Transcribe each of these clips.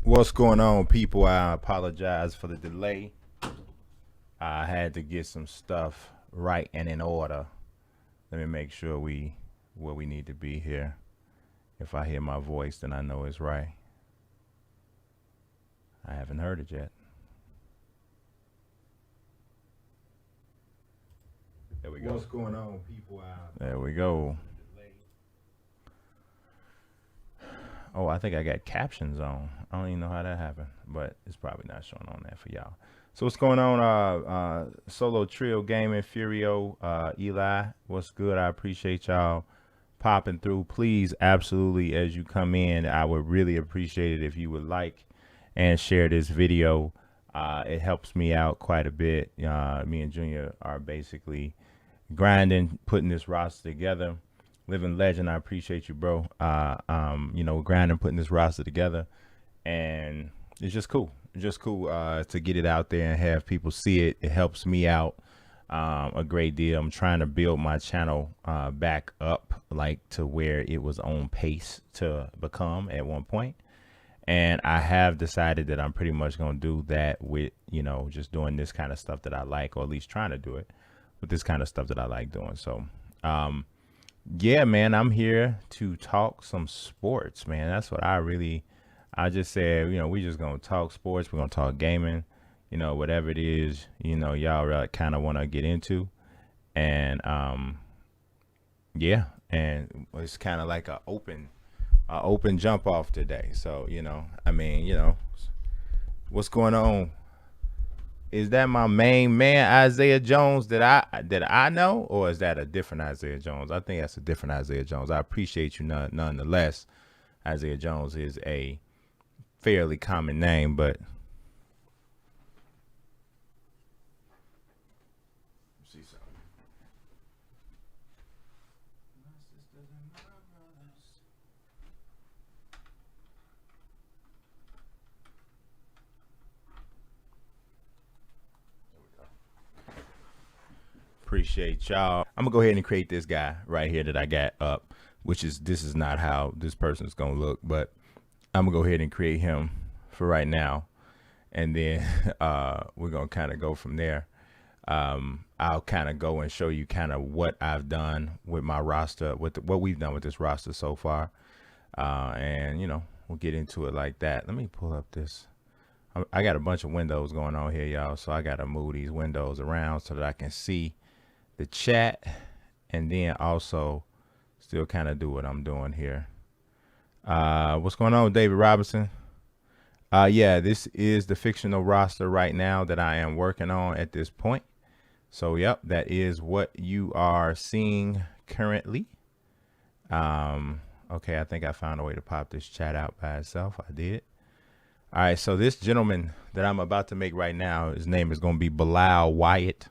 What's going on, people? I apologize for the delay. I had to get some stuff right and in order. Let me make sure where we need to be here. If I hear my voice, then I know it's right. I haven't heard it yet. There we go. What's going on, people? There we go. Oh, I think I got captions on. I don't even know how that happened, but it's probably not showing on there for y'all. So what's going on? Solo Trio Gaming, Furio, Eli, what's good? I appreciate y'all popping through. Please, absolutely, as you come in, I would really appreciate it if you would like and share this video. It helps me out quite a bit. Me and Junior are basically grinding, putting this roster together. Living legend, I appreciate you, bro. Grinding, putting this roster together, and it's just cool. It's just cool to get it out there and have people see it. It helps me out a great deal. I'm trying to build my channel back up, like to where it was on pace to become at one point. And I have decided that I'm pretty much going to do that with, just doing this kind of stuff that I like, or at least trying to do it with this kind of stuff that I like doing. So, yeah, man, I'm here to talk some sports, man. That's what I just said, we just going to talk sports. We're going to talk gaming, whatever it is, y'all really kind of want to get into. And, yeah, and it's kind of like a open jump off today. So, what's going on? Is that my main man, Isaiah Jones, that I know, or is that a different Isaiah Jones? I think that's a different Isaiah Jones. I appreciate you nonetheless. Isaiah Jones is a fairly common name, but see something. Appreciate y'all. I'm gonna go ahead and create this guy right here that I got up, this is not how this person's gonna look, but I'm gonna go ahead and create him for right now, and then we're gonna kind of go from there. I'll kind of go and show you kind of what I've done with my roster, what we've done with this roster so far, and we'll get into it like that. Let me pull up this. I got a bunch of windows going on here, y'all, so I gotta move these windows around so that I can see the chat, and then also still kind of do what I'm doing here. What's going on, David Robinson? Yeah, this is the fictional roster right now that I am working on at this point. So, yep, that is what you are seeing currently. Okay, I think I found a way to pop this chat out by itself. I did. All right, so this gentleman that I'm about to make right now, his name is going to be Bilal Wyatt.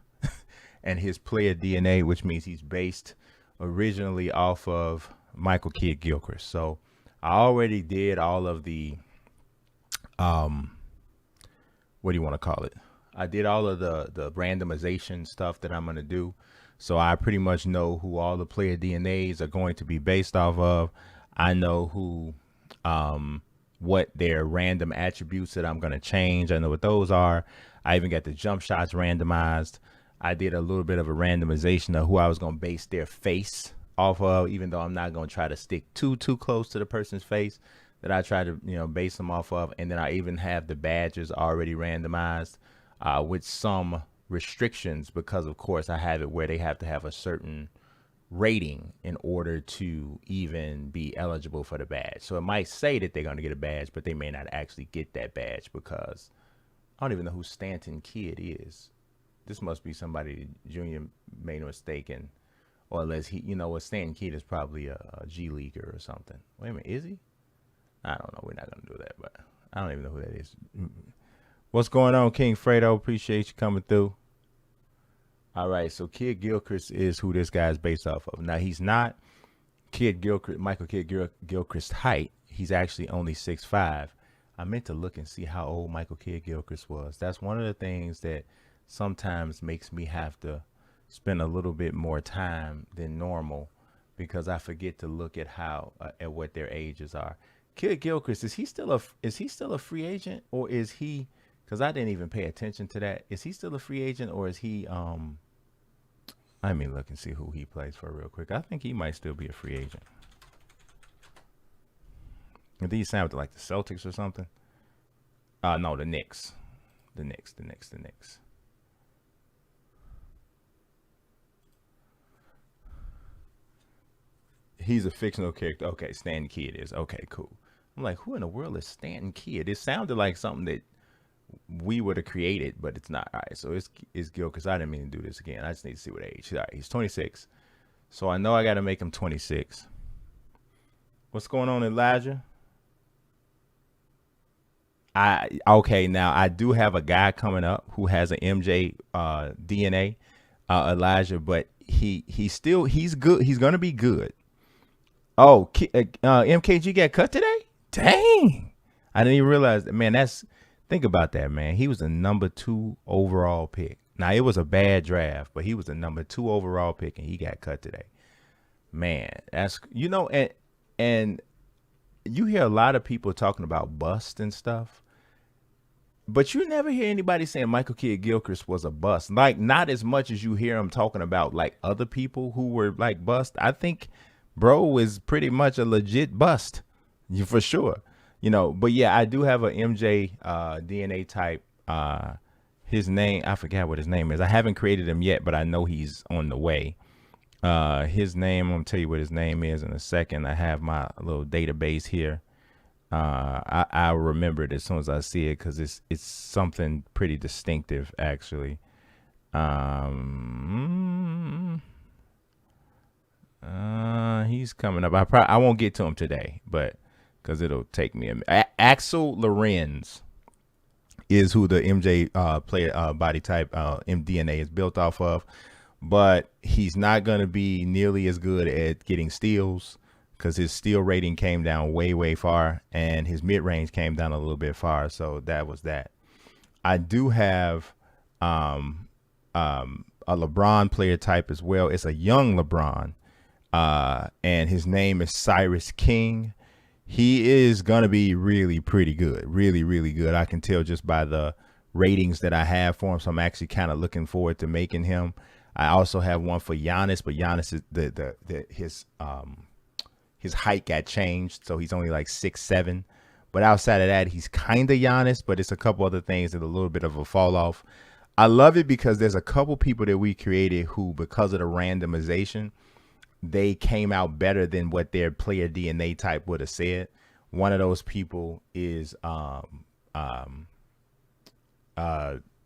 And his player DNA, which means he's based originally off of Michael Kidd Gilchrist. So I already did all of the, what do you want to call it? I did all of the randomization stuff that I'm going to do. So I pretty much know who all the player DNAs are going to be based off of. I know who, what their random attributes that I'm going to change. I know what those are. I even got the jump shots randomized. I did a little bit of a randomization of who I was going to base their face off of, even though I'm not going to try to stick too close to the person's face, that I try to, base them off of. And then I even have the badges already randomized with some restrictions, because of course I have it where they have to have a certain rating in order to even be eligible for the badge. So it might say that they're going to get a badge, but they may not actually get that badge, because I don't even know who Stanton Kidd is. This must be somebody Junior made a mistake in, or unless he, Stanton Kidd is probably a G Leaguer or something. Wait a minute, is he? I don't know. We're not gonna do that, but I don't even know who that is. What's going on, King Fredo? Appreciate you coming through. All right, so Kidd Gilchrist is who this guy is based off of. Now he's not Michael Kidd Gilchrist height. He's actually only 6'5". I meant to look and see how old Michael Kidd Gilchrist was. That's one of the things that sometimes makes me have to spend a little bit more time than normal, because I forget to look at how at what their ages are. Kid Gilchrist, is he still a free agent, or is he? Because I didn't even pay attention to that. Is he still a free agent, or is he? Let me look and see who he plays for real quick. I think he might still be a free agent. I think he signed with like the Celtics or something. No, the Knicks. The Knicks. He's a fictional character. Okay, Stanton Kidd is. Okay, cool. I'm like, who in the world is Stanton Kidd? It sounded like something that we would have created, but it's not. All right, so it's Gil, because I didn't mean to do this again. I just need to see what age. All right, he's 26. So I know I got to make him 26. What's going on, Elijah? Okay, now I do have a guy coming up who has an MJ DNA, Elijah, but he's good. He's gonna be good. Oh, MKG got cut today. Dang, I didn't even realize that. Man, think about that, man. He was the number 2 overall pick. Now it was a bad draft, but he was the number 2 overall pick, and he got cut today. Man, that's and you hear a lot of people talking about bust and stuff. But you never hear anybody saying Michael Kidd Gilchrist was a bust. Like, not as much as you hear them talking about like other people who were like bust. I think bro is pretty much a legit bust. For sure. But yeah, I do have a MJ DNA type. His name, I forgot what his name is. I haven't created him yet, but I know he's on the way. His name, I'm gonna tell you what his name is in a second. I have my little database here. I'll remember it as soon as I see it, because it's something pretty distinctive, actually. He's coming up. I won't get to him today, but because it'll take me a minute. Axel Lorenz is who the MJ player body type mDNA is built off of, but he's not going to be nearly as good at getting steals, because his steal rating came down way far, and his mid-range came down a little bit far. So that was that. I do have a LeBron player type as well. It's a young LeBron, and his name is Cyrus King. He is going to be really pretty good, really good. I can tell just by the ratings that I have for him. So I'm actually kind of looking forward to making him. I also have one for Giannis, but Giannis is his height got changed, so he's only like 6'7". But outside of that, he's kind of Giannis, but it's a couple other things that are a little bit of a fall off. I love it because there's a couple people that we created who, because of the randomization, they came out better than what their player DNA type would have said. One of those people is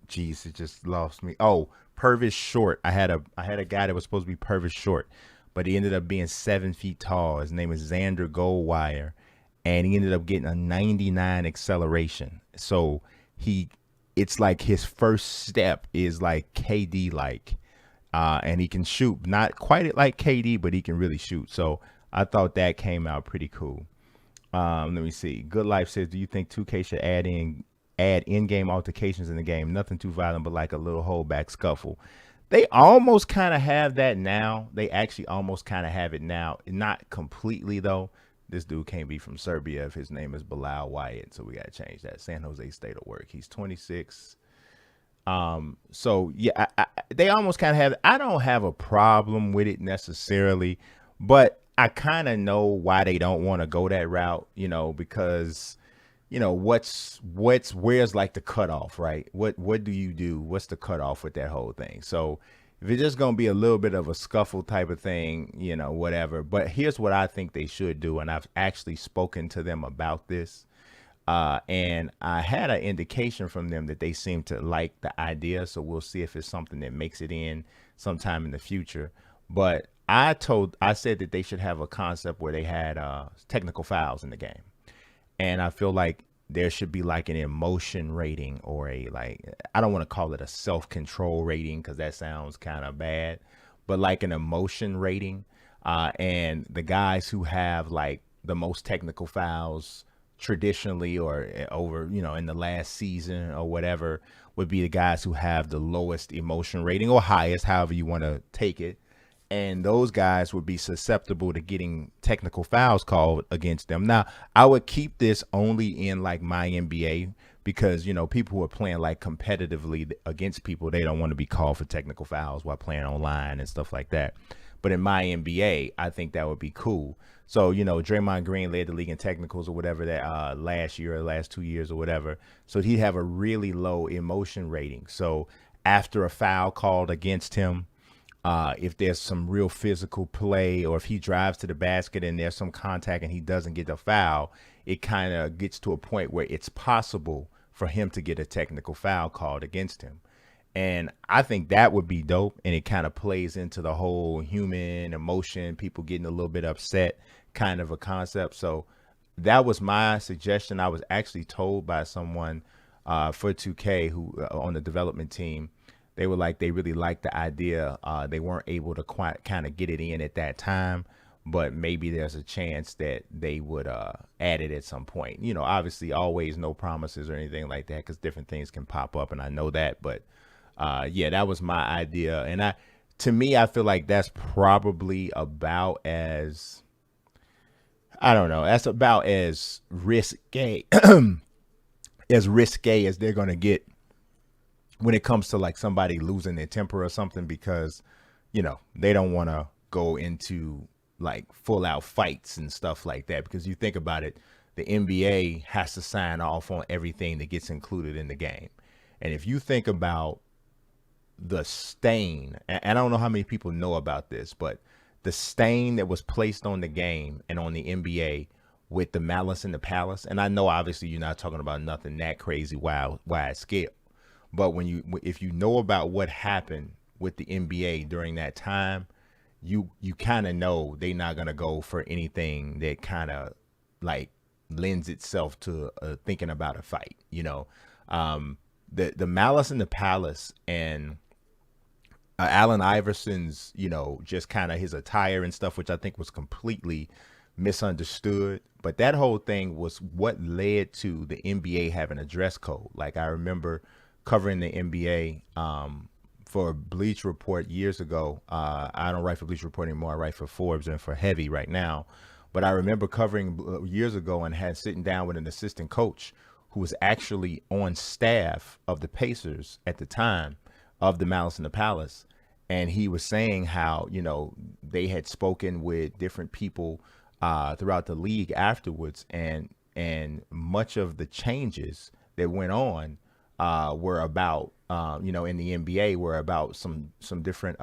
geez, it just lost me. Oh, Purvis Short. I had a guy that was supposed to be Purvis Short, but he ended up being 7 feet tall. His name is Xander Goldwire, and he ended up getting a 99 acceleration. So it's like his first step is like KD like, and he can shoot, not quite like KD, but he can really shoot. So I thought that came out pretty cool. Let me see. Good Life says, do you think 2K should add in-game altercations in the game? Nothing too violent, but like a little holdback scuffle. They almost kind of have that now. They actually almost kind of have it now. Not completely, though. This dude can't be from Serbia if his name is Bilal Wyatt, so we got to change that. San Jose State of Work. He's 26. So, yeah, they almost kind of have it. I don't have a problem with it necessarily, but I kind of know why they don't want to go that route, because where's like the cutoff, right? What do you do? What's the cutoff with that whole thing? So if it's just going to be a little bit of a scuffle type of thing, whatever. But here's what I think they should do. And I've actually spoken to them about this. And I had an indication from them that they seem to like the idea. So we'll see if it's something that makes it in sometime in the future. But I said that they should have a concept where they had technical fouls in the game. And I feel like there should be like an emotion rating, or I don't want to call it a self-control rating because that sounds kind of bad, but like an emotion rating. And the guys who have like the most technical fouls traditionally, or over, in the last season or whatever, would be the guys who have the lowest emotion rating, or highest, however you want to take it. and those guys would be susceptible to getting technical fouls called against them. Now, I would keep this only in like MyNBA because, you know, people who are playing like competitively against people, they don't want to be called for technical fouls while playing online and stuff like that. But in MyNBA, I think that would be cool. So, you know, Draymond Green led the league in technicals or whatever that last year or last 2 years or whatever. So he'd have a really low emotion rating. So after a foul called against him, if there's some real physical play, or if he drives to the basket and there's some contact and he doesn't get the foul, it kind of gets to a point where it's possible for him to get a technical foul called against him. And I think that would be dope. And it kind of plays into the whole human emotion, people getting a little bit upset kind of a concept. So that was my suggestion. I was actually told by someone for 2K who on the development team, they were like, they really liked the idea. They weren't able to quite kind of get it in at that time, but maybe there's a chance that they would add it at some point. You know, obviously always no promises or anything like that, because different things can pop up, and I know that. But yeah, that was my idea. And to me, I feel like that's probably about as, I don't know, that's about as risque as they're going to get when it comes to like somebody losing their temper or something, because, you know, they don't want to go into like full out fights and stuff like that. Because you think about it, the NBA has to sign off on everything that gets included in the game. And if you think about the stain, and I don't know how many people know about this, but the stain that was placed on the game and on the NBA with the Malice in the Palace. And I know obviously you're not talking about nothing that crazy wide scale. But if you know about what happened with the NBA during that time, you kind of know they're not going to go for anything that kind of like lends itself to thinking about a fight. You know, the Malice in the Palace and Allen Iverson's, you know, just kind of his attire and stuff, which I think was completely misunderstood. But that whole thing was what led to the NBA having a dress code. Like I remember covering the NBA for Bleach Report years ago. I don't write for Bleach Report anymore. I write for Forbes and for Heavy right now. But I remember covering years ago and had sitting down with an assistant coach who was actually on staff of the Pacers at the time of the Malice in the Palace. And he was saying how, you know, they had spoken with different people throughout the league afterwards. And much of the changes that went on were about, you know, in the NBA were about some different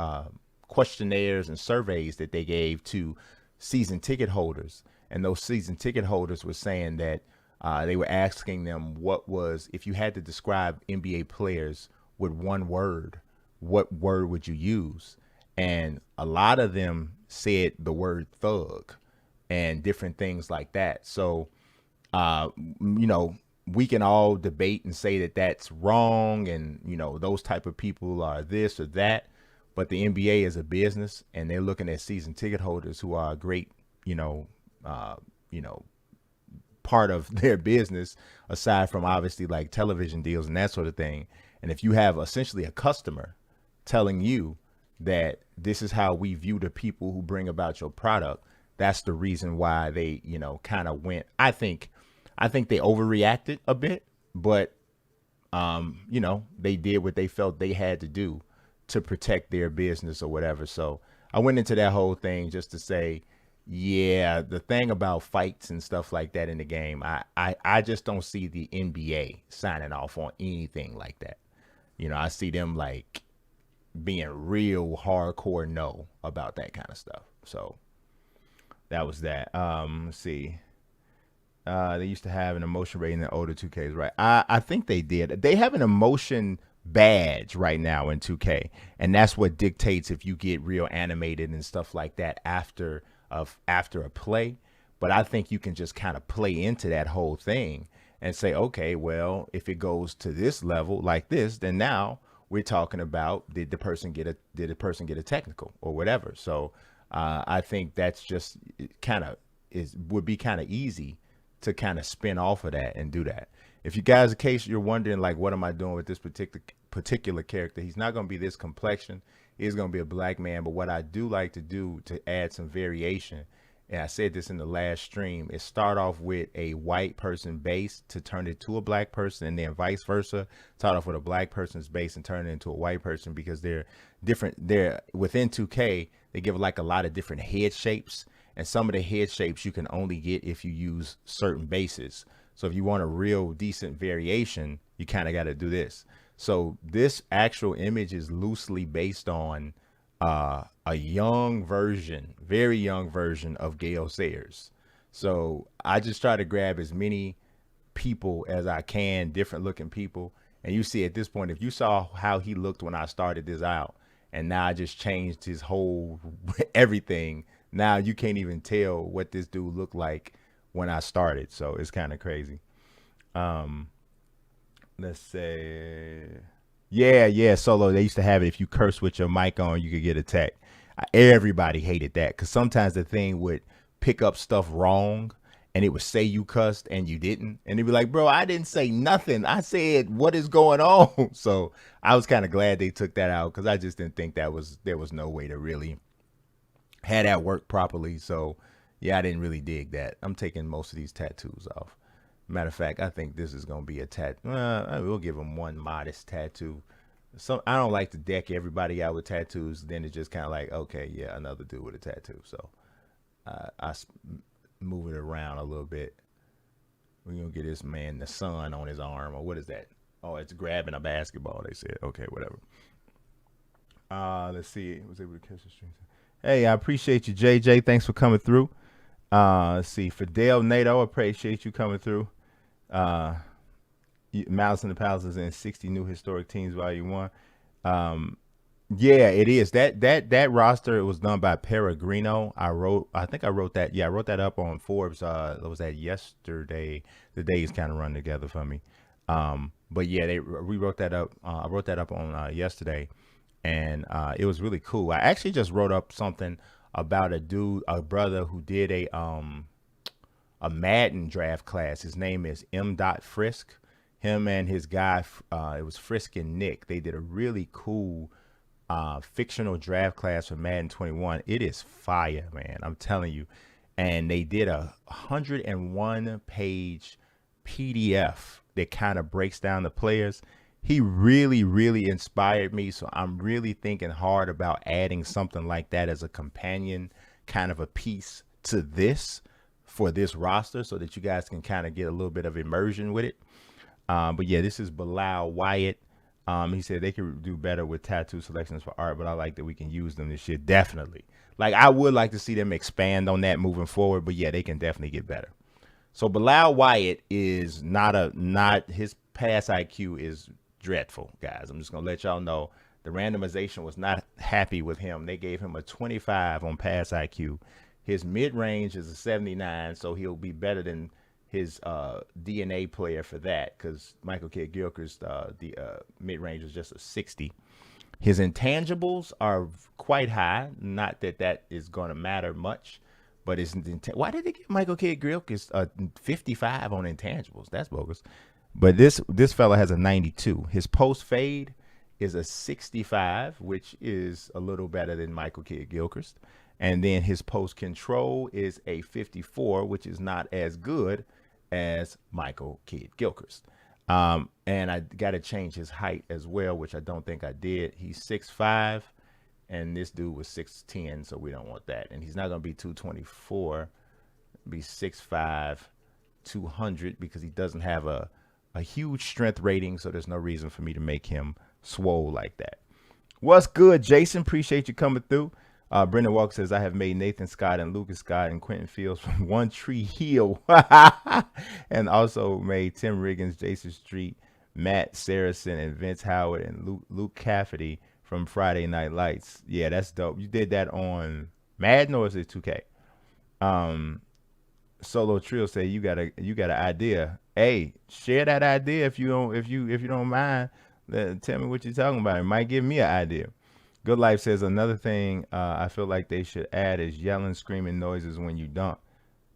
questionnaires and surveys that they gave to season ticket holders. And those season ticket holders were saying that they were asking them if you had to describe NBA players with one word, what word would you use? And a lot of them said the word thug and different things like that. So, you know, we can all debate and say that that's wrong, and, you know, those type of people are this or that. But the NBA is a business, and they're looking at season ticket holders who are a great, part of their business, aside from obviously like television deals and that sort of thing. And if you have essentially a customer telling you that this is how we view the people who bring about your product, that's the reason why they, you know, kind of went. I think they overreacted a bit, but, you know, they did what they felt they had to do to protect their business or whatever. So I went into that whole thing just to say, yeah, the thing about fights and stuff like that in the game, I just don't see the NBA signing off on anything like that. You know, I see them like being real hardcore no about that kind of stuff. So that was that. Let's see. They used to have an emotion rating in the older 2Ks, right? I think they did. They have an emotion badge right now in 2K, and that's what dictates if you get real animated and stuff like that after a play. But I think you can just kind of play into that whole thing and say, okay, well, if it goes to this level like this, then now we're talking about did the person get a technical or whatever. So I think that's just would be kind of easy to kind of spin off of that and do that. If you guys, in case you're wondering, like, what am I doing with this particular character? He's not going to be this complexion. is going to be a black man. But what I do like to do to add some variation, and I said this in the last stream, is start off with a white person base to turn it to a black person, and then vice versa. Start off with a black person's base and turn it into a white person, because they're different. They're within 2K, they give like a lot of different head shapes, and some of the head shapes you can only get if you use certain bases. So if you want a real decent variation, you kind of got to do this. So this actual image is loosely based on a young version, very young version of Gale Sayers. So I just try to grab as many people as I can, different looking people. And you see at this point, if you saw how he looked when I started this out, and now I just changed his whole everything. Now you can't even tell what this dude looked like when I started. So it's kind of crazy. Let's say, yeah, Solo. They used to have it. If you curse with your mic on, you could get attacked. Everybody hated that, because sometimes the thing would pick up stuff wrong, and it would say you cussed and you didn't, and it'd be like, bro, I didn't say nothing. I said, what is going on? So I was kind of glad they took that out, because I just didn't think there was no way to really have that work properly. So yeah, I didn't really dig that. I'm taking most of these tattoos off. Matter of fact, I think this is going to be a tattoo. We'll give him one modest tattoo. I don't like to deck everybody out with tattoos. Then it's just kind of like, okay, yeah, another dude with a tattoo. So I move it around a little bit. We're going to get this man the sun on his arm. Or what is that? Oh, it's grabbing a basketball, they said. Okay, whatever. Let's see. Was able to catch the string. Hey, I appreciate you, JJ. Thanks for coming through. Let's see. Fidel Nato, appreciate you coming through. Malice in the Palace is in 60 New Historic Teams Volume 1. Yeah, it is. That roster was done by Peregrino. I think I wrote that. Yeah, I wrote that up on Forbes. Was that yesterday? The days kind of run together for me. But yeah, we wrote that up. I wrote that up on yesterday, and it was really cool. I actually just wrote up something about a brother who did a Madden draft class. His name is M. Frisk. Him and his guy, it was Frisk and Nick. They did a really cool fictional draft class for Madden 21. It is fire, man. I'm telling you. And they did a 101-page PDF that kind of breaks down the players. He really, really inspired me. So I'm really thinking hard about adding something like that as a companion kind of a piece to this for this roster, so that you guys can kind of get a little bit of immersion with it. But yeah, this is Bilal Wyatt. He said they could do better with tattoo selections for art, but I like that we can use them this year. Definitely. Like, I would like to see them expand on that moving forward, but yeah, they can definitely get better. So Bilal Wyatt is not his pass IQ is dreadful, guys. I'm just going to let y'all know the randomization was not happy with him. They gave him a 25 on pass IQ. His mid-range is a 79, so he'll be better than his DNA player for that, because Michael Kidd Gilchrist, the mid-range is just a 60. His intangibles are quite high. Not that that is going to matter much, but why did they give Michael Kidd Gilchrist a 55 on intangibles? That's bogus. But this fella has a 92. His post fade is a 65, which is a little better than Michael Kidd Gilchrist. And then his post control is a 54, which is not as good as Michael Kidd Gilchrist. And I got to change his height as well, which I don't think I did. He's 6'5", and this dude was 6'10", so we don't want that. And he's not going to be 224, be 6'5", 200, because he doesn't have a huge strength rating, so there's no reason for me to make him swole like that. What's good, Jason? Appreciate you coming through. Brendan Walker says, I have made Nathan Scott and Lucas Scott and Quentin Fields from One Tree Hill. And also made Tim Riggins, Jason Street, Matt Saracen, and Vince Howard, and Luke Cafferty from Friday Night Lights. Yeah, that's dope. You did that on Madden, or is it 2K? Solo Trill say you got an idea. Hey, share that idea if you don't mind. Tell me what you're talking about. It might give me an idea. Good Life says, another thing I feel like they should add is yelling, screaming noises when you dunk.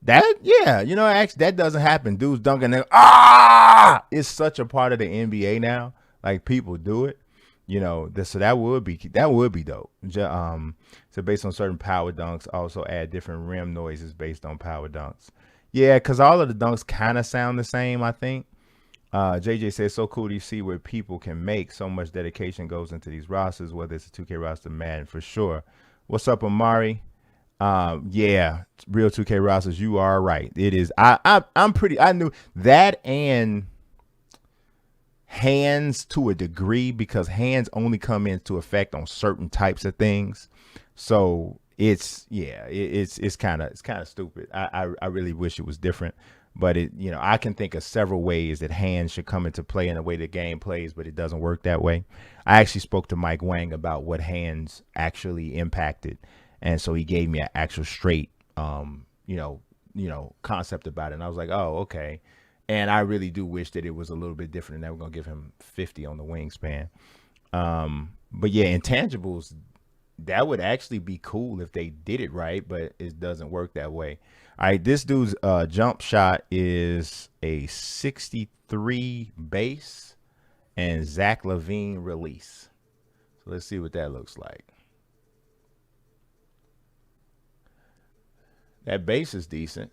That, yeah, actually that doesn't happen. Dudes dunking, it's such a part of the NBA now. Like, people do it. So that would be dope. So based on certain power dunks, also add different rim noises based on power dunks. Yeah, because all of the dunks kind of sound the same, I think. JJ says, so cool to see where people can make so much dedication goes into these rosters, whether it's a 2K roster, Madden, for sure. What's up, Amari? Yeah, real 2K rosters, you are right. It is. I knew that, and hands to a degree, because hands only come into effect on certain types of things. So it's kind of stupid. I really wish it was different. But I can think of several ways that hands should come into play in the way the game plays, but it doesn't work that way. I actually spoke to Mike Wang about what hands actually impacted, and so he gave me an actual straight, concept about it. And I was like, oh, okay. And I really do wish that it was a little bit different, and that we're gonna give him 50 on the wingspan. But yeah, intangibles, that would actually be cool if they did it right, but it doesn't work that way. All right, this dude's jump shot is a 63 base and Zach LaVine release. So let's see what that looks like. That base is decent.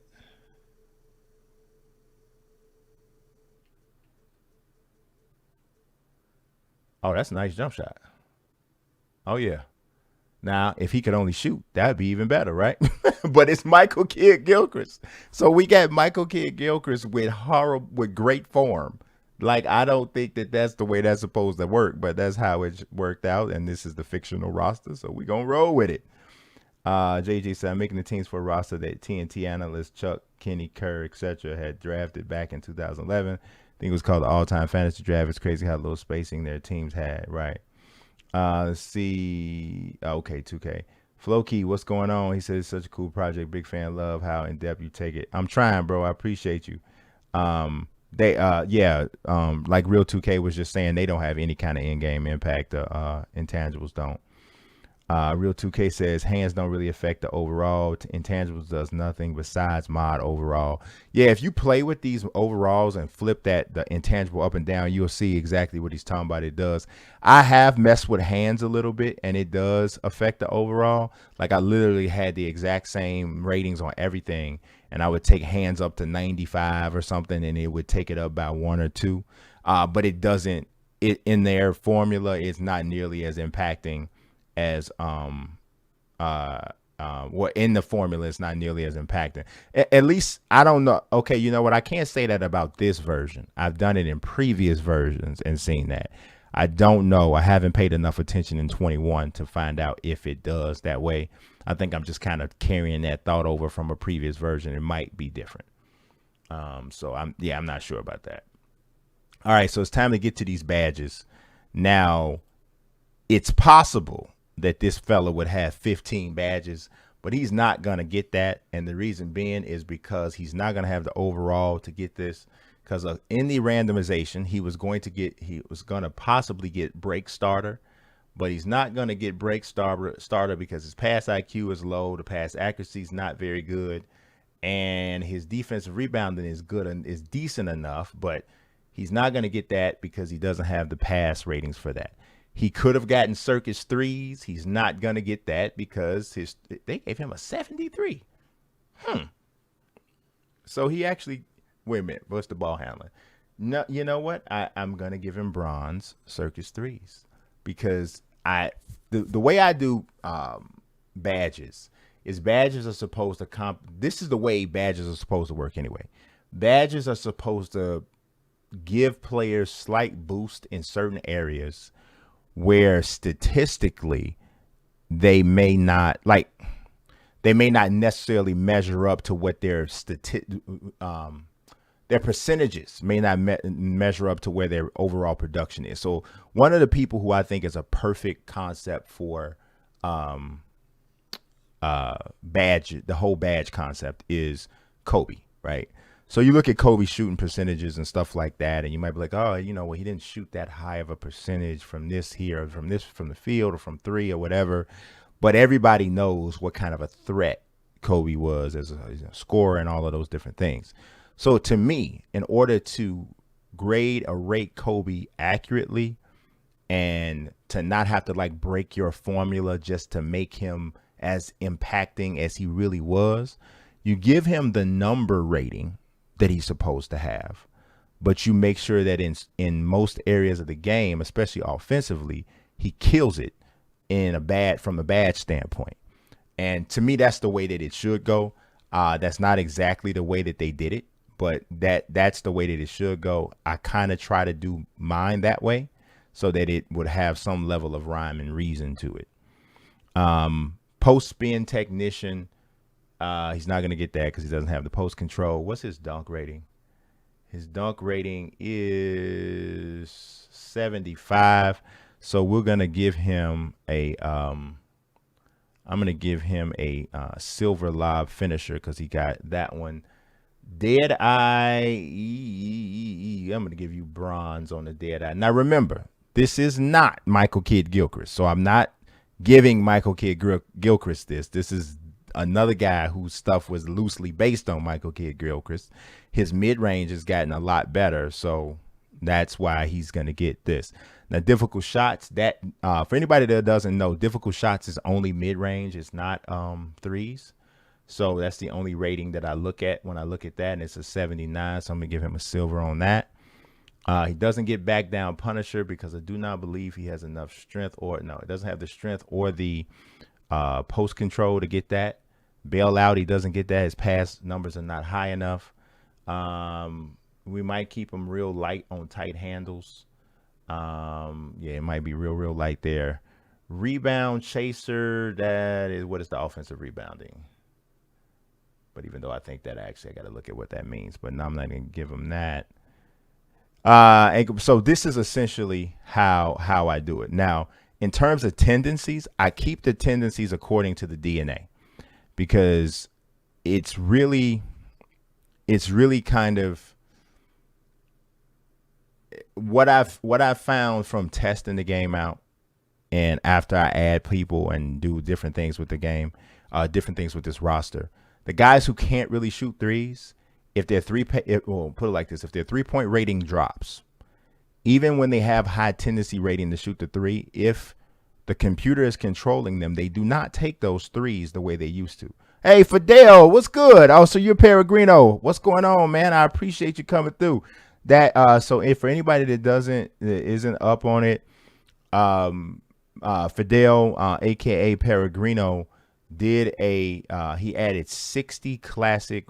Oh, that's a nice jump shot. Oh, yeah. Now, if he could only shoot, that'd be even better, right? But it's Michael Kidd Gilchrist. So we got Michael Kidd Gilchrist with great form. Like, I don't think that that's the way that's supposed to work, but that's how it worked out. And this is the fictional roster, so we're going to roll with it. JJ said, I'm making the teams for a roster that TNT analyst Chuck, Kenny, Kerr, etc. had drafted back in 2011. I think it was called the all-time fantasy draft. It's crazy how little spacing their teams had, right? Let's see. Okay, 2K. Flowkey, what's going on? He says it's such a cool project. Big fan. Love how in depth you take it. I'm trying, bro. I appreciate you. Like Real 2K was just saying, they don't have any kind of in-game impact. Intangibles don't. Real 2K says hands don't really affect the overall. Intangibles does nothing besides mod overall. Yeah, if you play with these overalls and flip the intangible up and down, you'll see exactly what he's talking about. It does. I have messed with hands a little bit, and it does affect the overall. Like, I literally had the exact same ratings on everything, and I would take hands up to 95 or something, and it would take it up by 1 or 2. But it doesn't. In their formula, it's not nearly as impacting as in the formula, it's not nearly as impacting. At least, I don't know. Okay, you know what? I can't say that about this version. I've done it in previous versions and seen that. I don't know. I haven't paid enough attention in 21 to find out if it does that way. I think I'm just kind of carrying that thought over from a previous version. It might be different. So I'm not sure about that. All right, so it's time to get to these badges. Now, it's possible that this fella would have 15 badges, but he's not going to get that. And the reason being is because he's not going to have the overall to get this, because in the randomization, he was going to possibly get break starter, but he's not going to get break starter because his pass IQ is low. The pass accuracy is not very good, and his defensive rebounding is good and is decent enough, but he's not going to get that because he doesn't have the pass ratings for that. He could have gotten circus threes. He's not going to get that because they gave him a 73. So he actually, wait a minute, what's the ball handling? No, you know what? I'm going to give him bronze circus threes because the way I do badges is badges are supposed to this is the way badges are supposed to work anyway. Badges are supposed to give players slight boost in certain areas where statistically they may not necessarily measure up to what their percentages may not measure up to where their overall production is. So one of the people who I think is a perfect concept for badge, the whole badge concept, is Kobe, right? So you look at Kobe's shooting percentages and stuff like that, and you might be like, oh, he didn't shoot that high of a percentage from this here, or from the field, or from three, or whatever. But everybody knows what kind of a threat Kobe was as a scorer and all of those different things. So to me, in order to grade or rate Kobe accurately and to not have to like break your formula just to make him as impacting as he really was. You give him the number rating that he's supposed to have, but you make sure that in most areas of the game, especially offensively, he kills it from a bad standpoint. And to me, that's the way that it should go. That's not exactly the way that they did it, but that's the way that it should go. I kind of try to do mine that way so that it would have some level of rhyme and reason to it. Post spin technician. He's not going to get that because he doesn't have the post control. What's his dunk rating? His dunk rating is 75. So we're going to give him I'm going to give him a silver lob finisher because he got that one. Dead eye. I'm going to give you bronze on the dead eye. Now, remember, this is not Michael Kidd Gilchrist. So I'm not giving Michael Kidd Gilchrist this. This is another guy whose stuff was loosely based on Michael Kidd Gilchrist. His mid-range has gotten a lot better. So that's why he's going to get this. Now, difficult shots, that for anybody that doesn't know, difficult shots is only mid-range. It's not threes. So that's the only rating that I look at when I look at that, and it's a 79. So I'm going to give him a silver on that. He doesn't get back down Punisher because I do not believe he has enough strength, or no, it doesn't have the strength or the post control to get that. Bailout, he doesn't get that. His pass numbers are not high enough. We might keep him real light on tight handles. Yeah, it might be real light there. Rebound chaser, that is, what is the offensive rebounding? But even though I think that actually I got to look at what that means, but no, I'm not going to give him that. So this is essentially how I do it. Now, in terms of tendencies, I keep the tendencies according to the DNA because it's really kind of what I've found from testing the game out, and after I add people and do different things with the game, different things with this roster. The guys who can't really shoot threes, if their put it like this, if their 3-point rating drops, even when they have high tendency rating to shoot the three, if the computer is controlling them, they do not take those threes the way they used to. Hey, Fidel, what's good? Oh, so you're Peregrino. What's going on, man? I appreciate you coming through. That so if for anybody that isn't up on it, Fidel, aka Peregrino, did he added 60 classic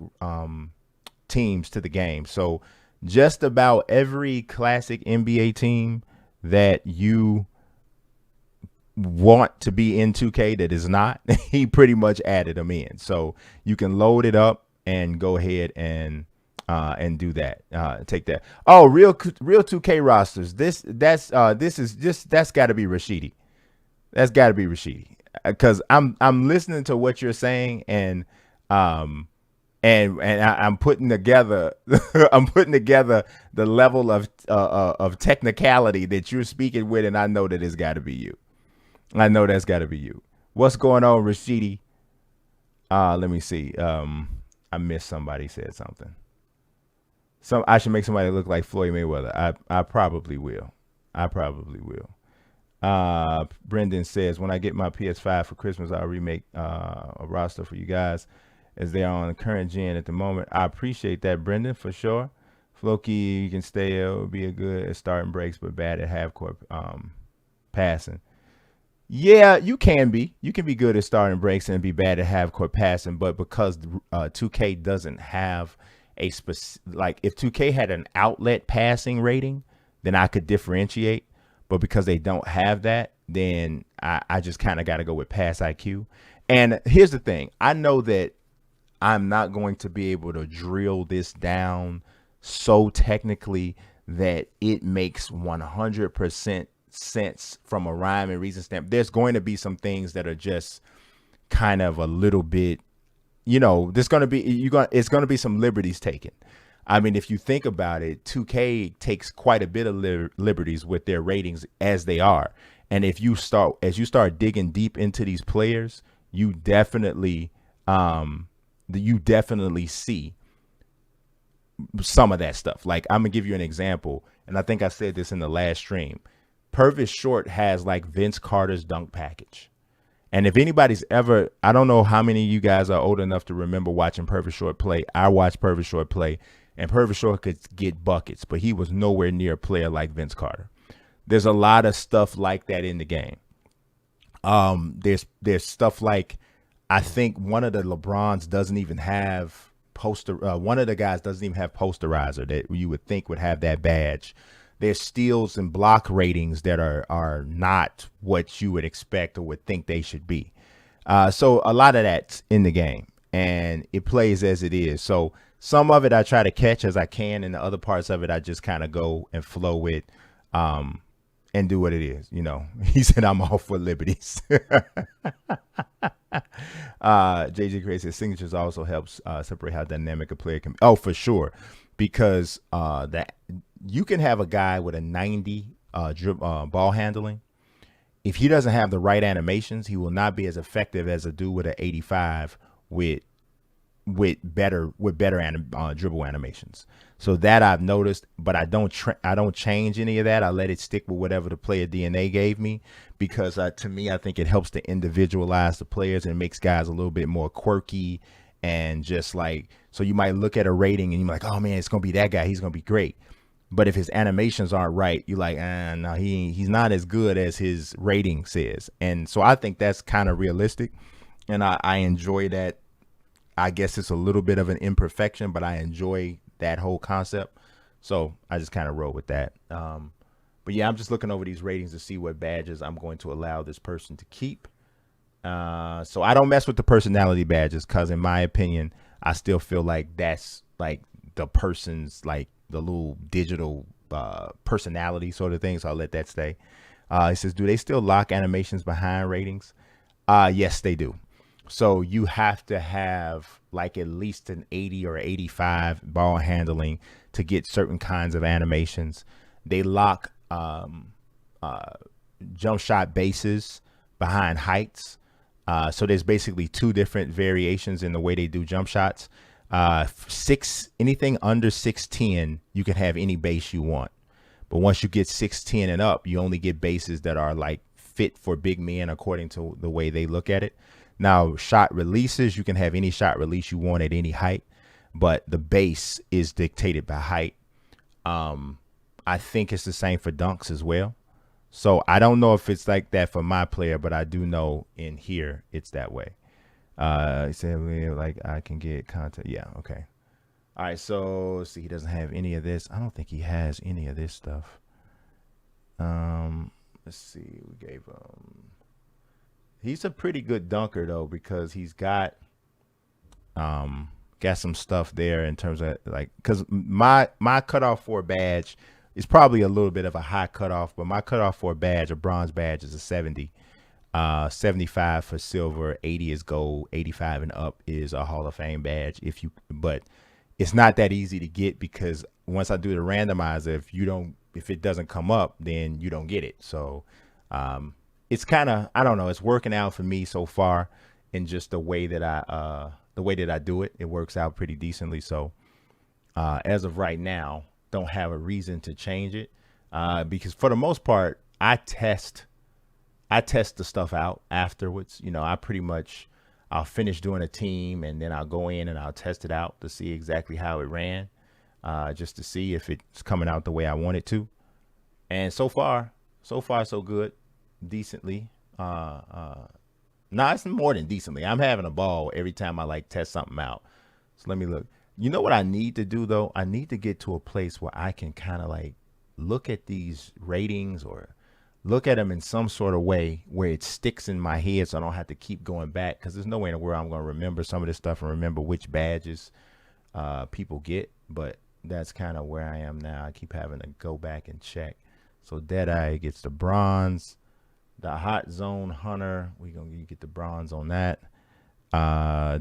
teams to the game. So just about every classic NBA team that you want to be in 2K that is not, he pretty much added them in. So you can load it up and go ahead and do that. Take that. Oh, real 2K rosters. That's got to be Rashidi. That's got to be Rashidi. Because I'm listening to what you're saying, and I'm putting together the level of technicality that you're speaking with, and I know that it's got to be you. I know that's got to be you. What's going on, Rashidi? Let me see. I missed somebody said something. I should make somebody look like Floyd Mayweather. I probably will. Brendan says, when I get my PS5 for Christmas, I'll remake a roster for you guys as they are on the current gen at the moment. I appreciate that, Brendan, for sure. Floki, you can stay. It would be a good at starting breaks, but bad at half court passing. Yeah, you can be. You can be good at starting breaks and be bad at half court passing, but because 2K doesn't have a specific, like if 2K had an outlet passing rating, then I could differentiate. But because they don't have that, then I just kind of got to go with pass IQ. And here's the thing. I know that I'm not going to be able to drill this down so technically that it makes 100% sense from a rhyme and reason standpoint. There's going to be some things that are just kind of a little bit, it's going to be some liberties taken. I mean, if you think about it, 2K takes quite a bit of liberties with their ratings as they are. And as you start digging deep into these players, you definitely see some of that stuff. Like, I'm gonna give you an example, and I think I said this in the last stream. Purvis Short has like Vince Carter's dunk package. And if anybody's ever, I don't know how many of you guys are old enough to remember watching Purvis Short play. I watched Purvis Short play, and Purvis Short could get buckets, but he was nowhere near a player like Vince Carter. There's a lot of stuff like that in the game. There's stuff like, I think one of the LeBrons doesn't even have one of the guys doesn't even have posterizer that you would think would have that badge. There's steals and block ratings that are not what you would expect or would think they should be. So a lot of that's in the game, and it plays as it is. So some of it I try to catch as I can, and the other parts of it I just kind of go and flow with, and do what it is. You know, he said I'm all for liberties. JJ Gray says signatures also helps separate how dynamic a player can be. Oh, for sure, because that you can have a guy with a 90 ball handling. If he doesn't have the right animations, he will not be as effective as a dude with an 85 with better dribble animations. So that I've noticed, but I don't change any of that. I let it stick with whatever the player DNA gave me, because to me, I think it helps to individualize the players and makes guys a little bit more quirky, and just like, so you might look at a rating and you're like, oh man, it's gonna be that guy, he's gonna be great. But if his animations aren't right, you're like, no, he's not as good as his rating says. And so I think that's kind of realistic, and I enjoy that. I guess it's a little bit of an imperfection, but I enjoy that whole concept. So I just kind of roll with that. But yeah, I'm just looking over these ratings to see what badges I'm going to allow this person to keep. So I don't mess with the personality badges, because in my opinion, I still feel like that's like the person's, like the little digital personality sort of thing. So I'll let that stay. It says, do they still lock animations behind ratings? Yes, they do. So you have to have like at least an 80 or 85 ball handling to get certain kinds of animations. They lock jump shot bases behind heights. So there's basically two different variations in the way they do jump shots. Anything under 6'10", you can have any base you want. But once you get 6'10" and up, you only get bases that are like fit for big men according to the way they look at it. Now, shot releases, you can have any shot release you want at any height, but the base is dictated by height. I think it's the same for dunks as well. So I don't know if it's like that for my player, but I do know in here it's that way. He said, like, I can get content. Yeah, okay. All right, so let's see. He doesn't have any of this. I don't think he has any of this stuff. Let's see. We gave him. He's a pretty good dunker though, because he's got some stuff there in terms of like, because my cutoff for a badge is probably a little bit of a high cutoff, but my cutoff for a badge, a bronze badge, is a 70. 75 for silver, 80 is gold, 85 and up is a Hall of Fame badge. But it's not that easy to get, because once I do the randomizer, if it doesn't come up, then you don't get it. So it's kind of, I don't know, it's working out for me so far in just the way that I do it. It works out pretty decently. So as of right now, don't have a reason to change it, because for the most part, I test the stuff out afterwards. You know, I'll finish doing a team, and then I'll go in and I'll test it out to see exactly how it ran, just to see if it's coming out the way I want it to. And so far so good. Decently. It's more than decently. I'm having a ball every time I like test something out. So let me look. You know what I need to do though? I need to get to a place where I can kind of like look at these ratings, or look at them in some sort of way where it sticks in my head, so I don't have to keep going back, because there's no way in the world I'm going to remember some of this stuff and remember which badges people get. But that's kind of where I am now. I keep having to go back and check. So Deadeye gets the bronze. The Hot Zone Hunter, we're going to get the bronze on that.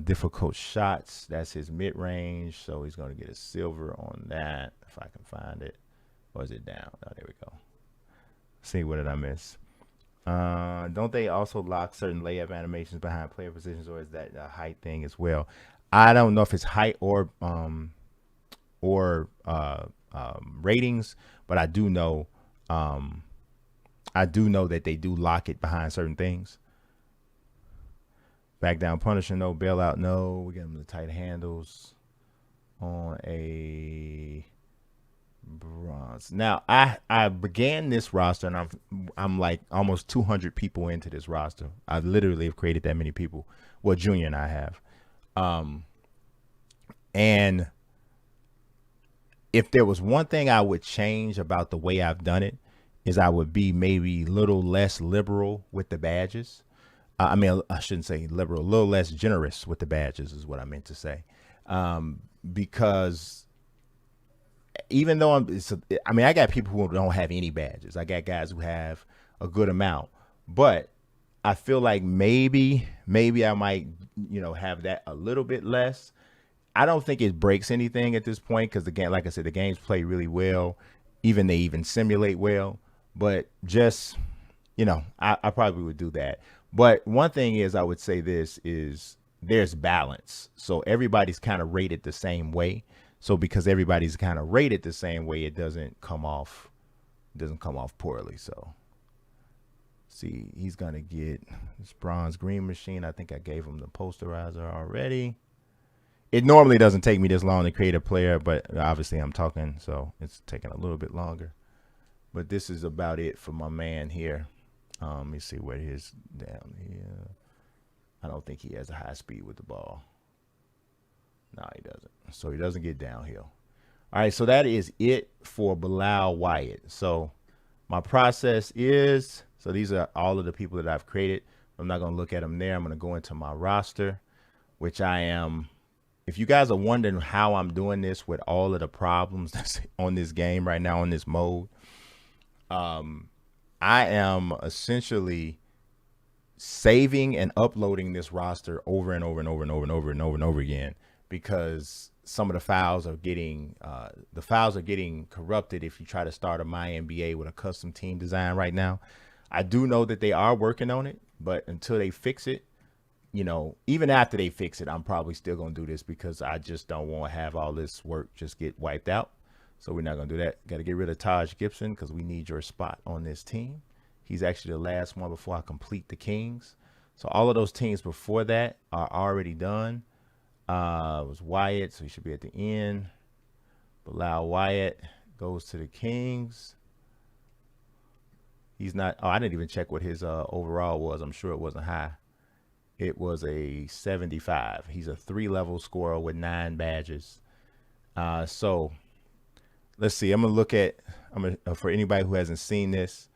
Difficult Shots, that's his mid-range, so he's going to get a silver on that, if I can find it. Or is it down? Oh, there we go. See, what did I miss? Don't they also lock certain layup animations behind player positions, or is that a height thing as well? I don't know if it's height or ratings, but I do know I do know that they do lock it behind certain things. Back down Punisher, no. Bailout, no. We get them the tight handles on a bronze. Now, I began this roster, and I'm like almost 200 people into this roster. I literally have created that many people. Well, Junior and I have. And if there was one thing I would change about the way I've done it, is I would be maybe a little less liberal with the badges. I mean, I shouldn't say liberal, a little less generous with the badges is what I meant to say. Because even though I got people who don't have any badges. I got guys who have a good amount, but I feel like maybe I might, have that a little bit less. I don't think it breaks anything at this point because, again, like I said, the games play really well. They even simulate well. But just, I probably would do that. But one thing is, I would say this is there's balance. So everybody's kind of rated the same way. So because everybody's kind of rated the same way, it doesn't come off poorly. So see, he's going to get this bronze green machine. I think I gave him the posterizer already. It normally doesn't take me this long to create a player, but obviously I'm talking, so it's taking a little bit longer. But this is about it for my man here. Let me see what his down here. I don't think he has a high speed with the ball. No, he doesn't. So he doesn't get downhill. All right, so that is it for Bilal Wyatt. So my process is, so these are all of the people that I've created. I'm not going to look at them there. I'm going to go into my roster, which I am. If you guys are wondering how I'm doing this with all of the problems that's on this game right now, on this mode, I am essentially saving and uploading this roster over and over and over and over and over and over and over again, because some of the files are getting corrupted if you try to start a MyNBA with a custom team design right now. I do know that they are working on it, but until they fix it, even after they fix it, I'm probably still going to do this because I just don't want to have all this work just get wiped out. So we're not going to do that. Got to get rid of Taj Gibson because we need your spot on this team. He's actually the last one before I complete the Kings. So all of those teams before that are already done. It was Wyatt, so he should be at the end. Bilal Wyatt goes to the Kings. He's not. Oh, I didn't even check what his overall was. I'm sure it wasn't high. It was a 75. He's a 3-level scorer with 9 badges. So let's see. I'm gonna for anybody who hasn't seen this,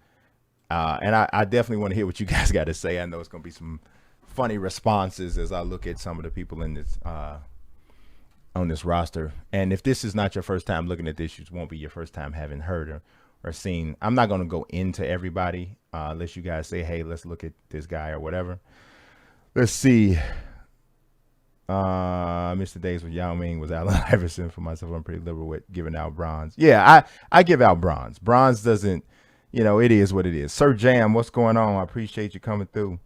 and I definitely want to hear what you guys got to say. I know it's gonna be some funny responses as I look at some of the people in this on this roster. And if this is not your first time looking at this, it won't be your first time having heard or seen. I'm not going to go into everybody unless you guys say, hey, let's look at this guy or whatever. Let's see. Mr. Days with Yao Ming was Allen Iverson. For myself, I'm pretty liberal with giving out bronze. Yeah, I give out bronze. Bronze doesn't, it is what it is. Sir Jam, what's going on? I appreciate you coming through.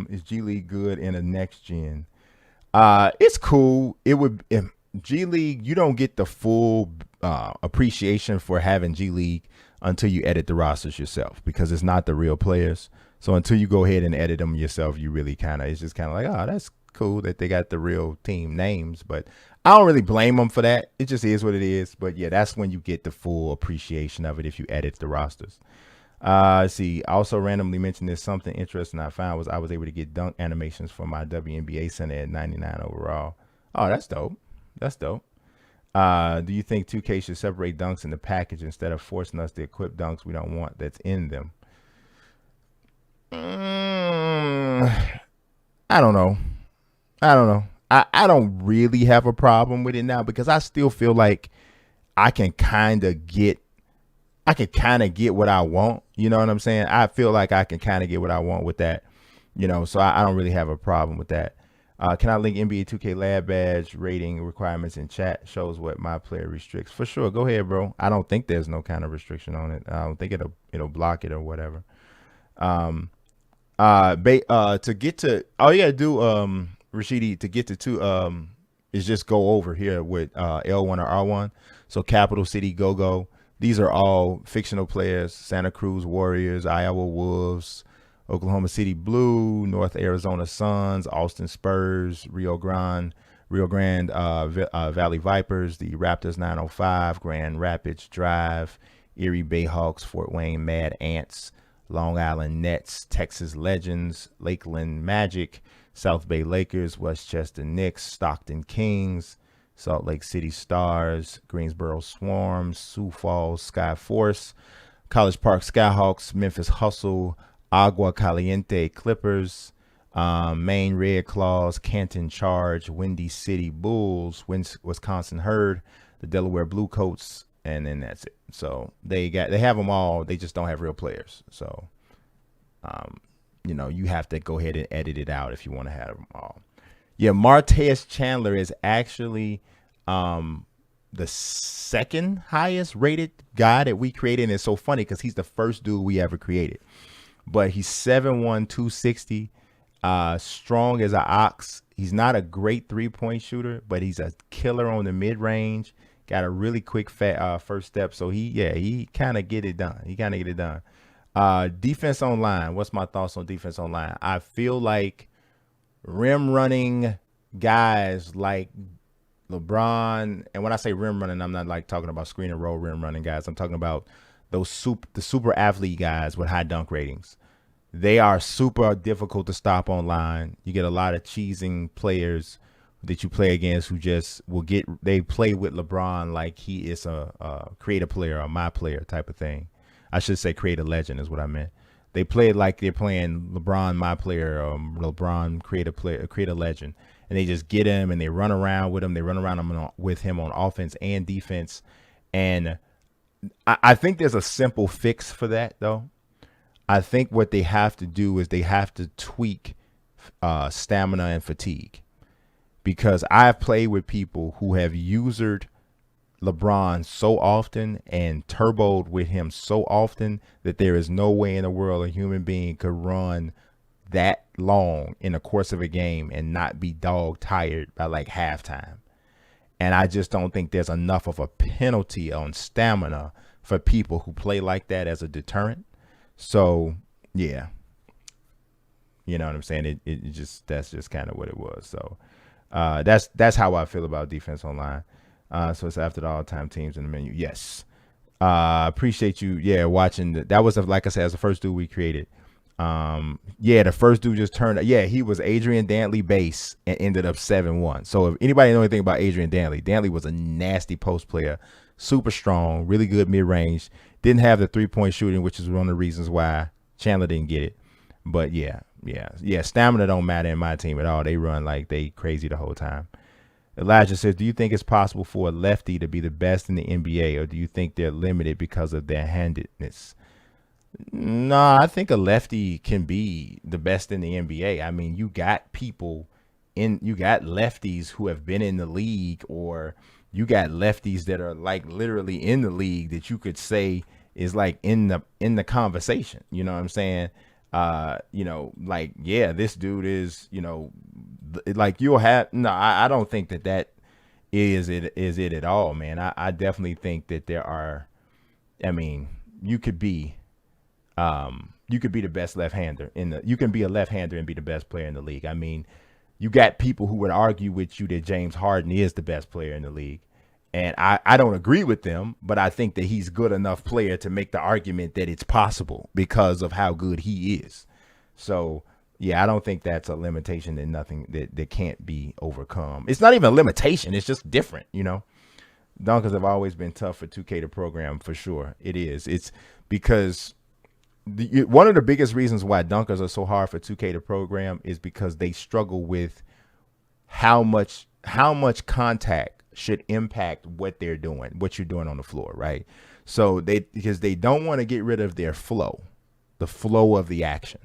Is G League good in a next gen? It's cool. If G League, you don't get the full appreciation for having G League until you edit the rosters yourself, because it's not the real players. So until you go ahead and edit them yourself, you really it's just kind of like, oh, that's cool that they got the real team names. But I don't really blame them for that. It just is what it is. But yeah, that's when you get the full appreciation of it if you edit the rosters. See, I also randomly mentioned this. Something interesting I found was I was able to get dunk animations for my WNBA center at 99 overall. Oh, that's dope. That's dope. Do you think 2K should separate dunks in the package instead of forcing us to equip dunks we don't want that's in them? I don't know. I don't really have a problem with it now, because I still feel like I can kind of get what I want. You know what I'm saying? I feel like I can kind of get what I want with that. So I don't really have a problem with that. Can I link NBA 2K lab badge rating requirements in chat? Shows what my player restricts. For sure. Go ahead, bro. I don't think there's no kind of restriction on it. I don't think it'll block it or whatever. To get to, all you gotta do, Rashidi, to get to 2, is just go over here with L1 or R1. So capital city, go. These are all fictional players: Santa Cruz Warriors, Iowa Wolves, Oklahoma City Blue, North Arizona Suns, Austin Spurs, Rio Grande Valley Vipers, the Raptors 905, Grand Rapids Drive, Erie Bayhawks, Fort Wayne Mad Ants, Long Island Nets, Texas Legends, Lakeland Magic, South Bay Lakers, Westchester Knicks, Stockton Kings, Salt Lake City Stars, Greensboro Swarms, Sioux Falls Sky Force, College Park Skyhawks, Memphis Hustle, Agua Caliente Clippers, Maine Red Claws, Canton Charge, Windy City Bulls, Wisconsin Herd, the Delaware Bluecoats, and then that's it. So they have them all. They just don't have real players. So, you have to go ahead and edit it out if you want to have them all. Yeah, Martian Chandler is actually the second highest rated guy that we created. And it's so funny because he's the first dude we ever created. But he's 7'1", 260, strong as an ox. He's not a great three-point shooter, but he's a killer on the mid-range. Got a really quick first step. So he kind of get it done. Defense on line. What's my thoughts on defense on line? I feel like rim running guys like LeBron, and when I say rim running, I'm not like talking about screen and roll rim running guys. I'm talking about the super athlete guys with high dunk ratings. They are super difficult to stop online. You get a lot of cheesing players that you play against who just they play with LeBron like he is a create a player or my player type of thing. I should say create a legend is what I meant. They play it like they're playing LeBron, my player, or LeBron, create a legend. And they just get him and they run around with him. They run around with him on offense and defense. And I think there's a simple fix for that, though. I think what they have to do is they have to tweak stamina and fatigue. Because I've played with people who have usured LeBron so often and turboed with him so often that there is no way in the world a human being could run that long in the course of a game and not be dog tired by like halftime. And I just don't think there's enough of a penalty on stamina for people who play like that as a deterrent. So, yeah, you know what I'm saying? That's just kind of what it was. So that's how I feel about defense online. So it's after the all-time teams in the menu. Yes. Appreciate you. Yeah. Watching that was, like I said, as the first dude we created. The first dude just turned. Yeah. He was Adrian Dantley base and ended up 7'1". So if anybody know anything about Adrian Dantley was a nasty post player, super strong, really good mid-range, didn't have the 3-point shooting, which is one of the reasons why Chandler didn't get it. But yeah. Stamina don't matter in my team at all. They run like they crazy the whole time. Elijah says, do you think it's possible for a lefty to be the best in the NBA, or do you think they're limited because of their handedness? No, I think a lefty can be the best in the NBA. I mean, you got lefties who have been in the league, or you got lefties that are like literally in the league that you could say is like in the conversation. You know what I'm saying? This dude is, like you'll have, I don't think that is it at all, man. I definitely think that there are, you could be the best left-hander you can be a left-hander and be the best player in the league. I mean, you got people who would argue with you that James Harden is the best player in the league. And I don't agree with them, but I think that he's good enough player to make the argument that it's possible because of how good he is. So, yeah, I don't think that's a limitation that can't be overcome. It's not even a limitation. It's just different, Dunkers have always been tough for 2K to program, for sure. It is. It's because one of the biggest reasons why dunkers are so hard for 2K to program is because they struggle with how much contact should impact what you're doing on the floor, right? So because they don't want to get rid of their flow, the flow of the action,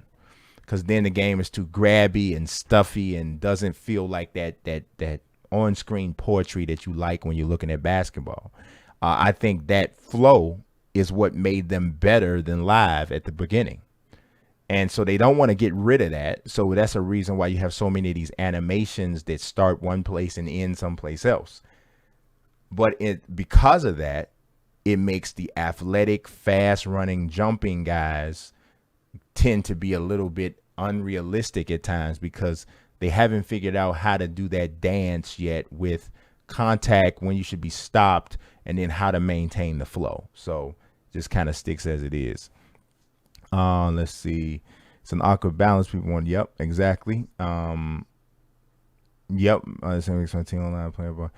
because then the game is too grabby and stuffy and doesn't feel like that on-screen poetry that you like when you're looking at basketball. I think that flow is what made them better than live at the beginning. And so they don't want to get rid of that. So that's a reason why you have so many of these animations that start one place and end someplace else. But because of that, it makes the athletic, fast running, jumping guys tend to be a little bit unrealistic at times because they haven't figured out how to do that dance yet with contact, when you should be stopped, and then how to maintain the flow. So just kind of sticks as it is. Let's see. It's an awkward balance. People want, yep, exactly. Yep. Online playable.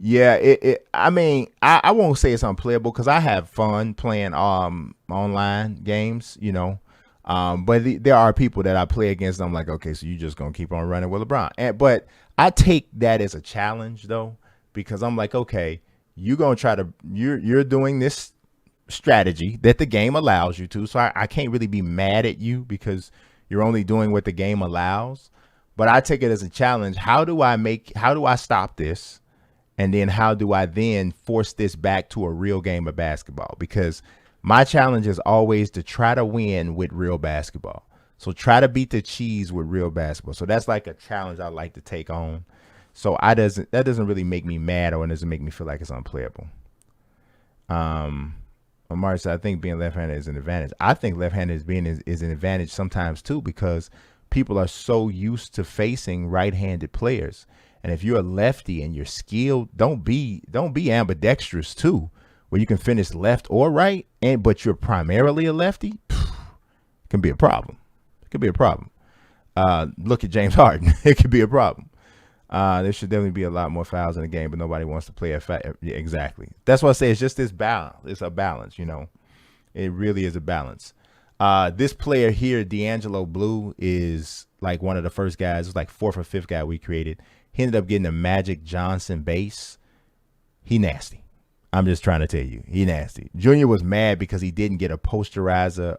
Yeah, I mean, I won't say it's unplayable because I have fun playing online games, you know. But there are people that I play against. And I'm like, okay, so you just gonna keep on running with LeBron. But I take that as a challenge though, because I'm like, okay, you're doing this strategy that the game allows you to. So I can't really be mad at you because you're only doing what the game allows. But I take it as a challenge. How do I stop this? And then how do I then force this back to a real game of basketball? Because my challenge is always to try to win with real basketball. So try to beat the cheese with real basketball. So that's like a challenge I like to take on. So that doesn't really make me mad, or it doesn't make me feel like it's unplayable. Amari said, I think being left-handed is an advantage. I think left-handed is an advantage sometimes too, because people are so used to facing right-handed players. And if you're a lefty and you're skilled, don't be ambidextrous too, where you can finish left or right, but you're primarily a lefty. It can be a problem. It could be a problem. Look at James Harden. It could be a problem. There should definitely be a lot more fouls in the game, but nobody wants to play yeah, exactly. That's why I say it's just this balance. It's a balance, you know. It really is a balance. This player here, D'Angelo Blue, is like one of the first guys. It was like fourth or fifth guy we created. He ended up getting a Magic Johnson base. He nasty. I'm just trying to tell you, he nasty. Junior was mad because he didn't get a posterizer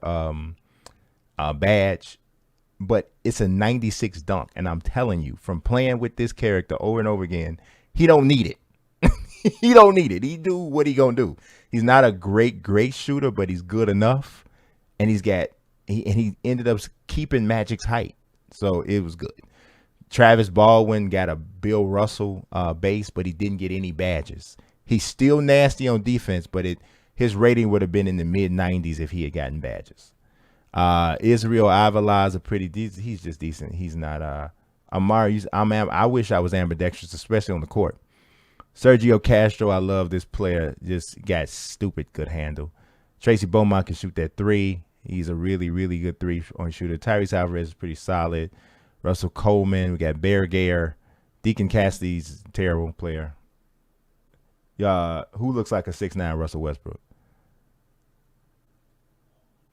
badge, but it's a 96 dunk. And I'm telling you, from playing with this character over and over again, he don't need it. He don't need it. He do what he gonna do. He's not a great shooter, but he's good enough. And he ended up keeping Magic's height. So it was good. Travis Baldwin got a Bill Russell base, but he didn't get any badges. He's still nasty on defense, but his rating would have been in the mid-90s if he had gotten badges. Israel Avila is he's just decent. He's not Amari. I wish I was ambidextrous, especially on the court. Sergio Castro, I love this player. Just got stupid good handle. Tracy Beaumont can shoot that three. He's a really, really good three-point shooter. Tyrese Alvarez is pretty solid. Russell Coleman. We got Bear Gayer. Deacon Cassidy's a terrible player. Who looks like a 6'9" Russell Westbrook?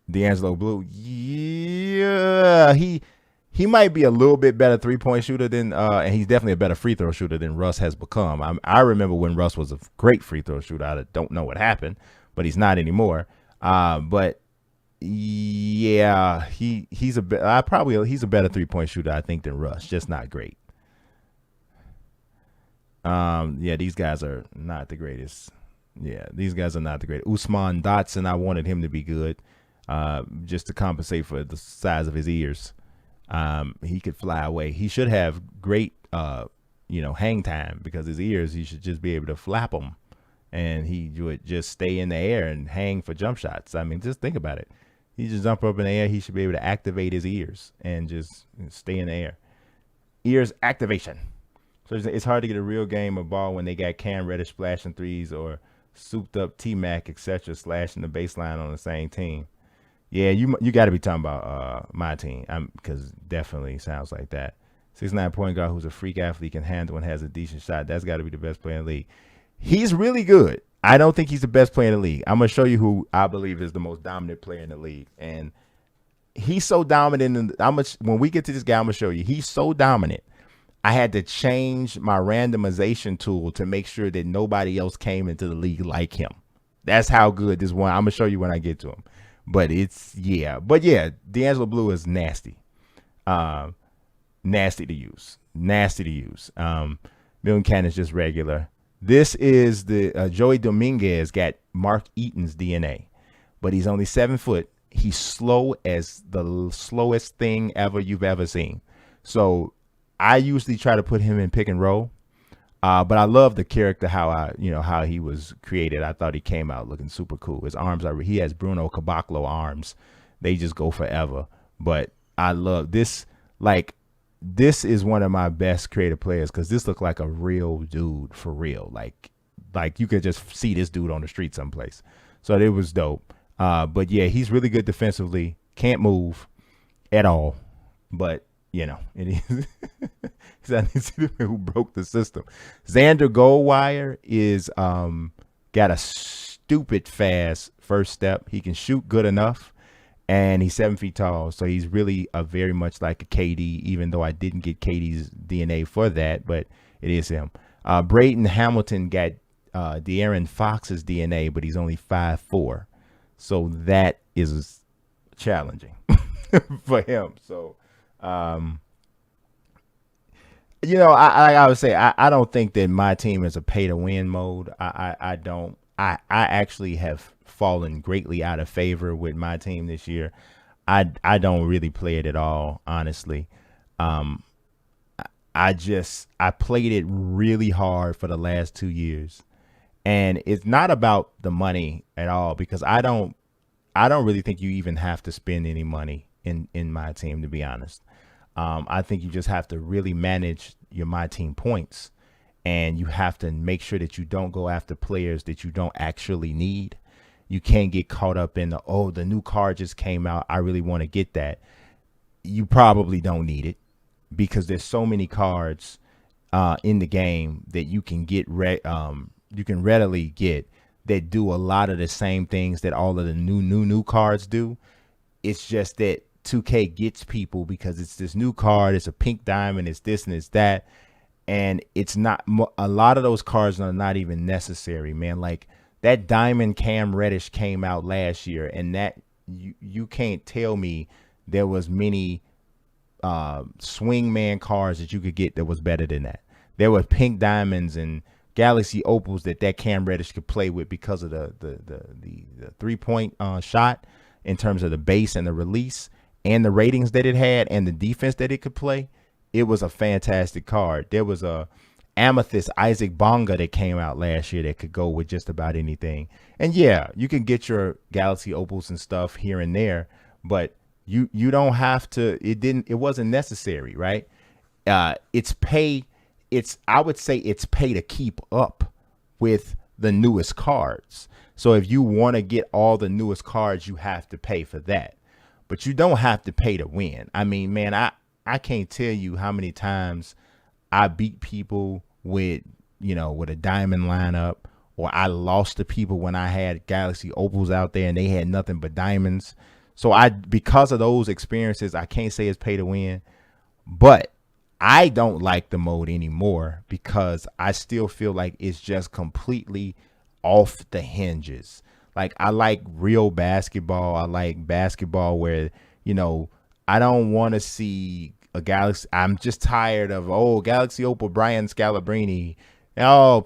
D'Angelo Blue. Yeah, he might be a little bit better three-point shooter than, and he's definitely a better free throw shooter than Russ has become. I remember when Russ was a great free throw shooter. I don't know what happened, but he's not anymore. But yeah, he's a better three-point shooter, I think, than Russ. Just not great. Yeah, these guys are not the greatest. Yeah, these guys are not the greatest. Usman Dotson, I wanted him to be good, just to compensate for the size of his ears. He could fly away. He should have great, hang time, because his ears, he should just be able to flap them, and he would just stay in the air and hang for jump shots. I mean, just think about it. He just jump up in the air. He should be able to activate his ears and just stay in the air. Ears activation. So it's hard to get a real game of ball when they got Cam Reddish splashing threes or souped up T-Mac, etc., slashing the baseline on the same team. Yeah, you got to be talking about my team, because definitely sounds like that. 6'9" point guard who's a freak athlete, can handle and has a decent shot. That's got to be the best player in the league. He's really good. I don't think he's the best player in the league. I'm going to show you who I believe is the most dominant player in the league. And he's so dominant. When we get to this guy, I'm going to show you. He's so dominant. I had to change my randomization tool to make sure that nobody else came into the league like him. That's how good this one. I'm going to show you when I get to him. But D'Angelo Blue is nasty. Nasty to use. Milton Cannon's just regular. This is the Joey Dominguez got Mark Eaton's DNA, but he's only 7 foot. He's slow as the slowest thing ever you've ever seen. So I usually try to put him in pick and roll. But I love the character, how he was created. I thought he came out looking super cool. His arms he has Bruno Caboclo arms. They just go forever. But I love this. Like, this is one of my best creative players because this looked like a real dude for real. Like you could just see this dude on the street someplace. So it was dope. But yeah, he's really good defensively. Can't move at all. But it is. Who broke the system? Xander Goldwire is got a stupid fast first step. He can shoot good enough, and he's 7 feet tall. So he's really very much like a KD, even though I didn't get KD's DNA for that, but it is him. Braden Hamilton got De'Aaron Fox's DNA, but he's only 5'4". So that is challenging for him. So, I would say I don't think that my team is a pay to win mode. I don't. I actually have fallen greatly out of favor with my team this year. I don't really play it at all, honestly. I played it really hard for the last 2 years. And it's not about the money at all, because I don't really think you even have to spend any money in my team, to be honest. I think you just have to really manage your my team points, and you have to make sure that you don't go after players that you don't actually need. You can't get caught up in the new card just came out, I really want to get that. You probably don't need it, because there's so many cards in the game that you can get you can readily get that do a lot of the same things that all of the new cards do. It's just that 2K gets people because it's this new card, it's a pink diamond, it's this and it's that, and it's not. A lot of those cards are not even necessary, man. Like that diamond Cam Reddish came out last year, and that you can't tell me there was many swingman cards that you could get that was better than that. There were pink diamonds and Galaxy Opals that Cam Reddish could play with because of the 3-point shot, in terms of the base and the release and the ratings that it had and the defense that it could play. It was a fantastic card. There was a Amethyst Isaac Bonga that came out last year that could go with just about anything. And yeah, you can get your Galaxy Opals and stuff here and there, but you don't have to. It wasn't necessary, right? I would say it's pay to keep up with the newest cards. So if you want to get all the newest cards, you have to pay for that. But you don't have to pay to win. I mean, man, I can't tell you how many times I beat people with a diamond lineup, or I lost to people when I had Galaxy Opals out there and they had nothing but diamonds. So because of those experiences, I can't say it's pay to win, but I don't like the mode anymore because I still feel like it's just completely off the hinges. Like, I like real basketball. I like basketball where, I don't want to see a Galaxy. I'm just tired of, Galaxy Opal, Brian Scalabrine.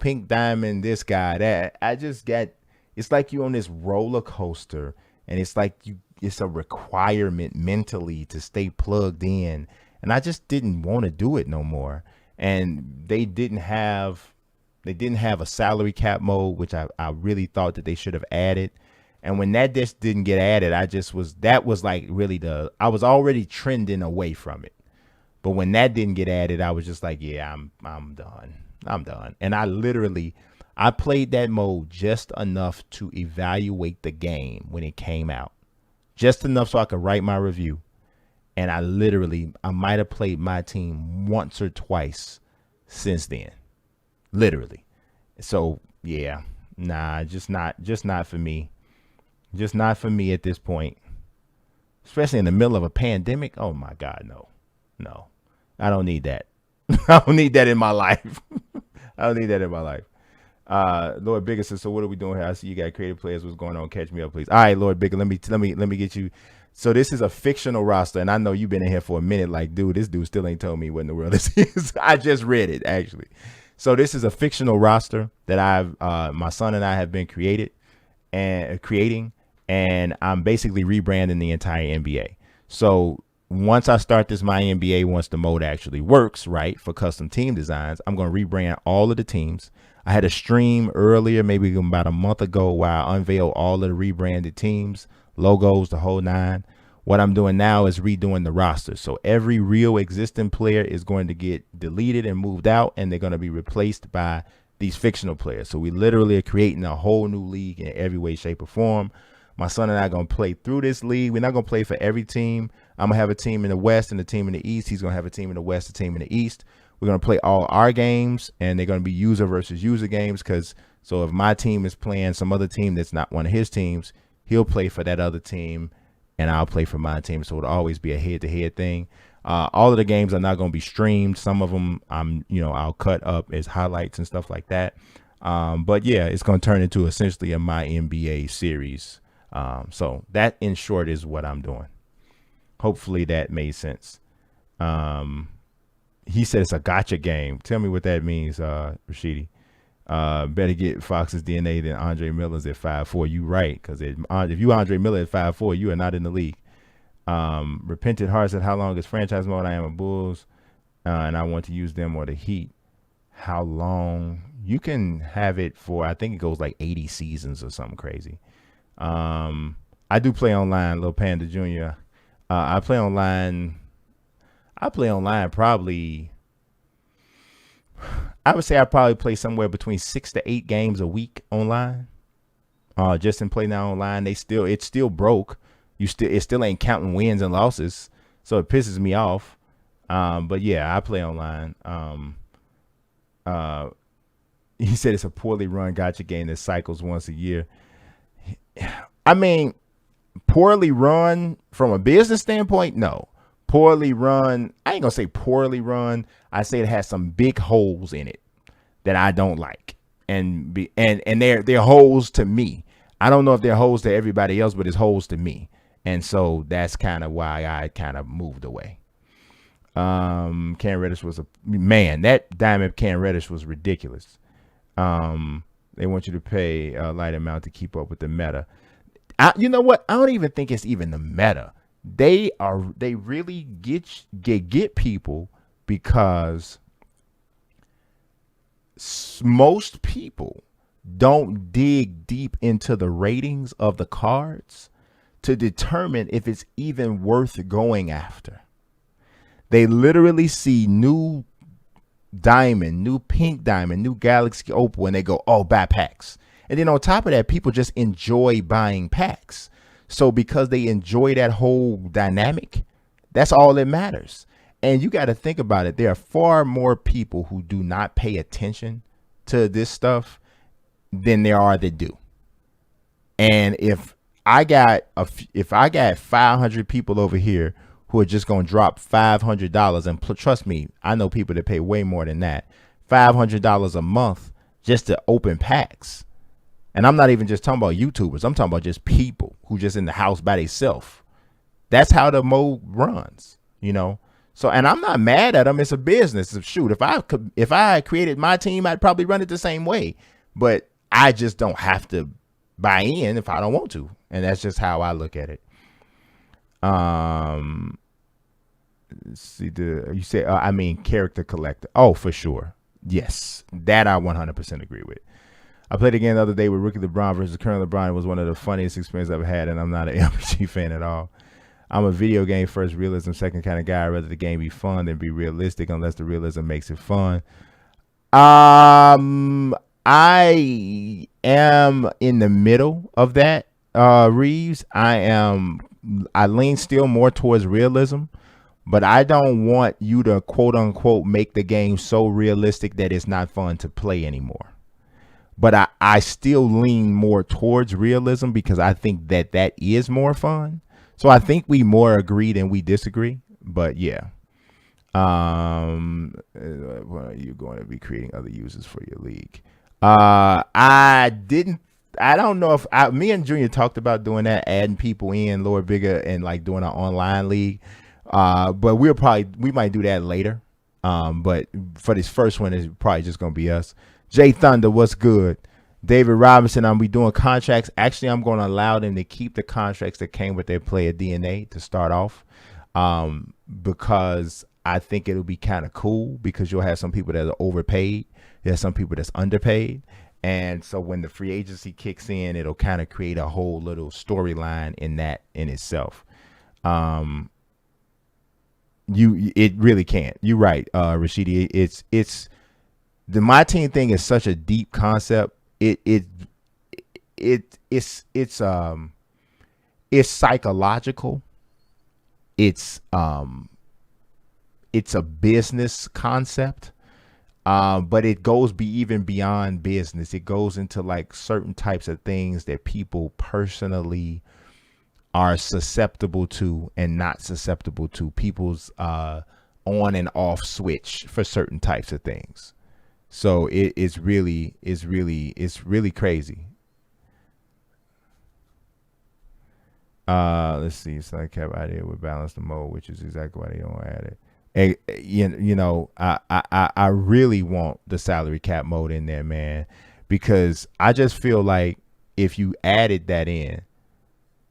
Pink Diamond, this guy, that. It's like you on this roller coaster, and it's like it's a requirement mentally to stay plugged in. And I just didn't want to do it no more. And they didn't have a salary cap mode, which I really thought that they should have added. And when that just didn't get added, I was already trending away from it. But when that didn't get added, I was just like, yeah, I'm done. I'm done. And I played that mode just enough to evaluate the game when it came out. Just enough so I could write my review. And I might have played my team once or twice since then. Literally. So yeah, just not for me. Just not for me at this point. Especially in the middle of a pandemic. Oh my God, no. I don't need that. I don't need that in my life. I don't need that in my life. Lord Bigger says, so what are we doing here? I see you got creative players. What's going on? Catch me up, please. All right, Lord Bigger, let me get you. So this is a fictional roster, and I know you've been in here for a minute. Like, dude, this dude still ain't told me what in the world this is. I just read it, actually. So this is a fictional roster that my son and I have been creating, and I'm basically rebranding the entire NBA. So once I start this MyNBA, once the mode actually works, right, for custom team designs, I'm going to rebrand all of the teams. I had a stream earlier, maybe about a month ago, where I unveiled all of the rebranded teams, logos, the whole nine. What I'm doing now is redoing the roster. So every real existing player is going to get deleted and moved out, and they're going to be replaced by these fictional players. So we literally are creating a whole new league in every way, shape, or form. My son and I are going to play through this league. We're not going to play for every team. I'm going to have a team in the West and a team in the East. He's going to have a team in the West, a team in the East. We're going to play all our games, and they're going to be user versus user games. So if my team is playing some other team that's not one of his teams, he'll play for that other team, and I'll play for my team. So it'll always be a head-to-head thing. All of the games are not going to be streamed. Some of them, I'll cut up as highlights and stuff like that. But yeah, it's going to turn into essentially a MyNBA series. So that, in short, is what I'm doing. Hopefully that made sense. He said it's a gotcha game. Tell me what that means, Rashidi. Better get Fox's DNA than Andre Miller's at 5'4". You right, because if you Andre Miller at 5'4", you are not in the league. Repentant Heart said, how long is franchise mode? I am a Bulls, and I want to use them or the Heat. How long? You can have it for, I think it goes like 80 seasons or something crazy. I do play online, Lil Panda Jr. I play online probably, I would say I probably play somewhere between 6 to 8 games a week online. Just in Play Now Online, it's still broke. It still ain't counting wins and losses, so it pisses me off. But yeah, I play online. He said it's a poorly run gotcha game that cycles once a year. I mean, poorly run from a business standpoint, no. Poorly run, I ain't gonna say poorly run. I say it has some big holes in it that I don't like, and they're holes to me. I don't know if they're holes to everybody else, but it's holes to me, and so that's kind of why I kind of moved away. Can Reddish was that diamond Can Reddish was ridiculous. They want you to pay a light amount to keep up with the meta. You know what? I don't even think it's even the meta. They really get people because most people don't dig deep into the ratings of the cards to determine if it's even worth going after. They literally see new diamond, new pink diamond, new galaxy opal, and they go, oh, buy packs. And then on top of that, people just enjoy buying packs. So because they enjoy that whole dynamic, that's all that matters. And you got to think about it. There are far more people who do not pay attention to this stuff than there are that do. And if I got 500 people over here who are just going to drop $500, and trust me, I know people that pay way more than that, $500 a month just to open packs. And I'm not even just talking about YouTubers. I'm talking about just people who just in the house by themselves. That's how the mode runs, you know. So, and I'm not mad at them. It's a business. Shoot, if I created my team, I'd probably run it the same way. But I just don't have to buy in if I don't want to, and that's just how I look at it. See, you say I mean character collector. Oh, for sure. Yes, that I 100% agree with. I played again the other day with Rookie LeBron versus current LeBron. It was one of the funniest experiences I've had, and I'm not an LPG fan at all. I'm a video game first, realism second kind of guy. I'd rather the game be fun than be realistic, unless the realism makes it fun. I am in the middle of that, Reeves. I lean still more towards realism, but I don't want you to quote unquote make the game so realistic that it's not fun to play anymore. But I still lean more towards realism because I think that is more fun. So I think we more agree than we disagree. But yeah. When are you going to be creating other users for your league? I don't know if me and Junior talked about doing that, adding people in, lower, bigger, and like doing an online league. But we might do that later. But for this first one, it's probably just going to be us. Jay Thunder, what's good? David Robinson, I'm be doing contracts. Actually, I'm going to allow them to keep the contracts that came with their player DNA to start off. because I think it'll be kind of cool because you'll have some people that are overpaid. There's some people that's underpaid. And so when the free agency kicks in, it'll kind of create a whole little storyline in that in itself. It really can't. You're right, Rashidi. My team thing is such a deep concept. It's psychological. It's a business concept. But it goes even beyond business. It goes into like certain types of things that people personally are susceptible to and not susceptible to. People's on and off switch for certain types of things. So it's really crazy. Let's see. It's like cap idea would balance the mode, which is exactly why they don't add it. I really want the salary cap mode in there, man, because I just feel like if you added that in,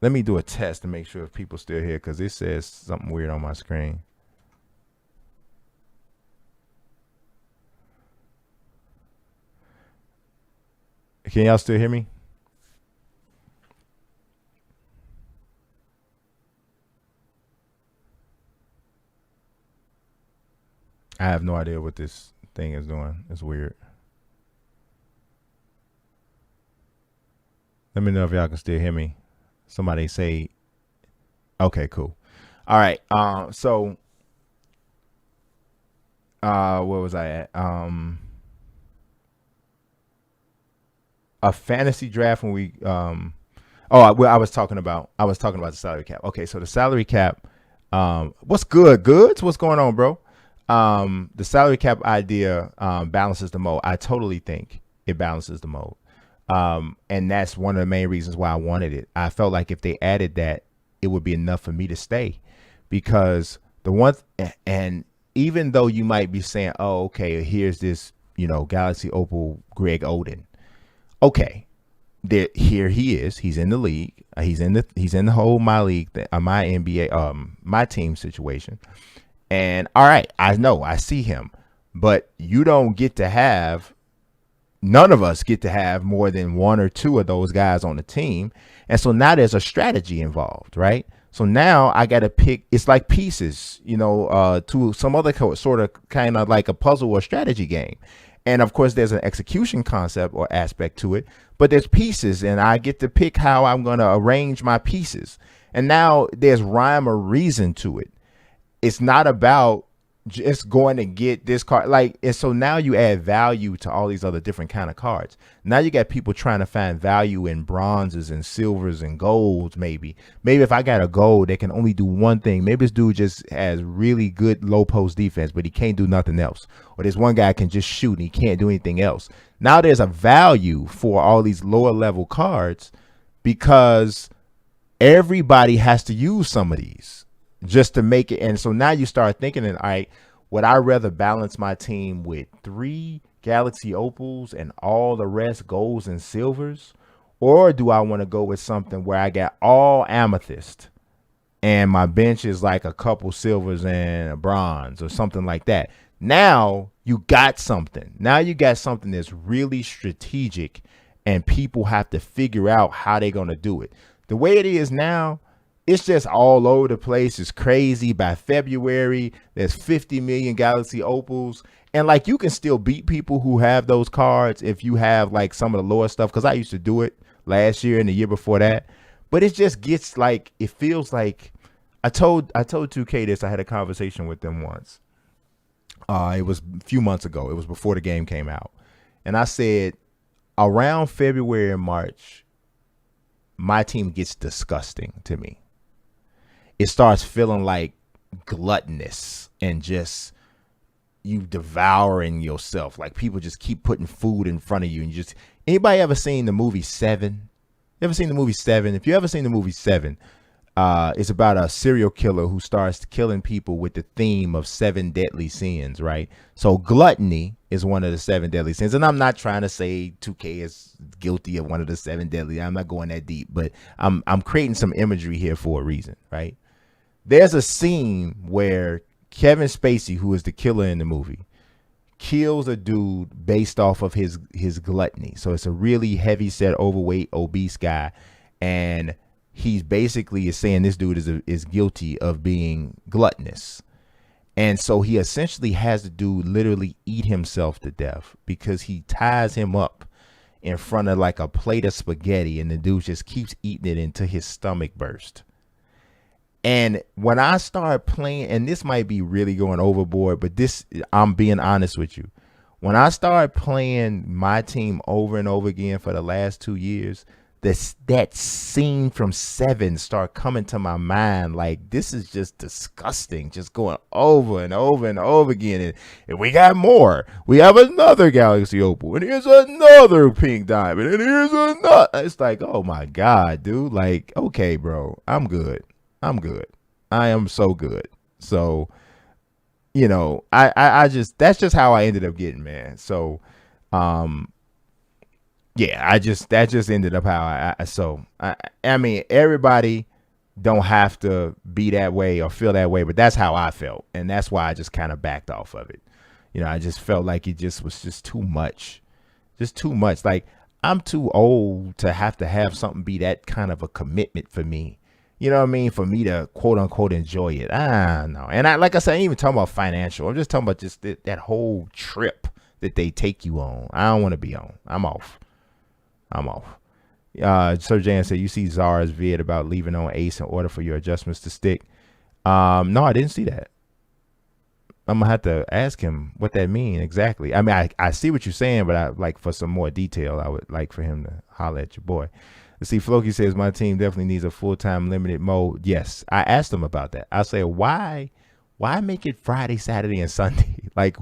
let me do a test to make sure if people still here, because it says something weird on my screen. Can y'all still hear me? I have no idea what this thing is doing. It's weird. Let me know if y'all can still hear me. Somebody say, okay, cool. All right. So where was I at? A fantasy draft when we I was talking about the salary cap. Okay, so the salary cap. What's good? Goods? What's going on, bro? The salary cap idea balances the mode. I totally think it balances the mode. And that's one of the main reasons why I wanted it. I felt like if they added that, it would be enough for me to stay, because and even though you might be saying, oh, okay, here's this, Galaxy Opal Greg Oden. Okay, here he is. He's in the league. He's in the whole my league, my NBA, my team situation. And all right, I see him, but you don't get to have, none of us get to have more than one or two of those guys on the team. And so now there's a strategy involved, right? So now I got to pick, it's like pieces, to some other sort of kind of like a puzzle or strategy game. And of course, there's an execution concept or aspect to it, but there's pieces, and I get to pick how I'm going to arrange my pieces. And now there's rhyme or reason to it. It's not about just going to get this card. And so now you add value to all these other different kind of cards. Now you got people trying to find value in bronzes and silvers and golds. Maybe if I got a gold that can only do one thing, maybe this dude just has really good low post defense, but he can't do nothing else. Or there's one guy can just shoot and he can't do anything else. Now there's a value for all these lower level cards because everybody has to use some of these just to make it. And so now you start thinking, all right, would I rather balance my team with 3 Galaxy Opals and all the rest golds and silvers? Or do I want to go with something where I got all amethyst and my bench is like a couple silvers and a bronze or something like that? Now you got something. Now you got something that's really strategic, and people have to figure out how they're going to do it. The way it is now, it's just all over the place. It's crazy. By February, there's 50 million Galaxy Opals. And like, you can still beat people who have those cards if you have like some of the lower stuff. Cause I used to do it last year and the year before that. But it just gets like, it feels like I told 2K this. I had a conversation with them once. It was a few months ago. It was before the game came out. And I said around February and March, my team gets disgusting to me. It starts feeling like gluttonous and just you devouring yourself. Like people just keep putting food in front of you. And anybody ever seen the movie Seven? You ever seen the movie Seven? If you ever seen the movie Seven, it's about a serial killer who starts killing people with the theme of 7 deadly sins, right? So gluttony is one of the 7 deadly sins. And I'm not trying to say 2K is guilty of one of the 7 deadly. I'm not going that deep, but I'm creating some imagery here for a reason, right? there's a scene where Kevin Spacey, who is the killer in the movie, kills a dude based off of his gluttony. So it's a really heavy set, overweight, obese guy, and he's basically is saying this dude is guilty of being gluttonous. And so he essentially has the dude literally eat himself to death because he ties him up in front of like a plate of spaghetti, and the dude just keeps eating it until his stomach burst. And when I started playing, and this might be really going overboard, but this, I'm being honest with you. When I started playing my team over and over again for the last 2 years, that scene from Seven started coming to my mind. Like, this is just disgusting, just going over and over and over again. And we got more. We have another Galaxy Opal, and here's another pink diamond, and here's another. It's like, oh my God, dude. Like, okay, bro, I'm good. I am so good. So, you know, I just, that's just how I ended up getting, man. So, yeah, that just ended up how I mean, everybody don't have to be that way or feel that way, but that's how I felt. And that's why I just kind of backed off of it. You know, I just felt like it just was just too much. Like, I'm too old to have something be that kind of a commitment for me. You know what I mean? For me to quote unquote enjoy it. No. And like I said, I ain't even talking about financial. I'm just talking about just that whole trip that they take you on. I don't want to be on. I'm off. Sir Jan said, you see Zara's vid about leaving on ace in order for your adjustments to stick. No, I didn't see that. I'm gonna have to ask him what that means exactly. I mean, I see what you're saying, but I like for some more detail, I would like for him to holler at your boy. Let's see, Floki says, my team definitely needs a full-time limited mode. Yes, I asked him about that. I say, why make it Friday, Saturday, and Sunday? Like,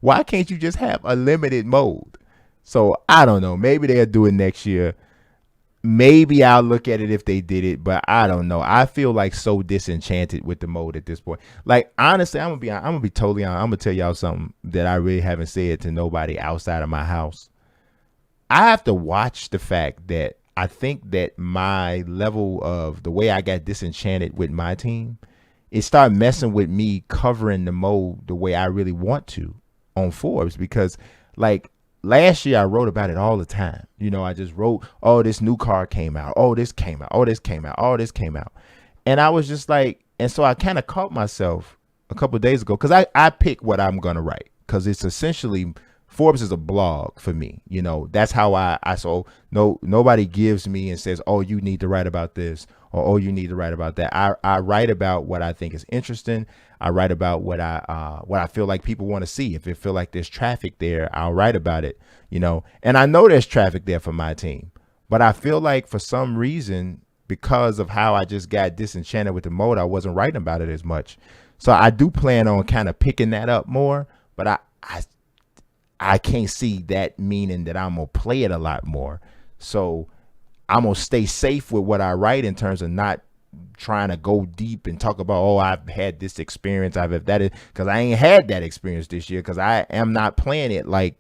why can't you just have a limited mode? So I don't know. Maybe they'll do it next year. Maybe I'll look at it if they did it, but I don't know. I feel like so disenchanted with the mode at this point. Like, honestly, I'm gonna be totally honest. I'm gonna tell y'all something that I really haven't said to nobody outside of my house. I have to watch the fact that I think that my level of the way I got disenchanted with my team, it started messing with me covering the mode the way I really want to on Forbes, because like last year I wrote about it all the time. You know, I just wrote, oh, this new card came out. Oh, this came out. Oh, this came out. Oh, this came out. And I was just like, and so I kind of caught myself a couple of days ago, because I pick what I'm going to write, because it's essentially, Forbes is a blog for me. You know, that's how nobody gives me and says, oh, you need to write about this, or oh, you need to write about that. I write about what I think is interesting. I write about what I feel like people want to see. If it feel like there's traffic there, I'll write about it, you know. And I know there's traffic there for my team, but I feel like for some reason, because of how I just got disenchanted with the mode, I wasn't writing about it as much. So I do plan on kind of picking that up more, but I can't see that meaning that I'm going to play it a lot more. So I'm going to stay safe with what I write in terms of not trying to go deep and talk about, oh, I've had this experience. Because I ain't had that experience this year, because I am not playing it like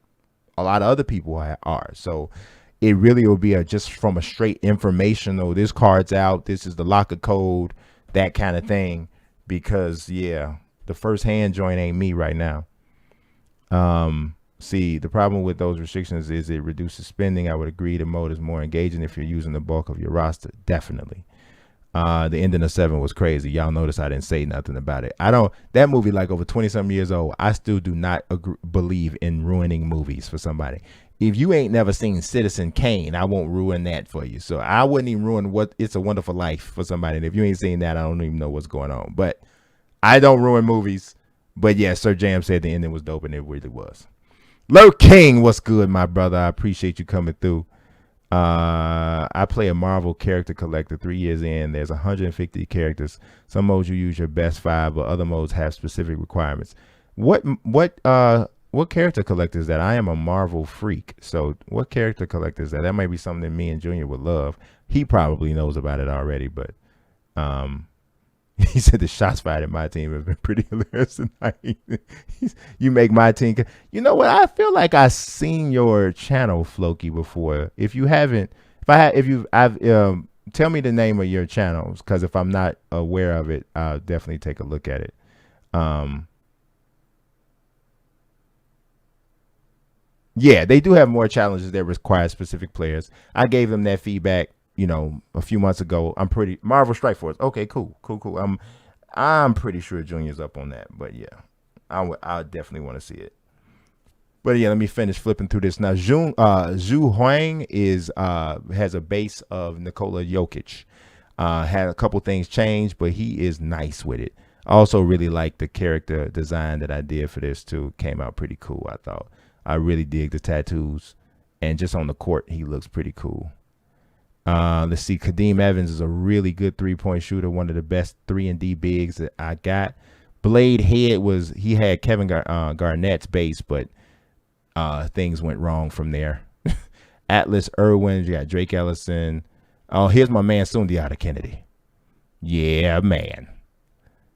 a lot of other people are. So it really will be just from a straight informational, this card's out, this is the locker code, that kind of thing. Because, yeah, the first hand joint ain't me right now. See, the problem with those restrictions is it reduces spending. I would agree the mode is more engaging if you're using the bulk of your roster. Definitely. The ending of 7 was crazy. Y'all notice I didn't say nothing about it. That movie, like over 20-something years old, I still do not believe in ruining movies for somebody. If you ain't never seen Citizen Kane, I won't ruin that for you. So I wouldn't even ruin It's a Wonderful Life for somebody. And if you ain't seen that, I don't even know what's going on. But I don't ruin movies. But yeah, Sir Jam said the ending was dope, and it really was. Lurk King, what's good, my brother? I appreciate you coming through. I play a Marvel character collector 3 years in. There's 150 characters. Some modes you use your best 5, but other modes have specific requirements. What character collector is that? I am a Marvel freak. So what character collector is that? That might be something that me and Junior would love. He probably knows about it already, but he said the shots fired at my team have been pretty hilarious tonight. You make my team. You know what? I feel like I've seen your channel, Floki, before. If you haven't, I've tell me the name of your channels, because if I'm not aware of it, I'll definitely take a look at it. Yeah, they do have more challenges that require specific players. I gave them that feedback, a few months ago. I'm pretty Marvel Strike Force. Okay, cool. I'm pretty sure Junior's up on that, but yeah, I definitely want to see it. But yeah, let me finish flipping through this now. Zhu Huang has a base of Nikola Jokic. Had a couple things change, but he is nice with it. I also really like the character design that I did for this too. Came out pretty cool, I thought. I really dig the tattoos, and just on the court, he looks pretty cool. Let's see. Kadeem Evans is a really good 3-point shooter, one of the best 3-and-D bigs that I got. Blade Head he had Kevin Garnett's base, but things went wrong from there. Atlas Irwin, you got Drake Ellison. Oh, here's my man Sundiata Kennedy. Yeah, man.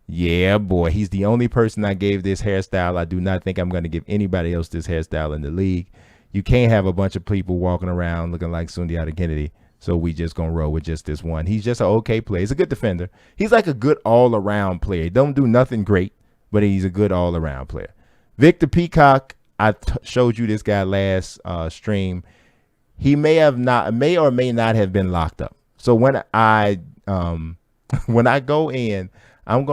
Yeah, boy. He's the only person I gave this hairstyle. I do not think I'm going to give anybody else this hairstyle in the league. You can't have a bunch of people walking around looking like Sundiata Kennedy. So we just going to roll with just this one. He's just an okay player. He's a good defender. He's like a good all-around player. He don't do nothing great, but he's a good all-around player. Victor Peacock, I showed you this guy last stream. He may or may not have been locked up. So when I go in, I'm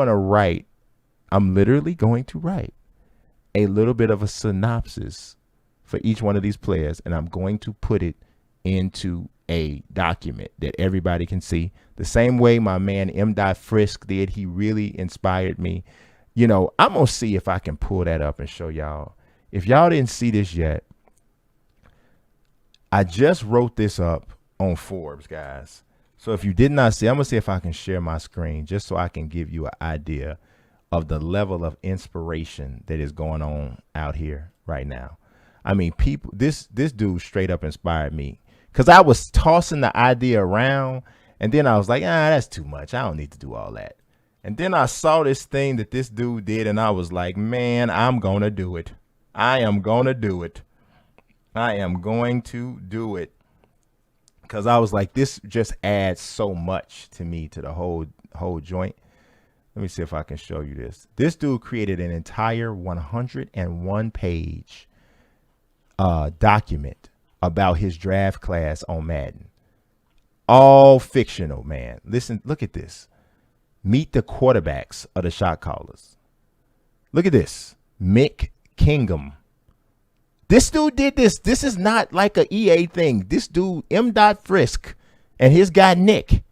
literally going to write a little bit of a synopsis for each one of these players, and I'm going to put it into a document that everybody can see. The same way my man M. Frisk did. He really inspired me. I'm going to see if I can pull that up and show y'all. If y'all didn't see this yet, I just wrote this up on Forbes, guys. So if you did not see, I'm going to see if I can share my screen just so I can give you an idea of the level of inspiration that is going on out here right now. I mean, people, this dude straight up inspired me, because I was tossing the idea around, and then I was like, that's too much. I don't need to do all that. And then I saw this thing that this dude did, and I was like, man, I'm going to do it. I am going to do it. I am going to do it. Because I was like, this just adds so much to me, to the whole joint. Let me see if I can show you this. This dude created an entire 101-page document about his draft class on Madden. All fictional, man. Listen, look at this. Meet the quarterbacks of the shot callers. Look at this. Mick Kingham. This dude did this. This is not like a EA thing. This dude, M. Frisk, and his guy Nick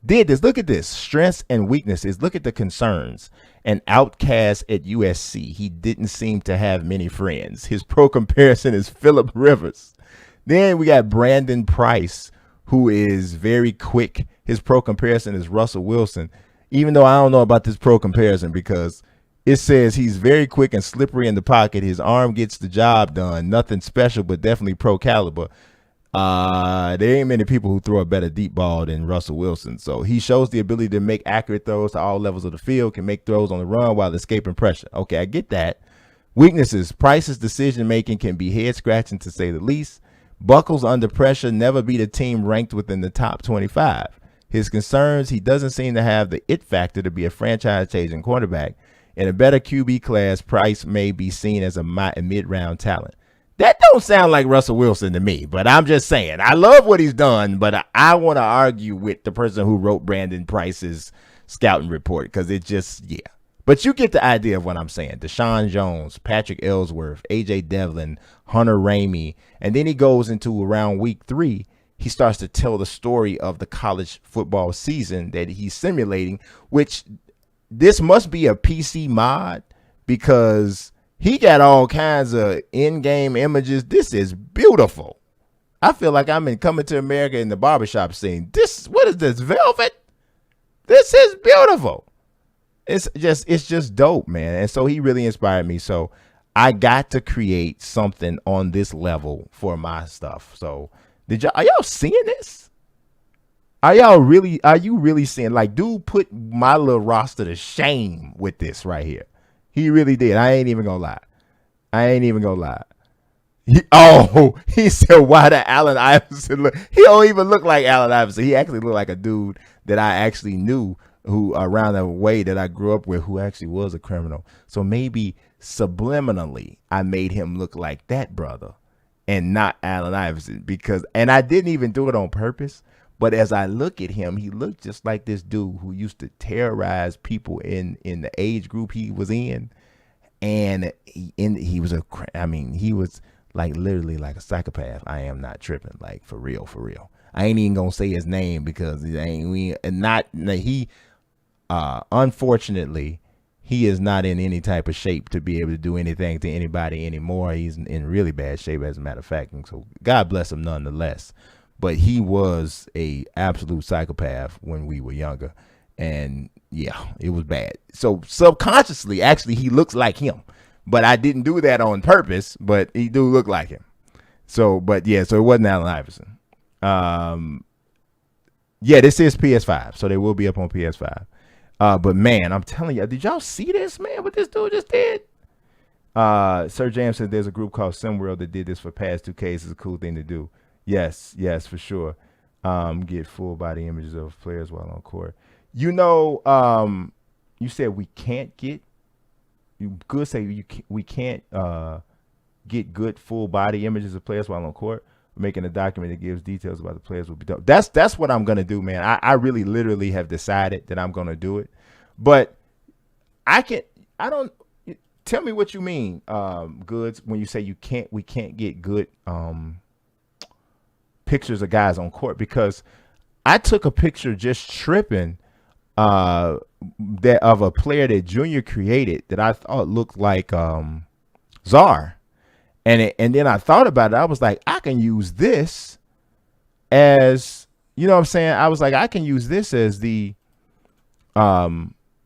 did this. Look at this. Strengths and weaknesses. Look at the concerns. An outcast at USC. He didn't seem to have many friends. His pro comparison is Philip Rivers. Then we got Brandon Price, who is very quick. His pro comparison is Russell Wilson. Even though I don't know about this pro comparison, because it says he's very quick and slippery in the pocket. His arm gets the job done. Nothing special, but definitely pro caliber. There ain't many people who throw a better deep ball than Russell Wilson. So he shows the ability to make accurate throws to all levels of the field, can make throws on the run while escaping pressure. Okay, I get that. Weaknesses. Price's decision-making can be head-scratching, to say the least. Buckles under pressure, never beat a team ranked within the top 25. His concerns, he doesn't seem to have the it factor to be a franchise-changing quarterback. In a better QB class, Price may be seen as a mid-round talent. That don't sound like Russell Wilson to me, but I'm just saying. I love what he's done, but I want to argue with the person who wrote Brandon Price's scouting report, because it just, yeah. But you get the idea of what I'm saying. Deshaun Jones, Patrick Ellsworth, A.J. Devlin, Hunter Ramey, and then he goes into around week 3. He starts to tell the story of the college football season that he's simulating, which this must be a PC mod, because he got all kinds of in-game images. This is beautiful. I feel like I'm in Coming to America in the barbershop scene. What is this, velvet? This is beautiful. It's just dope, man. And so he really inspired me. So I got to create something on this level for my stuff. So are y'all seeing this? Are you really seeing, like, dude put my little roster to shame with this right here. He really did. I ain't even gonna lie. He said, why did Allen Iverson look? He don't even look like Allen Iverson. He actually looked like a dude that I actually knew who around the way that I grew up with who actually was a criminal. So maybe subliminally I made him look like that brother and not Allen Iverson and I didn't even do it on purpose. But as I look at him, he looked just like this dude who used to terrorize people in the age group he was in. And he was he was like literally like a psychopath. I am not tripping, like for real, for real. I ain't even gonna say his name because unfortunately, he is not in any type of shape to be able to do anything to anybody anymore. He's in really bad shape, as a matter of fact. And so God bless him nonetheless. But he was a absolute psychopath when we were younger. And yeah, it was bad. So subconsciously, actually, he looks like him. But I didn't do that on purpose, but he do look like him. So it wasn't Allen Iverson. This is PS5, so they will be up on PS5. But man, I'm telling you, did y'all see this, man, what this dude just did? Sir James said there's a group called SimWorld that did this for past 2Ks. It's a cool thing to do. Yes, for sure. Get full body images of players while on court. You said we can't get. We can't get good full body images of players while on court. We're making a document that gives details about the players will be done. That's what I'm gonna do, man. I really literally have decided that I'm gonna do it. But tell me what you mean, Goods, when you say we can't get good pictures of guys on court, because I took a picture just tripping that of a player that Junior created that I thought looked like Czar. And then I thought about it. I was like, I can use this as, you know what I'm saying? I was like, I can use this as the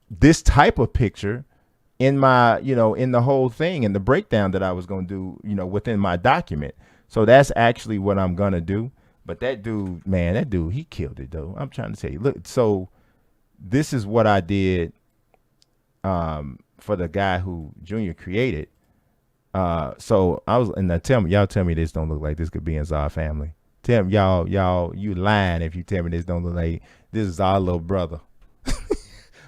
this type of picture in my, in the whole thing, in the breakdown that I was going to do, within my document. So that's actually what I'm going to do. But that dude, he killed it, though. I'm trying to tell you. Look, so this is what I did for the guy who Junior created. So I was, and now y'all tell me this don't look like this could be in Czar family. Tell me, y'all, you lying if you tell me this don't look like this is our little brother.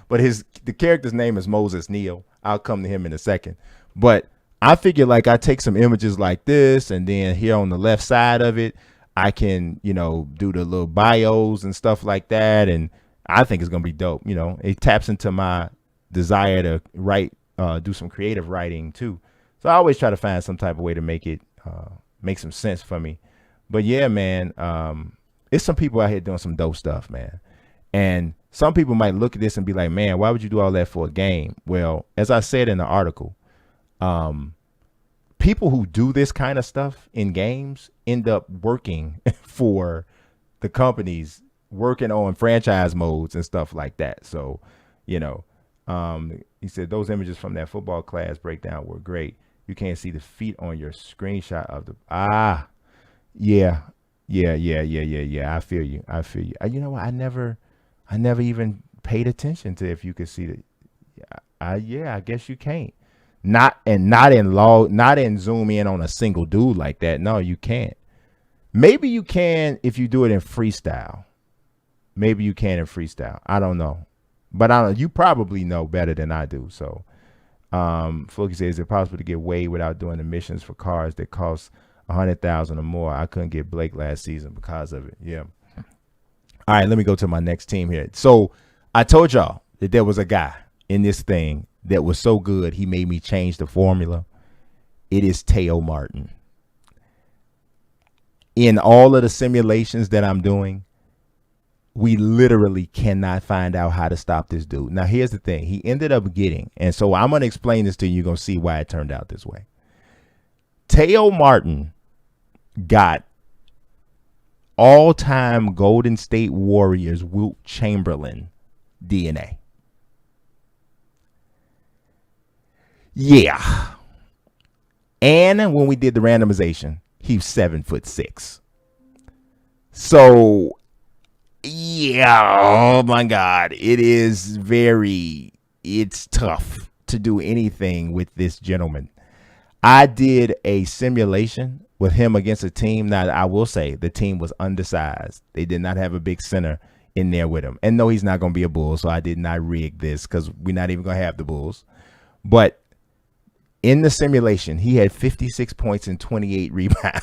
But the character's name is Moses Neal. I'll come to him in a second. But I figured like I take some images like this, and then here on the left side of it, I can, do the little bios and stuff like that. And I think it's going to be dope. It taps into my desire to write, do some creative writing too. So I always try to find some type of way to make it make some sense for me. But yeah, man, it's some people out here doing some dope stuff, man. And some people might look at this and be like, man, why would you do all that for a game? Well, as I said in the article, people who do this kind of stuff in games end up working for the companies, working on franchise modes and stuff like that. So, he said those images from that football class breakdown were great. You can't see the feet on your screenshot of the yeah. I feel you. You know what? I never even paid attention to if you could see the. I guess you can't. Not in zoom in on a single dude like that. No, you can't. Maybe you can if you do it in freestyle. Maybe you can in freestyle. I don't know, but you probably know better than I do. So. Floki says, is it possible to get Wade without doing the missions for cars that cost $100,000 or more? I couldn't get Blake last season because of it. Yeah. All right, let me go to my next team here. So I told y'all that there was a guy in this thing that was so good he made me change the formula. It is Teo Martin. In all of the simulations that I'm doing, we literally cannot find out how to stop this dude. Now, here's the thing. He ended up getting, and so I'm going to explain this to you. You're going to see why it turned out this way. Teo Martin got all-time Golden State Warriors Wilt Chamberlain DNA. Yeah. And when we did the randomization, he's 7'6". So yeah, oh my God. It's tough to do anything with this gentleman. I did a simulation with him against a team. Now, I will say the team was undersized. They did not have a big center in there with him. And no, he's not going to be a Bull, so I did not rig this because we're not even going to have the Bulls. But in the simulation, he had 56 points and 28 rebounds.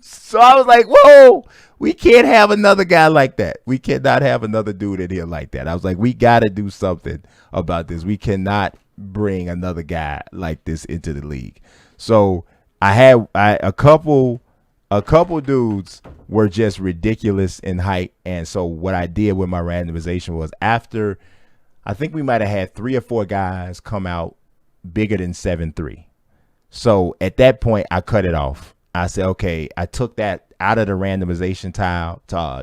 So I was like, whoa, we can't have another guy like that. We cannot have another dude in here like that. I was like, we got to do something about this. We cannot bring another guy like this into the league. So I had a couple dudes were just ridiculous in height. And so what I did with my randomization was after, I think we might have had 3 or 4 guys come out bigger than 7'3". So at that point, I cut it off. I said, okay, I took that out of the randomization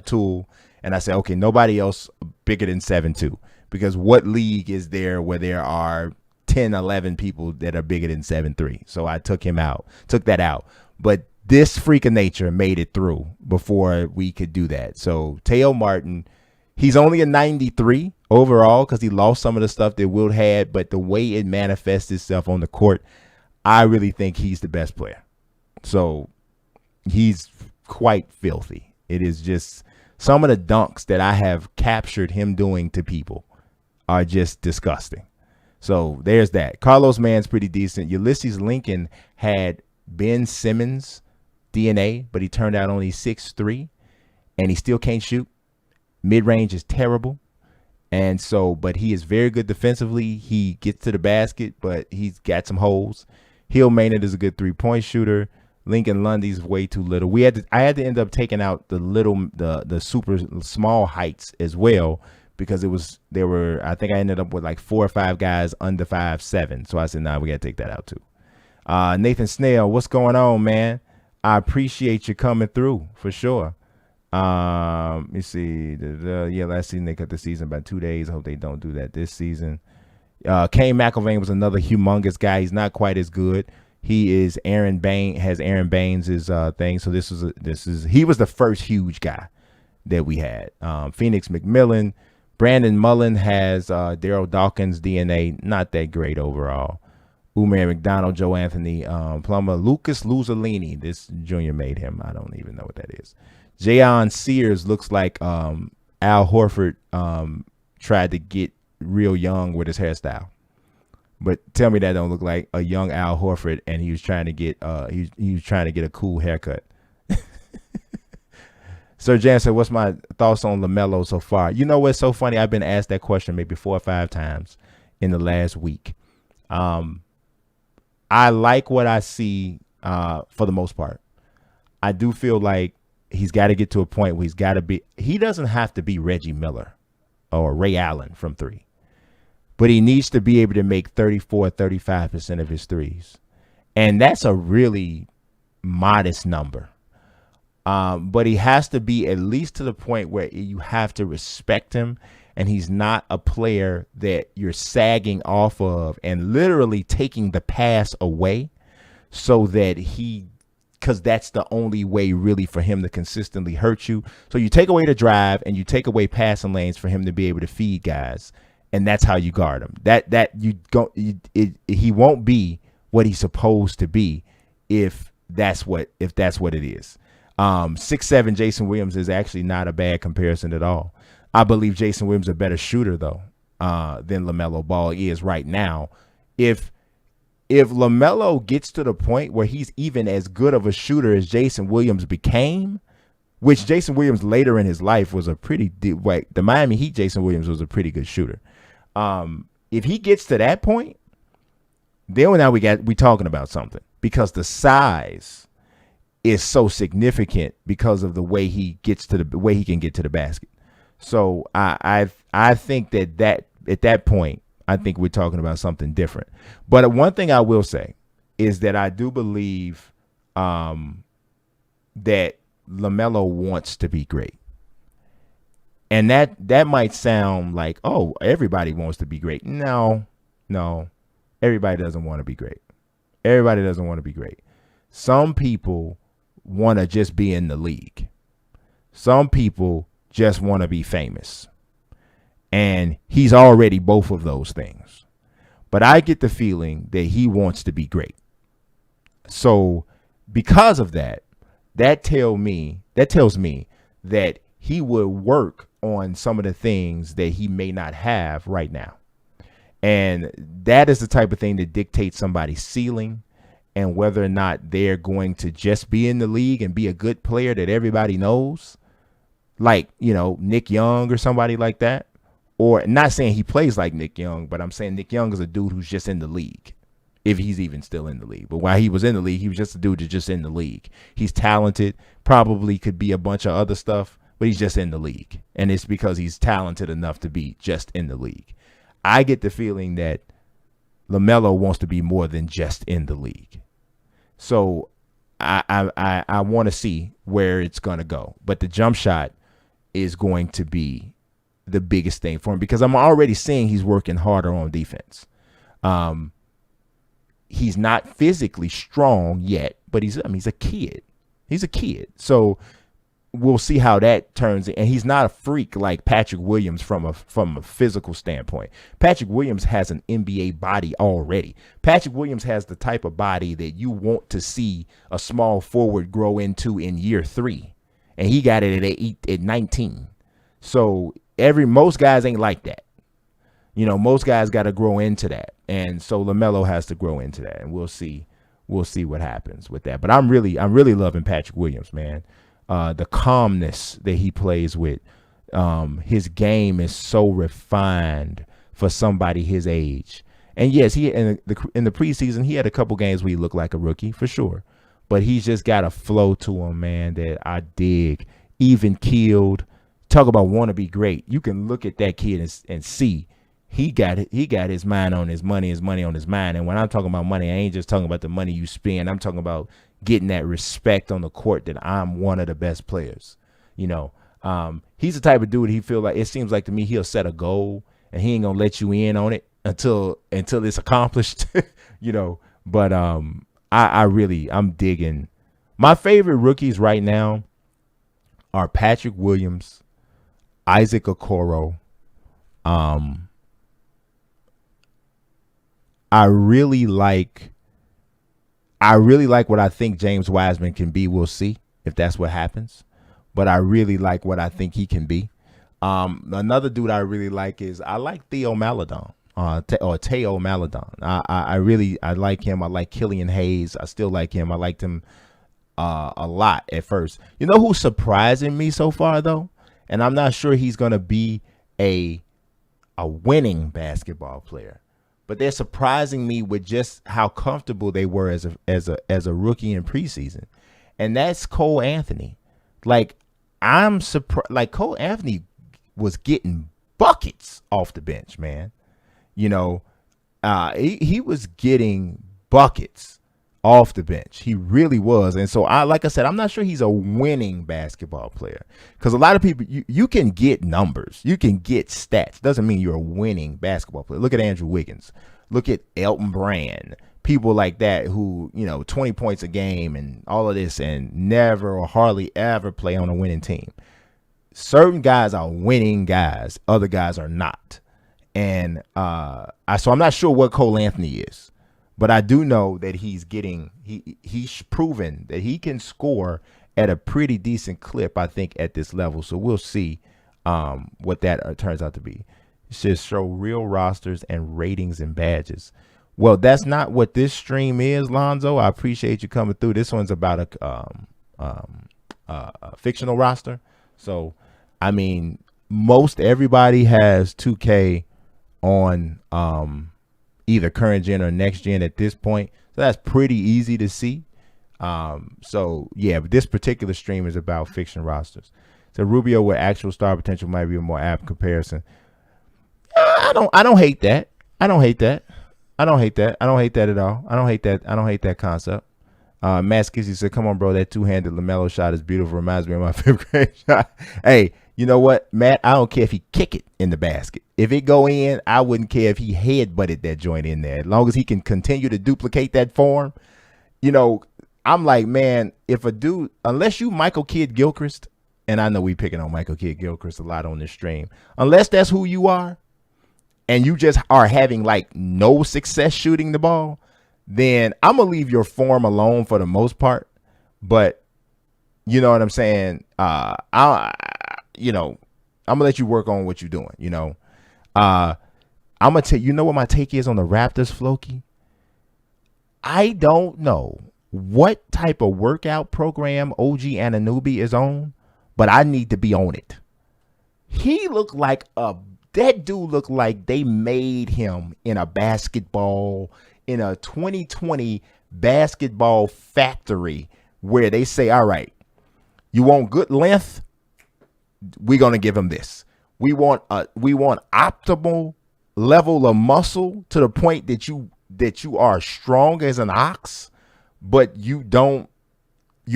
tool, and I said, okay, nobody else bigger than 7'2", because what league is there where there are 10, 11 people that are bigger than 7'3"? So I took that out. But this freak of nature made it through before we could do that. So Teo Martin, he's only a 93 overall because he lost some of the stuff that Wilt had, but the way it manifests itself on the court, I really think he's the best player. So he's quite filthy. It is just some of the dunks that I have captured him doing to people are just disgusting. So there's that. Carlos Mann's pretty decent. Ulysses Lincoln had Ben Simmons DNA, but he turned out only 6'3", and he still can't shoot. Mid-range is terrible. And so, but he is very good defensively. He gets to the basket, but he's got some holes. Hill Maynard is a good 3-point shooter. Lincoln Lundy's way too little. I had to end up taking out the super small heights as well, because I think I ended up with like 4 or 5 guys under 5'7". So I said, nah, we got to take that out too. Nathan Snell, what's going on, man? I appreciate you coming through for sure. Let me see. Last season they cut the season by 2 days. I hope they don't do that this season. Kane McIlvain was another humongous guy. He's not quite as good. He is Aaron Baines, has Aaron Baines' thing. So he was the first huge guy that we had. Phoenix McMillan, Brandon Mullen has Daryl Dawkins DNA, not that great overall. Umar McDonald, Joe Anthony Plummer, Lucas Luzolini. This junior made him. I don't even know what that is. Jayon Sears looks like Al Horford tried to get real young with his hairstyle. But tell me that don't look like a young Al Horford, and he was trying to get he was trying to get a cool haircut. Sir Jan said, what's my thoughts on LaMelo so far? You know what's so funny? I've been asked that question maybe 4 or 5 times in the last week. I like what I see for the most part. I do feel like he's got to get to a point where he doesn't have to be Reggie Miller or Ray Allen from 3, but he needs to be able to make 34, 35% of his threes. And that's a really modest number. But he has to be at least to the point where you have to respect him, and he's not a player that you're sagging off of and literally taking the pass away so that because that's the only way really for him to consistently hurt you. So you take away the drive and you take away passing lanes for him to be able to feed guys, and that's how you guard him. He won't be what he's supposed to be if that's what it is. 6'7" Jason Williams is actually not a bad comparison at all. I believe Jason Williams is a better shooter though than LaMelo Ball is right now. If LaMelo gets to the point where he's even as good of a shooter as Jason Williams became, which Jason Williams later in his life was the Miami Heat Jason Williams was a pretty good shooter. If he gets to that point, then now we talking about something, because the size is so significant because of the way he can get to the basket. So I think that at that point, I think we're talking about something different. But one thing I will say is that I do believe that LaMelo wants to be great. And that might sound like, oh, everybody wants to be great. No, everybody doesn't want to be great. Everybody doesn't want to be great. Some people want to just be in the league. Some people just want to be famous. And he's already both of those things. But I get the feeling that he wants to be great. So because of that, that tells me that he would work on some of the things that he may not have right now. And that is the type of thing that dictates somebody's ceiling and whether or not they're going to just be in the league and be a good player that everybody knows, like, Nick Young or somebody like that. Or not saying he plays like Nick Young, but I'm saying Nick Young is a dude who's just in the league, if he's even still in the league. But while he was in the league, he was just a dude that's just in the league. He's talented, probably could be a bunch of other stuff, but he's just in the league. And it's because he's talented enough to be just in the league. I get the feeling that LaMelo wants to be more than just in the league. So I want to see where it's going to go. But the jump shot is going to be the biggest thing for him because I'm already seeing he's working harder on defense. He's not physically strong yet, but he's a kid. He's a kid. So we'll see how that turns. And he's not a freak like Patrick Williams from a physical standpoint. Patrick Williams has an NBA body already. Patrick Williams has the type of body that you want to see a small forward grow into in year 3. And he got it at 19. So most guys ain't like that. Most guys got to grow into that. And so LaMelo has to grow into that. And we'll see what happens with that. But I'm really loving Patrick Williams, man. The calmness that he plays with. His game is so refined for somebody his age. And yes, he in the preseason, he had a couple games where he looked like a rookie for sure. But he's just got a flow to him, man, that I dig. Even keeled. Talk about want to be great. You can look at that kid and see he got his mind on his money on his mind. And when I'm talking about money, I ain't just talking about the money you spend. I'm talking about getting that respect on the court that I'm one of the best players. He's the type of dude he feel like, it seems like to me, he'll set a goal and he ain't gonna let you in on it until it's accomplished. But I'm digging. My favorite rookies right now are Patrick Williams, Isaac Okoro. I really like what I think James Wiseman can be. We'll see if that's what happens. But I really like what I think he can be. Another dude I really like is I like Theo Maledon, or Teo Maledon. I like him. I like Killian Hayes. I still like him. I liked him a lot at first. You know who's surprising me so far though? And I'm not sure he's gonna be a winning basketball player, but they're surprising me with just how comfortable they were as a rookie in preseason, and that's Cole Anthony. Like I'm surprised. Like Cole Anthony was getting buckets off the bench, man. He was getting buckets off the bench. He really was. And so like I said, I'm not sure he's a winning basketball player, because a lot of people, you can get numbers, you can get stats. Doesn't mean you're a winning basketball player. Look at Andrew Wiggins. Look at Elton Brand. People like that who, 20 points a game and all of this and never or hardly ever play on a winning team. Certain guys are winning guys. Other guys are not. And so I'm not sure what Cole Anthony is. But I do know that he's proven that he can score at a pretty decent clip, I think, at this level. So we'll see what that turns out to be. It says show real rosters and ratings and badges. Well, that's not what this stream is, Lonzo. I appreciate you coming through. This one's about a fictional roster. So, I mean, most everybody has 2K on either current gen or next gen at this point. So that's pretty easy to see. So yeah, but this particular stream is about fiction rosters. So Rubio with actual star potential might be a more apt comparison. I don't hate that. I don't hate that at all. I don't hate that concept. Matt Skizzy said, come on, bro. That two-handed LaMelo shot is beautiful. Reminds me of my fifth grade shot. Hey, you know what, Matt? I don't care if he kick it in the basket. If it go in, I wouldn't care if he head-butted that joint in there. As long as he can continue to duplicate that form. I'm like, man, if a dude, unless you Michael Kidd Gilchrist, and I know we picking on Michael Kidd Gilchrist a lot on this stream, unless that's who you are, and you just are having like no success shooting the ball, then I'm going to leave your form alone for the most part. But you know what I'm saying? I'm going to let you work on what you're doing, I'm going to tell you, know what my take is on the Raptors, Floki? I don't know what type of workout program OG Anunoby is on, but I need to be on it. That dude looked like they made him in a 2020 basketball factory where they say, all right, you want good length? We're going to give him this. We want optimal level of muscle to the point that you are strong as an ox, but you're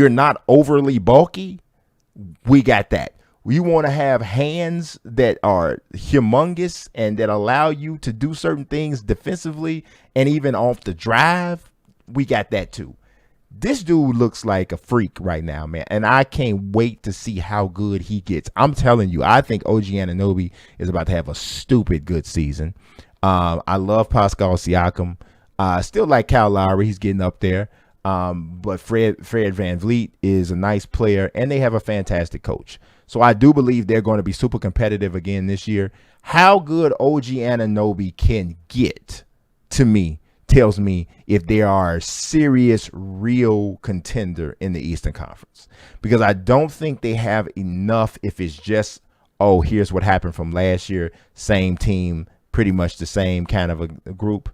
not overly bulky. We got that. We want to have hands that are humongous and that allow you to do certain things defensively and even off the drive. We got that too. This dude looks like a freak right now, man. And I can't wait to see how good he gets. I'm telling you, I think OG Anunoby is about to have a stupid good season. I love Pascal Siakam. Still like Kyle Lowry. He's getting up there. But Fred VanVleet is a nice player, and they have a fantastic coach. So I do believe they're going to be super competitive again this year. How good OG Anunoby can get, to me, tells me if they are a serious, real contender in the Eastern Conference. Because I don't think they have enough if it's just, oh, here's what happened from last year, same team, pretty much the same kind of a group.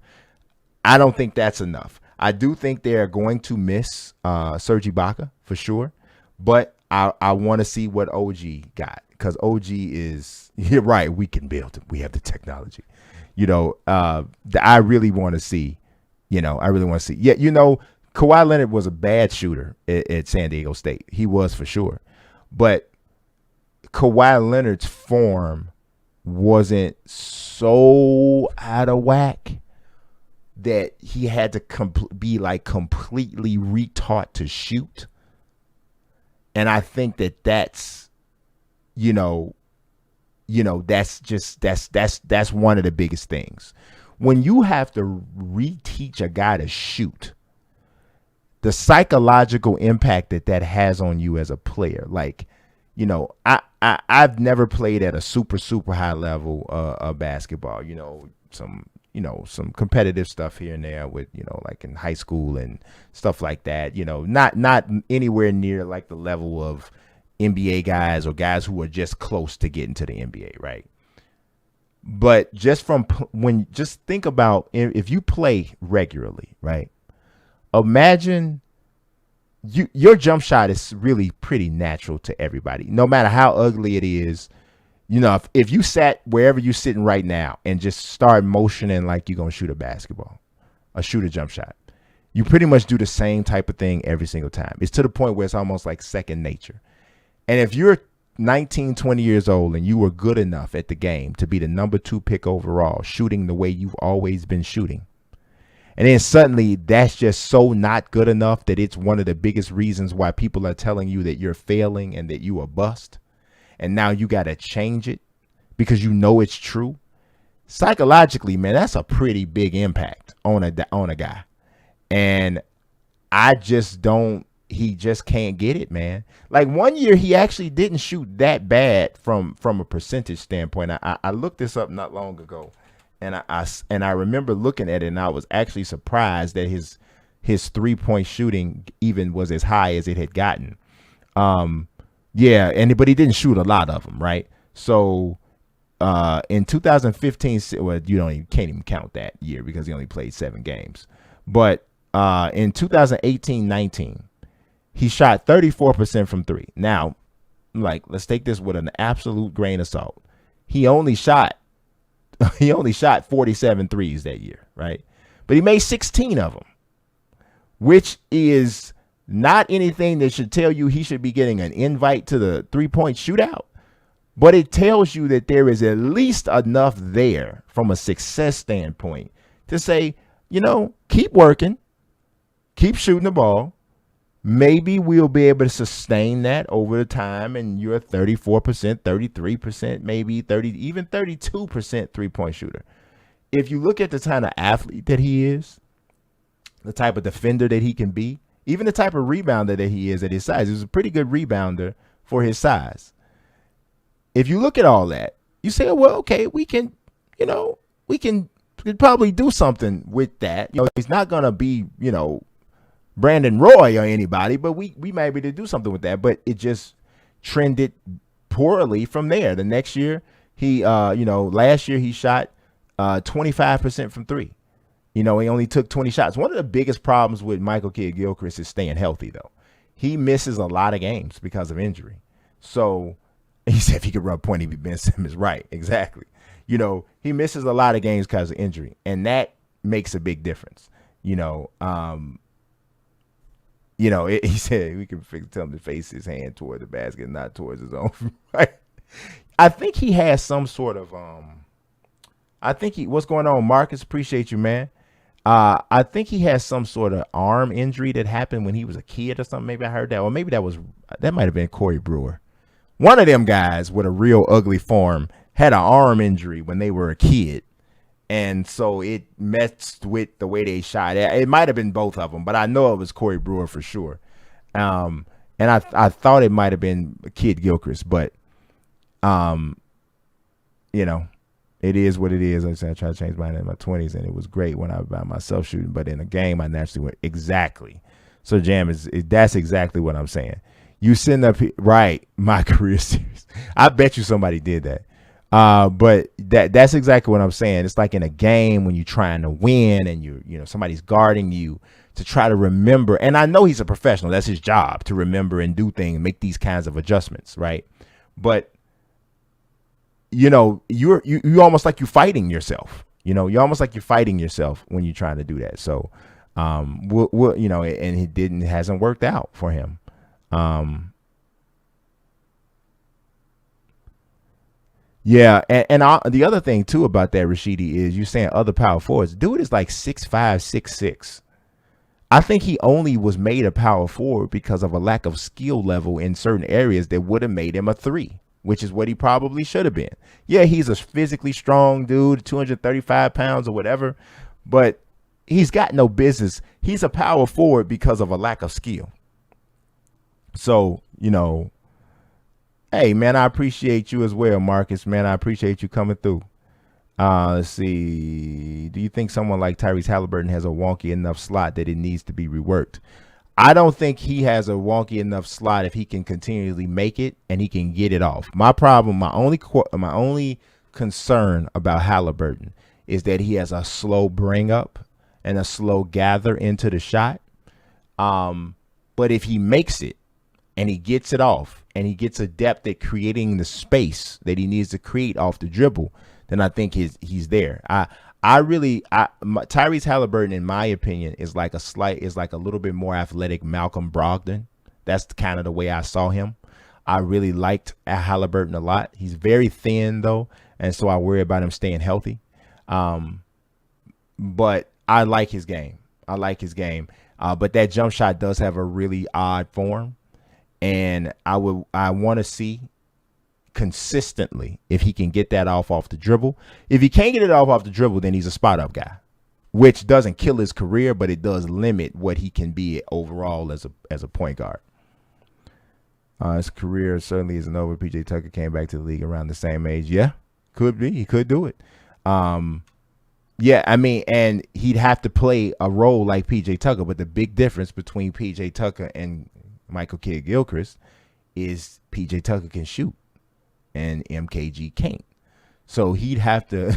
I don't think that's enough. I do think they're going to miss Serge Ibaka for sure, but I want to see what OG got, because OG is, you're right, we can build it. We have the technology. I really want to see, Yeah, Kawhi Leonard was a bad shooter at San Diego State. He was for sure. But Kawhi Leonard's form wasn't so out of whack that he had to be like completely retaught to shoot. And I think that's one of the biggest things. When you have to reteach a guy to shoot, the psychological impact that has on you as a player, I've never played at a super, super high level of basketball, some competitive stuff here and there with, like in high school and stuff like that, not anywhere near like the level of NBA guys or guys who are just close to getting to the NBA, right? But just think about if you play regularly, right? Imagine your jump shot is really pretty natural to everybody, no matter how ugly it is. If you sat wherever you're sitting right now and just start motioning like you're going to shoot a basketball, or shoot a jump shot, you pretty much do the same type of thing every single time. It's to the point where it's almost like second nature. And if you're 19, 20 years old and you were good enough at the game to be the number 2 pick overall, shooting the way you've always been shooting, and then suddenly that's just so not good enough that it's one of the biggest reasons why people are telling you that you're failing and that you are bust, and now you got to change it because it's true. Psychologically, man, that's a pretty big impact on a guy. And he just can't get it, man. Like one year he actually didn't shoot that bad from a percentage standpoint. I looked this up not long ago, and I remember looking at it, and I was actually surprised that his 3-point shooting even was as high as it had gotten. But he didn't shoot a lot of them, right? So in 2015, well, can't even count that year because he only played 7 games. But in 2018-19, he shot 34% from 3. Now, let's take this with an absolute grain of salt. He only shot 47 threes that year, right? But he made 16 of them, which is not anything that should tell you he should be getting an invite to the 3-point shootout. But it tells you that there is at least enough there from a success standpoint to say, keep working, keep shooting the ball. Maybe we'll be able to sustain that over the time, and you're a 34%, 33%, maybe 30, even 32% 3-point shooter. If you look at the kind of athlete that he is, the type of defender that he can be, even the type of rebounder that he is at his size. He's a pretty good rebounder for his size. If you look at all that, you say, well, okay, we can probably do something with that. He's not going to be, Brandon Roy or anybody, but we might be able to do something with that. But it just trended poorly from there. The next year, last year he shot 25% from three. He only took 20 shots. One of the biggest problems with Michael Kidd-Gilchrist is staying healthy, though. He misses a lot of games because of injury. So he said if he could rub point, he'd be Ben Simmons. Right, exactly. He misses a lot of games because of injury, and that makes a big difference. He said we can tell him to face his hand toward the basket, not towards his own. Right? I think he has some sort of what's going on, Marcus? Appreciate you, man. I think he has some sort of arm injury that happened when he was a kid or something. Maybe I heard that, or maybe that might have been Corey Brewer. One of them guys with a real ugly form had an arm injury when they were a kid, and so it messed with the way they shot. It might have been both of them, but I know it was Corey Brewer for sure. And I thought it might have been Kidd-Gilchrist, but it is what it is. Like I said, I tried to change mine in my 20s, and it was great when I was by myself shooting. But in a game, I naturally went exactly. So Jam that's exactly what I'm saying. You send up right my career series. I bet you somebody did that. But that's exactly what I'm saying. It's like in a game when you're trying to win and somebody's guarding you to try to remember. And I know he's a professional. That's his job to remember and do things, make these kinds of adjustments, right? But you almost like you're fighting yourself. You're almost like you're fighting yourself when you're trying to do that. So, and it hasn't worked out for him. Yeah, and the other thing too about that, Rashidi, is you're saying other power forwards. Dude is like 6'5", 6'6". I think he only was made a power forward because of a lack of skill level in certain areas that would have made him a 3. Which is what he probably should have been. Yeah, he's a physically strong dude, 235 pounds or whatever, but he's got no business. He's a power forward because of a lack of skill. So, hey, man, I appreciate you as well, Marcus. Man, I appreciate you coming through. Let's see. Do you think someone like Tyrese Halliburton has a wonky enough slot that it needs to be reworked? I don't think he has a wonky enough slot if he can continually make it and he can get it off. My problem, my only concern about Halliburton is that he has a slow bring up and a slow gather into the shot. But if he makes it and he gets it off and he gets adept at creating the space that he needs to create off the dribble, then I think he's there. Tyrese Halliburton, in my opinion, is like a little bit more athletic Malcolm Brogdon. That's kind of the way I saw him. I really liked Halliburton a lot. He's very thin though, and so I worry about him staying healthy. But I like his game. But that jump shot does have a really odd form, and I want to see consistently if he can get that off the dribble. If he can't get it off the dribble, then he's a spot up guy, which doesn't kill his career, but it does limit what he can be overall as a point guard. His career certainly isn't over. PJ Tucker came back to the league around the same age. Yeah, could be. He could do it. Yeah, I mean, and he'd have to play a role like PJ Tucker, but the big difference between PJ Tucker and Michael Kidd-Gilchrist is PJ Tucker can shoot and MKG can't. So he'd have to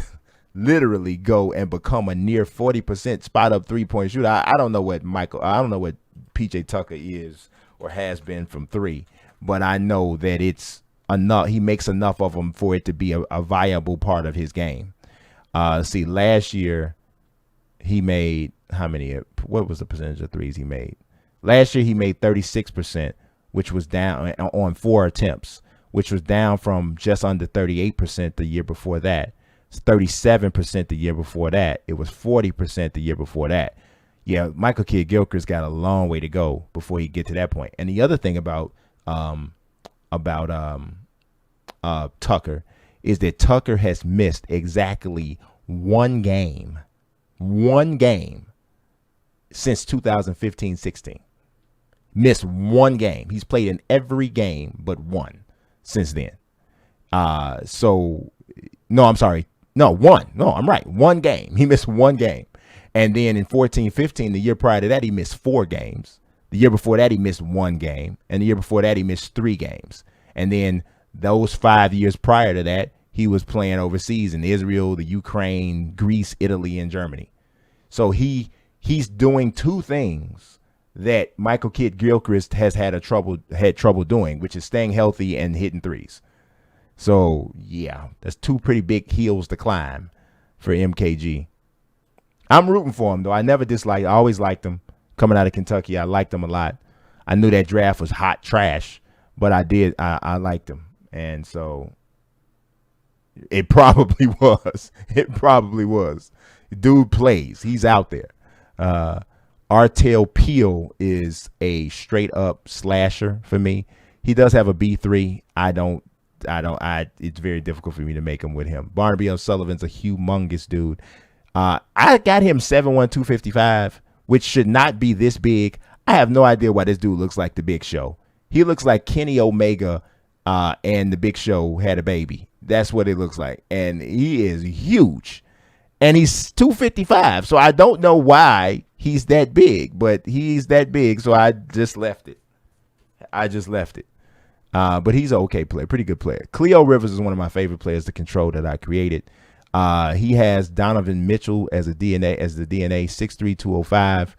literally go and become a near 40% spot up 3-point shooter. I don't know what PJ Tucker is or has been from 3, but I know that it's enough. He makes enough of them for it to be a viable part of his game. See, last year he made how many? What was the percentage of threes he made? Last year he made 36%, which was down on 4 attempts, which was down from just under 38% the year before that. It's 37% the year before that. It was 40% the year before that. Yeah, Michael Kidd-Gilchrist got a long way to go before he get to that point. And the other thing about Tucker is that Tucker has missed exactly one game since 2015-16. Missed one game. He's played in every game but one since then. So, no, I'm sorry. No, one. No, I'm right. One game. He missed one game. And then in 14-15, the year prior to that, he missed 4 games. The year before that, he missed 1 game. And the year before that, he missed 3 games. And then those 5 years prior to that, he was playing overseas in Israel, the Ukraine, Greece, Italy, and Germany. So he's doing 2 things that Michael Kidd Gilchrist has had trouble doing, which is staying healthy and hitting threes. So yeah, that's 2 pretty big hills to climb for MKG. I'm rooting for him though. I always liked him coming out of Kentucky. I liked him a lot. I knew that draft was hot trash, but I liked him. And so it probably was. It probably was. Dude plays. He's out there. Artel Peel is a straight up slasher for me. He does have a B3. It's very difficult for me to make him with him. Barnaby O'Sullivan's a humongous dude. I got him 7'1", 255, which should not be this big. I have no idea why this dude looks like the Big Show. He looks like Kenny Omega and the Big Show had a baby. That's what it looks like. And he is huge. And he's 255. So I don't know why he's that big, but he's that big. So I just left it. But he's an okay player, pretty good player. Cleo Rivers is one of my favorite players to control that I created. He has Donovan Mitchell as the DNA 6'3", 205.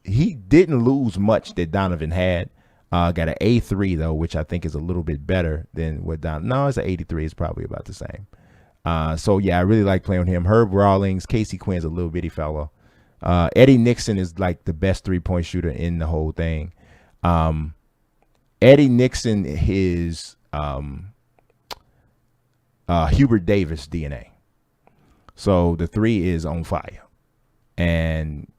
He didn't lose much that Donovan had. Got an A3 though, which I think is a little bit better than what it's an 83. It's probably about the same. So yeah, I really like playing with him. Herb Rawlings, Casey Quinn's a little bitty fellow. Eddie Nixon is like the best 3-point shooter in the whole thing. Eddie Nixon is Hubert Davis DNA. So the 3 is on fire and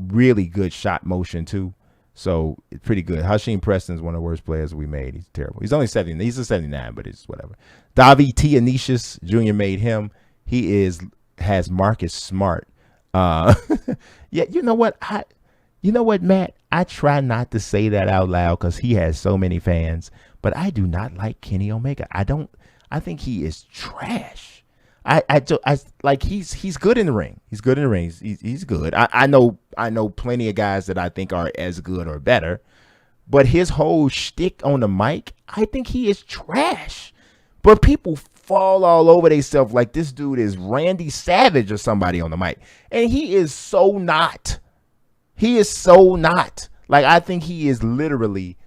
really good shot motion too. So it's pretty good. Hasheem Preston's one of the worst players we made. He's terrible. He's only 70. He's a 79, but it's whatever. Davi Tianicius Jr. made him. He has Marcus Smart. Yeah, you know what, Matt? I try not to say that out loud because he has so many fans, but I do not like Kenny Omega. I think he is trash. I like he's good in the ring. He's good in the ring. He's good. I know plenty of guys that I think are as good or better, but his whole shtick on the mic, I think he is trash. But people fall all over themselves like this dude is Randy Savage or somebody on the mic, and he is so not. He is so not. Like, I think he is literally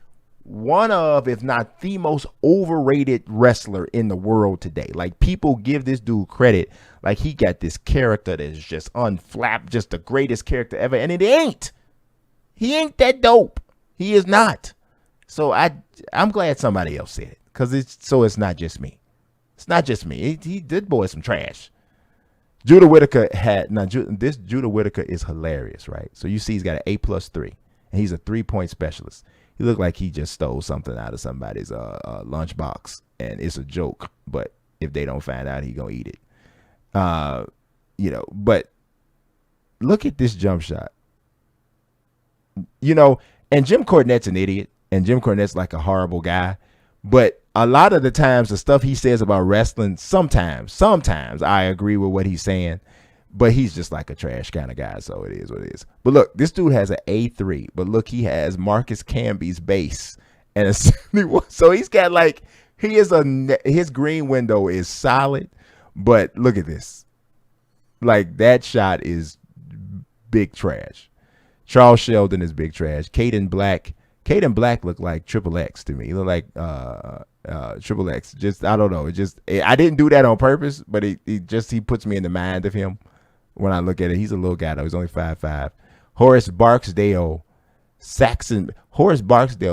one of, if not the most overrated wrestler in the world today. Like, people give this dude credit. Like, he got this character that is just unflapped, just the greatest character ever. And it ain't. He ain't that dope. He is not. So I'm glad somebody else said it. Because it's not just me. It's not just me. He did boy some trash. Judah Whitaker Judah Whitaker is hilarious, right? So you see he's got an A+3, and he's a 3-point specialist. He looked like he just stole something out of somebody's lunchbox, and it's a joke. But if they don't find out, he gonna eat it. But look at this jump shot. And Jim Cornette's an idiot, and Jim Cornette's like a horrible guy. But a lot of the times, the stuff he says about wrestling, sometimes I agree with what he's saying, but he's just like a trash kind of guy, so it is what it is. But look, this dude has an A3, but look, he has Marcus Camby's base and a 71. So he's got like, his green window is solid, but look at this. Like, that shot is big trash. Charles Sheldon is big trash. Caden Black looked like Triple X to me. He looked like Triple X. Just, I don't know. I didn't do that on purpose, but he puts me in the mind of him when I look at it. He's a little guy though. He's only 5'5". Horace Barksdale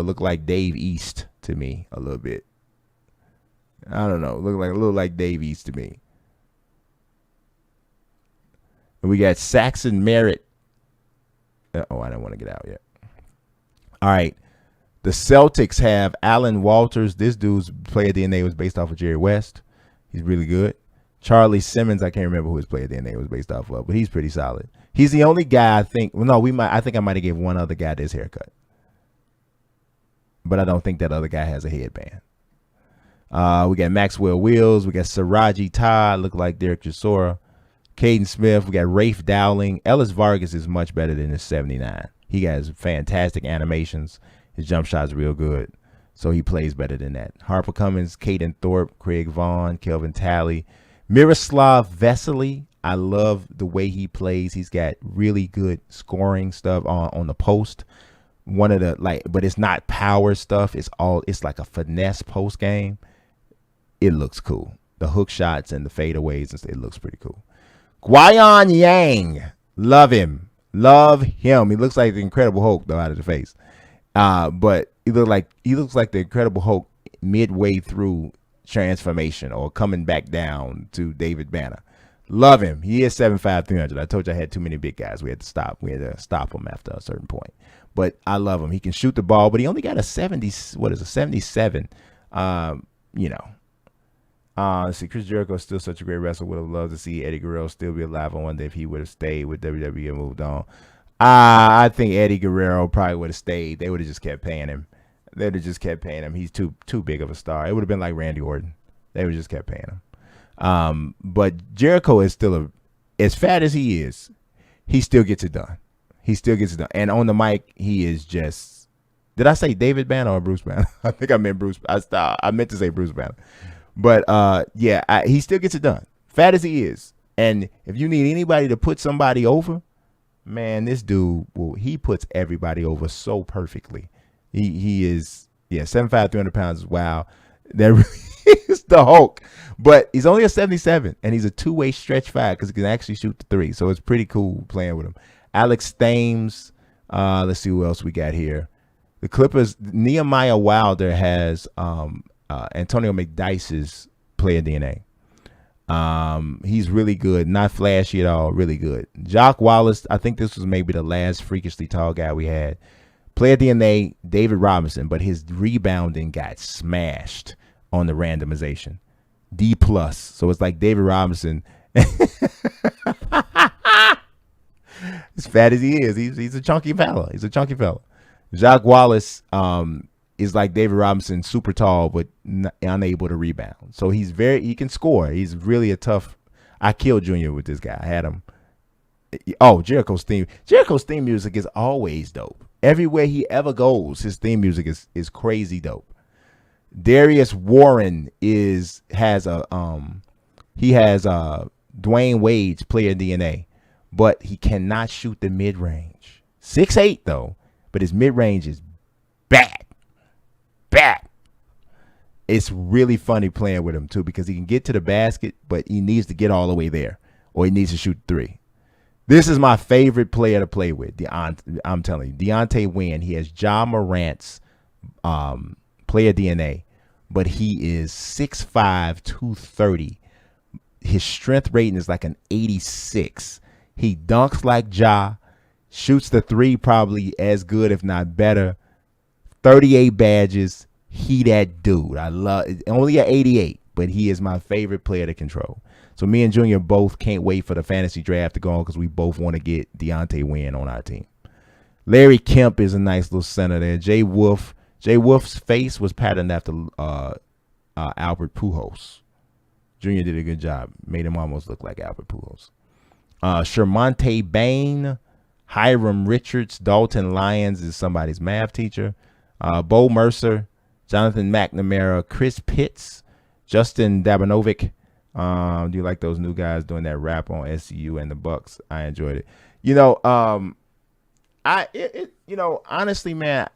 looked like Dave East to me a little bit. I don't know. Look like Dave East to me. And we got Saxon Merritt. I don't want to get out yet. All right. The Celtics have Alan Walters. This dude's player DNA was based off of Jerry West. He's really good. Charlie Simmons, I can't remember who his player DNA was based off of, but he's pretty solid. He's the only guy I think. Well, no, I think I might have gave one other guy this haircut, but I don't think that other guy has a headband. We got Maxwell Wills. We got Siraji Todd, look like Derek Chisora. Caden Smith. We got Rafe Dowling. Ellis Vargas is much better than his 79. He has fantastic animations. His jump shot's real good, so he plays better than that. Harper Cummins, Caden Thorpe, Craig Vaughn, Kelvin Talley. Miroslav Vesely, I love the way he plays. He's got really good scoring stuff on the post. One of the but it's not power stuff. It's like a finesse post game. It looks cool. The hook shots and the fadeaways, and it looks pretty cool. Guion Yang, love him. He looks like the Incredible Hulk though out of the face. But he looks like the Incredible Hulk midway through transformation or coming back down to David Banner. Love him. He is 7'5", 300. I told you I had too many big guys. We had to stop him after a certain point. But I love him. He can shoot the ball, but he only got a 77. See, Chris Jericho is still such a great wrestler. Would have loved to see Eddie Guerrero still be alive on one day if he would have stayed with WWE and moved on. I think Eddie Guerrero probably would have stayed. They would have just kept paying him. He's too big of a star. It would have been like Randy Orton. They would have just kept paying him. But Jericho is still as fat as he is, he still gets it done. And on the mic, he is just. Did I say David Banner or Bruce Banner? I think I meant Bruce. I meant to say Bruce Banner. But he still gets it done. Fat as he is. And if you need anybody to put somebody over, man, this dude, he puts everybody over so perfectly. He is, 7'5", 300 pounds is wow. That really is the Hulk. But he's only a 77, and he's a two-way stretch five because he can actually shoot the three. So it's pretty cool playing with him. Alex Thames. Let's see who else we got here. The Clippers, Nehemiah Wilder has Antonio McDyess's player DNA. He's really good. Not flashy at all. Really good. Jock Wallace, I think this was maybe the last freakishly tall guy we had. Player DNA, David Robinson, but his rebounding got smashed on the randomization. D+. So it's like David Robinson. As fat as he is, he's a chunky fella. Jock Wallace is like David Robinson, super tall but unable to rebound. So he can score. He's really a tough. I killed Junior with this guy. I had him. Oh, Jericho's theme music is always dope. Everywhere he ever goes, his theme music is crazy dope. Darius Warren has Dwayne Wade's player DNA, but he cannot shoot the mid range. 6'8" though, but his mid range is bad. It's really funny playing with him too because he can get to the basket, but he needs to get all the way there, or he needs to shoot three. This is my favorite player to play with. I'm telling you, Deontay Wynn. He has Ja Morant's player DNA, but he is 6'5", 230. His strength rating is like an 86. He dunks like Ja, shoots the three probably as good, if not better. 38 badges. He that dude. I love it. Only at 88, but he is my favorite player to control. So me and Junior both can't wait for the fantasy draft to go on because we both want to get Deontay Wynn on our team. Larry Kemp is a nice little center there. Jay Wolf's face was patterned after Albert Pujols. Junior did a good job. Made him almost look like Albert Pujols. Shermonte Bain, Hiram Richards, Dalton Lyons is somebody's math teacher. Bo Mercer, Jonathan McNamara, Chris Pitts, Justin Dabanovic. Do you like those new guys doing that rap on SCU and the Bucks? I enjoyed it. Honestly, man,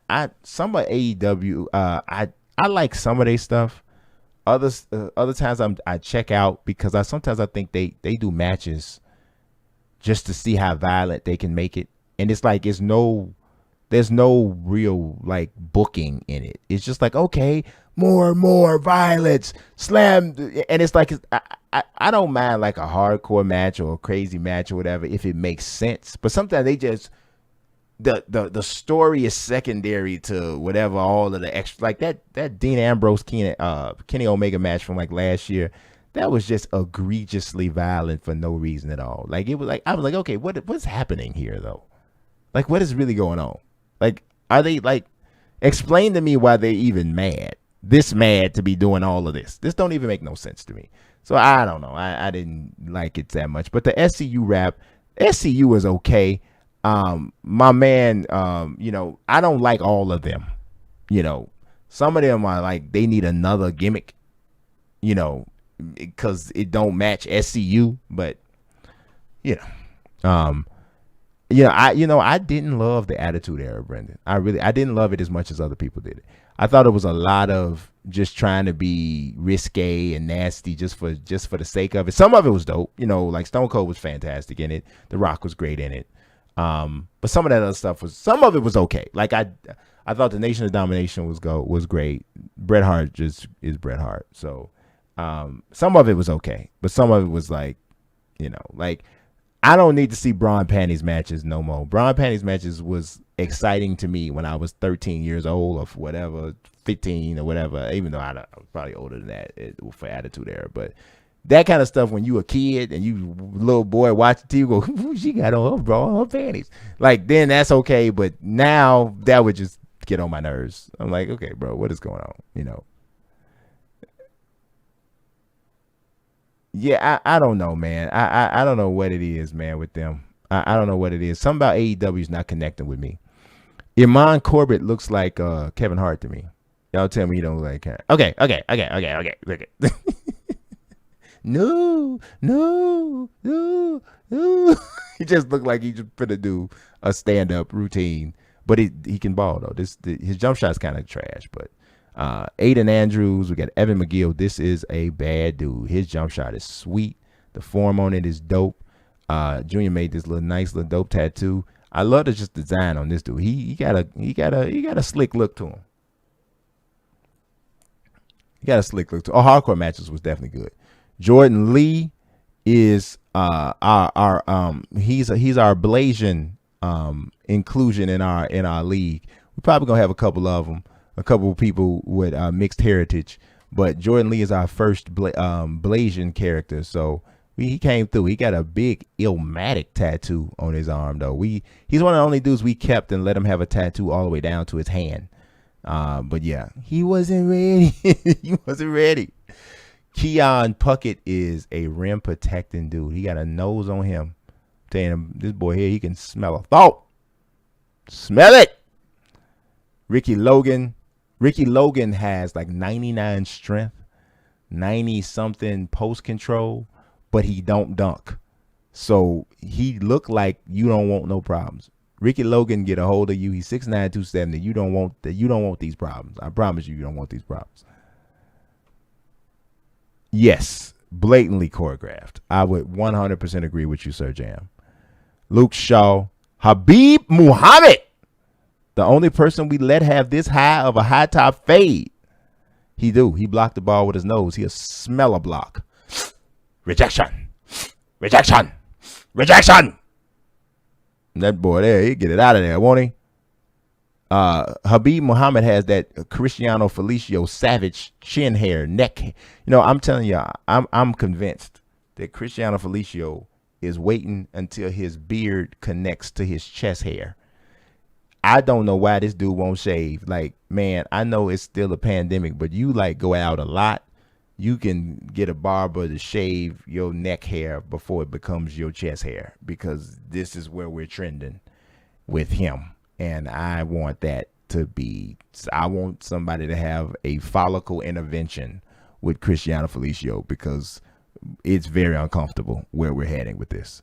some of AEW, I like some of their stuff. Other times I check out because sometimes I think they do matches just to see how violent they can make it, and it's like there's no real like booking in it. It's just like, okay, more violence, slam, and it's like I don't mind like a hardcore match or a crazy match or whatever if it makes sense. But sometimes they just the story is secondary to whatever all of the extra, like that Dean Ambrose Kenny Omega match from like last year. that was just egregiously violent for no reason at all. Like it was like I was like, okay, what's happening here though? Like what is really going on? Like are they like explain to me why they're even mad? This mad to be doing all of this. This don't even make no sense to me. So I don't know. I didn't like it that much. But the SCU rap, SCU is okay. My man, I don't like all of them. Some of them are like they need another gimmick, because it don't match SCU. But I didn't love the Attitude Era, Brendan. I didn't love it as much as other people did. I thought it was a lot of just trying to be risque and nasty just for the sake of it. Some of it was dope, like Stone Cold was fantastic in it. The Rock was great in it. But some of that other stuff some of it was okay. Like I thought the Nation of Domination was great. Bret Hart just is Bret Hart. So some of it was okay, but some of it was like, like I don't need to see bra and panties matches no more. Bra and panties matches was exciting to me when I was 13 years old or whatever, 15 or whatever, even though I was probably older than that for Attitude Era. But that kind of stuff when you a kid and you little boy watch the TV go, ooh, she got on her bra and her panties. Like then that's okay. But now that would just get on my nerves. I'm like, okay, bro, what is going on? Yeah, I don't know, man. I don't know what it is, man, with them. I don't know what it is. Something about AEW is not connecting with me. Iman Corbett looks like Kevin Hart to me. Y'all tell me you don't like Kevin. Okay. No. He just looked like he just finna do a stand-up routine. But he can ball, though. His jump shot's kind of trash, but Aiden Andrews, we got Evan McGill. This is a bad dude. His jump shot is sweet. The form on it is dope. Junior made this nice little dope tattoo. I love the just design on this dude. He got a slick look to him. He got a slick look to him. Oh, hardcore matches was definitely good. Jordan Lee is he's our Blasian inclusion in our league. We're probably gonna have a couple of them. A couple of people with mixed heritage, but Jordan Lee is our first Blasian character. So he came through. He got a big Illmatic tattoo on his arm, though. He's one of the only dudes we kept and let him have a tattoo all the way down to his hand. But yeah, he wasn't ready. He wasn't ready. Keon Puckett is a rim protecting dude. He got a nose on him. I'm telling him, this boy here, he can smell a thought. Smell it. Ricky Logan has like 99 strength, 90 something post control, but he don't dunk. So he look like you don't want no problems. Ricky Logan get a hold of you. He's 6'9", 270. You don't want these problems. I promise you don't want these problems. Yes, blatantly choreographed. I would 100% agree with you, Sir Jam. Luke Shaw, Habib Muhammad. The only person we let have this high of a high top fade. He blocked the ball with his nose. He'll smell a block. Rejection. That boy there, he get it out of there, won't he? Habib Muhammad has that Cristiano Felicio savage chin hair, neck. I'm telling you, I'm convinced that Cristiano Felicio is waiting until his beard connects to his chest hair. I don't know why this dude won't shave. Like, man, I know it's still a pandemic, but you like go out a lot. You can get a barber to shave your neck hair before it becomes your chest hair, because this is where we're trending with him. And I want I want somebody to have a follicle intervention with Cristiano Felicio, because it's very uncomfortable where we're heading with this.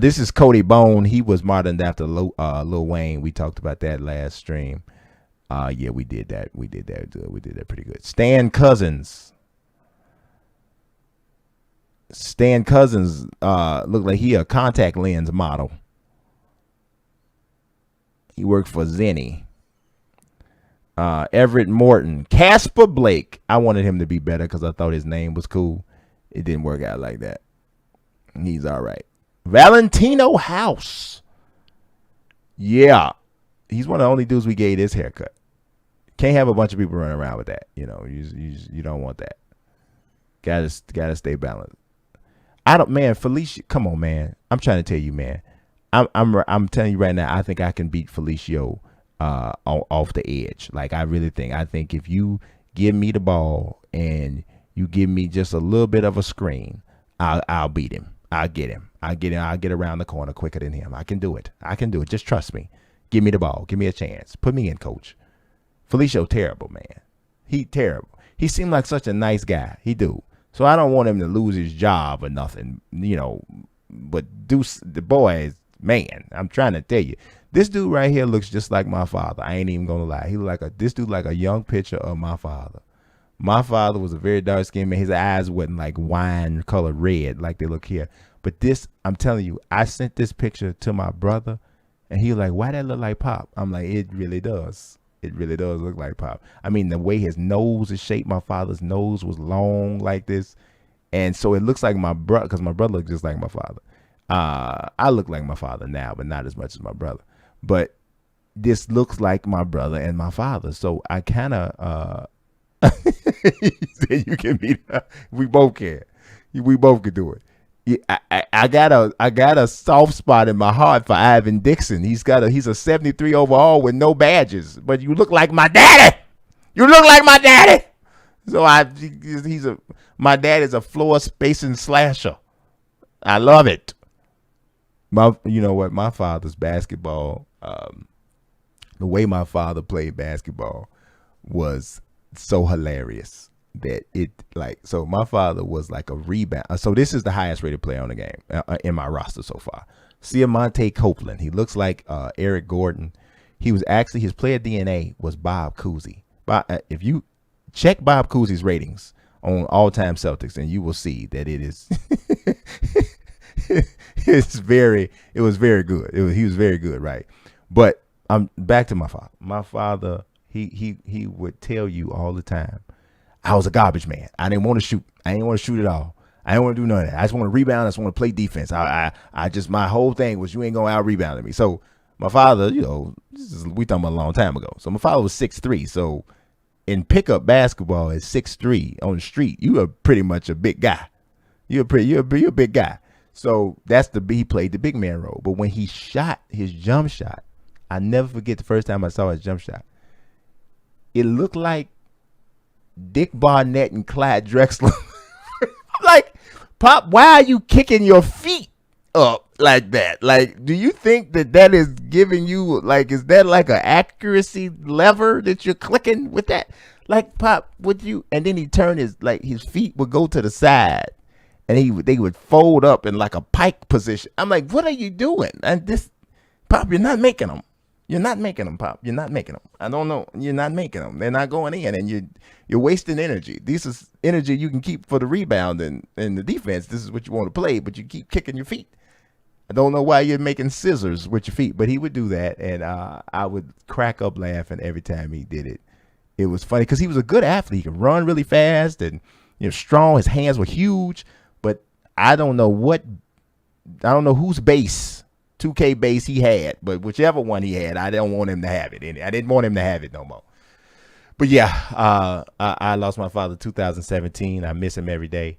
This is Cody Bone. He was modeled after Lil Wayne. We talked about that last stream. Yeah, we did that. We did that pretty good. Stan Cousins looked like he a contact lens model. He worked for Zenny. Everett Morton. Casper Blake. I wanted him to be better because I thought his name was cool. It didn't work out like that. He's all right. Valentino House. Yeah. He's one of the only dudes we gave this haircut. Can't have a bunch of people running around with that. You don't want that. Gotta stay balanced. I don't, man. Felicia, come on, man. I'm trying to tell you, man. I'm telling you right now. I think I can beat Felicio off the edge. Like I really think. I think if you give me the ball and you give me just a little bit of a screen, I'll beat him. I'll get him. I'll get around the corner quicker than him. I can do it. Just trust me. Give me the ball. Give me a chance. Put me in, coach. Felicio terrible, man. He terrible. He seemed like such a nice guy. He do. So I don't want him to lose his job or nothing, But Deuce, the boy is, man, I'm trying to tell you. This dude right here looks just like my father. I ain't even gonna lie. This dude like a young picture of my father. My father was a very dark skinned man. His eyes wasn't like wine colored red like they look here. But this, I'm telling you, I sent this picture to my brother and he was like, why that look like Pop? I'm like, it really does. It really does look like Pop. I mean, the way his nose is shaped, my father's nose was long like this. And so it looks like my brother, because my brother looks just like my father. I look like my father now, but not as much as my brother. But this looks like my brother and my father. So I kind of, he said you can beat her. We both can. We both can do it. I got a soft spot in my heart for Ivan Dixon. He's a 73 overall with no badges, but you look like my daddy. You look like my daddy. So my dad is a floor spacing slasher. I love it. You know what? My father's basketball, the way my father played basketball was so hilarious. So my father was like a rebound. So this is the highest rated player on the game in my roster so far. Siamonte Copeland. He looks like Eric Gordon. He was actually, his player DNA was Bob Cousy. If you check Bob Cousy's ratings on all-time Celtics, and you will see that it is, it was very good. He was very good, right? But I'm back to my father. My father, he would tell you all the time, I was a garbage man. I didn't want to shoot. I didn't want to shoot at all. I didn't want to do none of that. I just want to rebound. I just want to play defense. My whole thing was you ain't going to out-rebound me. So my father, we talking about a long time ago. So my father was 6'3". So in pickup basketball at 6'3" on the street, you are pretty much a big guy. You're a big guy. So he played the big man role. But when he shot his jump shot, I never forget the first time I saw his jump shot. It looked like Dick Barnett and Clyde Drexler. I'm like, Pop, why are you kicking your feet up like that? Like, do you think that is giving you, like, is that like an accuracy lever that you're clicking with that? Like, Pop, and then he turned his feet would go to the side and they would fold up in like a pike position. I'm like, what are you doing? And Pop, you're not making them. You're not making them, Pop. You're not making them. I don't know. You're not making them. They're not going in, and you're wasting energy. This is energy you can keep for the rebound and the defense. This is what you want to play, but you keep kicking your feet. I don't know why you're making scissors with your feet, but he would do that, and I would crack up laughing every time he did it. It was funny because he was a good athlete. He could run really fast and strong. His hands were huge, but I don't know whose base. 2K base he had, but whichever one he had, I don't want him to have it. I didn't want him to have it no more. But yeah, I lost my father 2017. I miss him every day.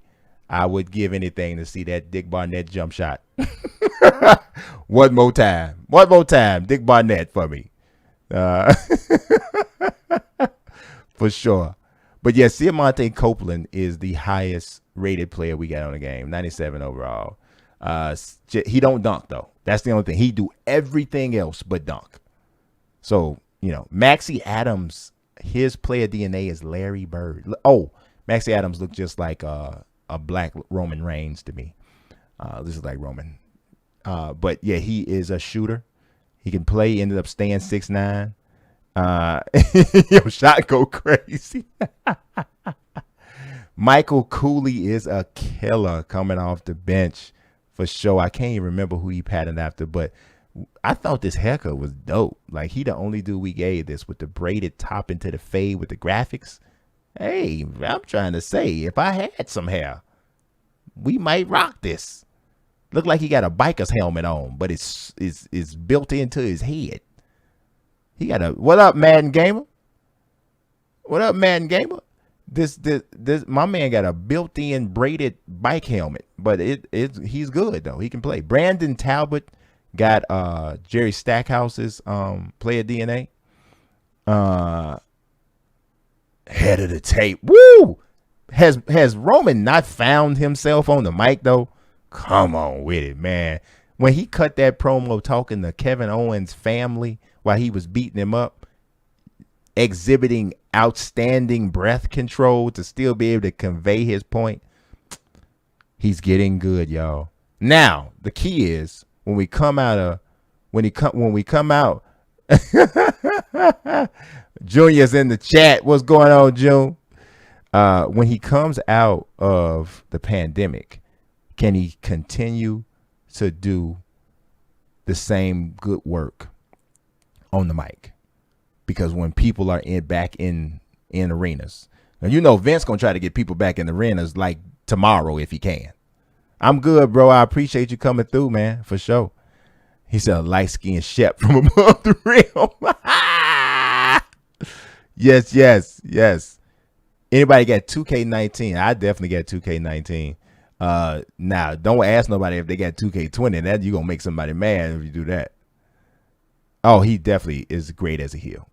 I would give anything to see that Dick Barnett jump shot. One more time, Dick Barnett for me, for sure. But yeah, Siamonte Copeland is the highest rated player we got on the game, 97 overall. He don't dunk though. That's the only thing. He do everything else but dunk. So, Maxie Adams, his player DNA is Larry Bird. Oh, Maxie Adams looked just like a black Roman Reigns to me. This is like Roman. But yeah, he is a shooter. He can play, ended up staying 6'9". Shot go crazy. Michael Cooley is a killer coming off the bench. For sure. I can't even remember who he patterned after, but I thought this haircut was dope. Like, he the only dude we gave this with the braided top into the fade with the graphics. Hey, I'm trying to say, if I had some hair, we might rock this. Look like he got a biker's helmet on, but it's built into his head. He got what up, Madden Gamer? What up, Madden Gamer? This my man got a built-in braided bike helmet, but he's good though. He can play. Brandon Talbot got Jerry Stackhouse's player DNA. Head of the tape. Woo! Has Roman not found himself on the mic though? Come on with it, man. When he cut that promo talking to Kevin Owens' family while he was beating him up, exhibiting outstanding breath control to still be able to convey his point, he's getting good, y'all. Now, the key is when we come out, Junior's in the chat. What's going on, June? When he comes out of the pandemic, can he continue to do the same good work on the mic? Because when people are back in arenas, and you know Vince gonna try to get people back in the arenas like tomorrow if he can. I'm good, bro. I appreciate you coming through, man, for sure. He said a light-skinned Shep from above the rim. Yes. Anybody got 2K19? I definitely got 2K19. Now, don't ask nobody if they got 2K20. That you gonna make somebody mad if you do that. Oh, he definitely is great as a heel.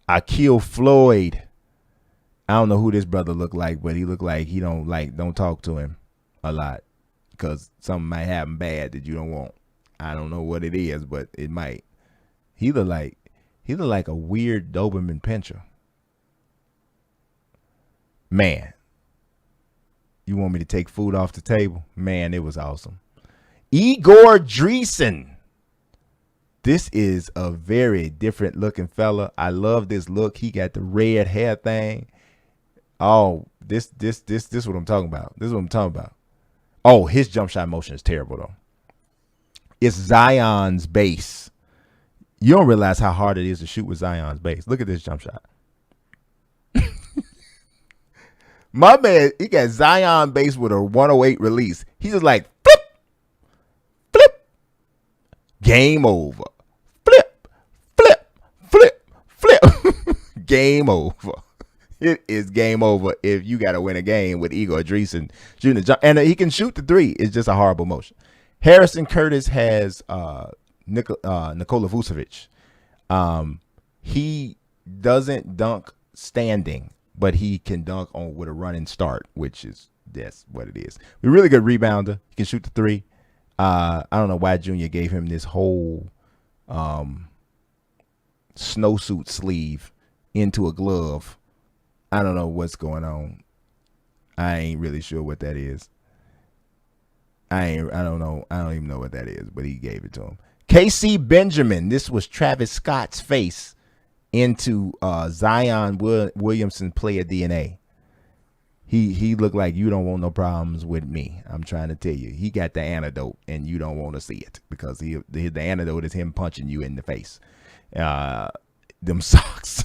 Akil Floyd. I don't know who this brother look like, but he look like he don't talk to him a lot because something might happen bad that you don't want. I don't know what it is, but it might. He look like a weird Doberman Pinscher. Man, you want me to take food off the table? Man, it was awesome. Igor Dreesen. This is a very different looking fella. I love this look. He got the red hair thing. Oh, this what I'm talking about. Oh, his jump shot motion is terrible though. It's Zion's base. You don't realize how hard it is to shoot with Zion's base. Look at this jump shot. My man, he got Zion base with a 108 release. He's just like, flip, flip, game over. Flip, flip, flip, flip. Game over. It is game over if you got to win a game with Igor Dreesen shooting the jump. And he can shoot the three. It's just a horrible motion. Harrison Curtis has Nikola Vucevic. He doesn't dunk standing, but he can dunk on with a running start, which is that's what it is. A really good rebounder. He can shoot the three. I don't know why Junior gave him this whole snowsuit sleeve into a glove. I don't know what's going on. I ain't really sure what that is. I don't know. I don't even know what that is, but he gave it to him. KC Benjamin. This was Travis Scott's face into Zion Williamson player DNA. He looked like you don't want no problems with me. I'm trying to tell you. He got the antidote, and you don't want to see it because the antidote is him punching you in the face. Them socks.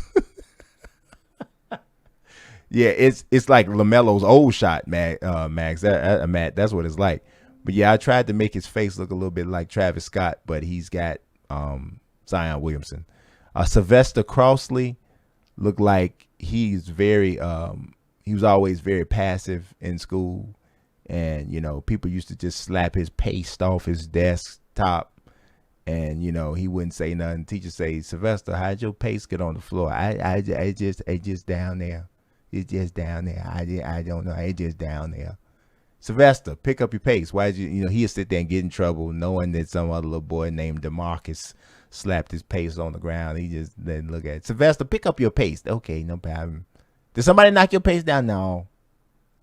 Yeah, it's like LaMelo's old shot, Max. Matt, that's what it's like. But yeah, I tried to make his face look a little bit like Travis Scott, but he's got Zion Williamson. Sylvester Crossley looked like he's very he was always very passive in school, and you know people used to just slap his paste off his desktop, and you know he wouldn't say nothing. Teacher say, Sylvester, how'd your paste get on the floor? I just down there. It's just down there. I don't know. It's just down there. Sylvester, pick up your pace. Why did you know he'd sit there and get in trouble knowing that some other little boy named DeMarcus slapped his pace on the ground. He just didn't look at it. Sylvester, pick up your pace. Okay, no problem. Did somebody knock your pace down? No.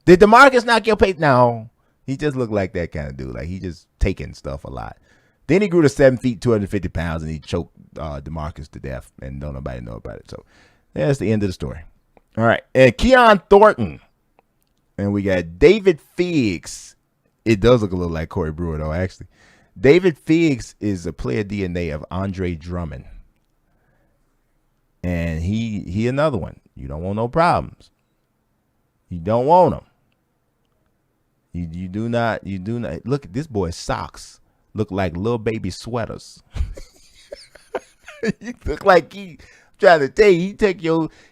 Did DeMarcus knock your pace? No. He just looked like that kind of dude. Like he just taking stuff a lot. Then he grew to 7 feet, 250 pounds, and he choked DeMarcus to death, and don't nobody know about it. So that's the end of the story. All right. And Keon Thornton. And we got David Figgs. It does look a little like Corey Brewer, though, actually. David Figgs is a player DNA of Andre Drummond. And he another one. You don't want no problems. You don't want them. You do not. Look at this boy's socks. Look like little baby sweaters. You look like he Trying to tell you,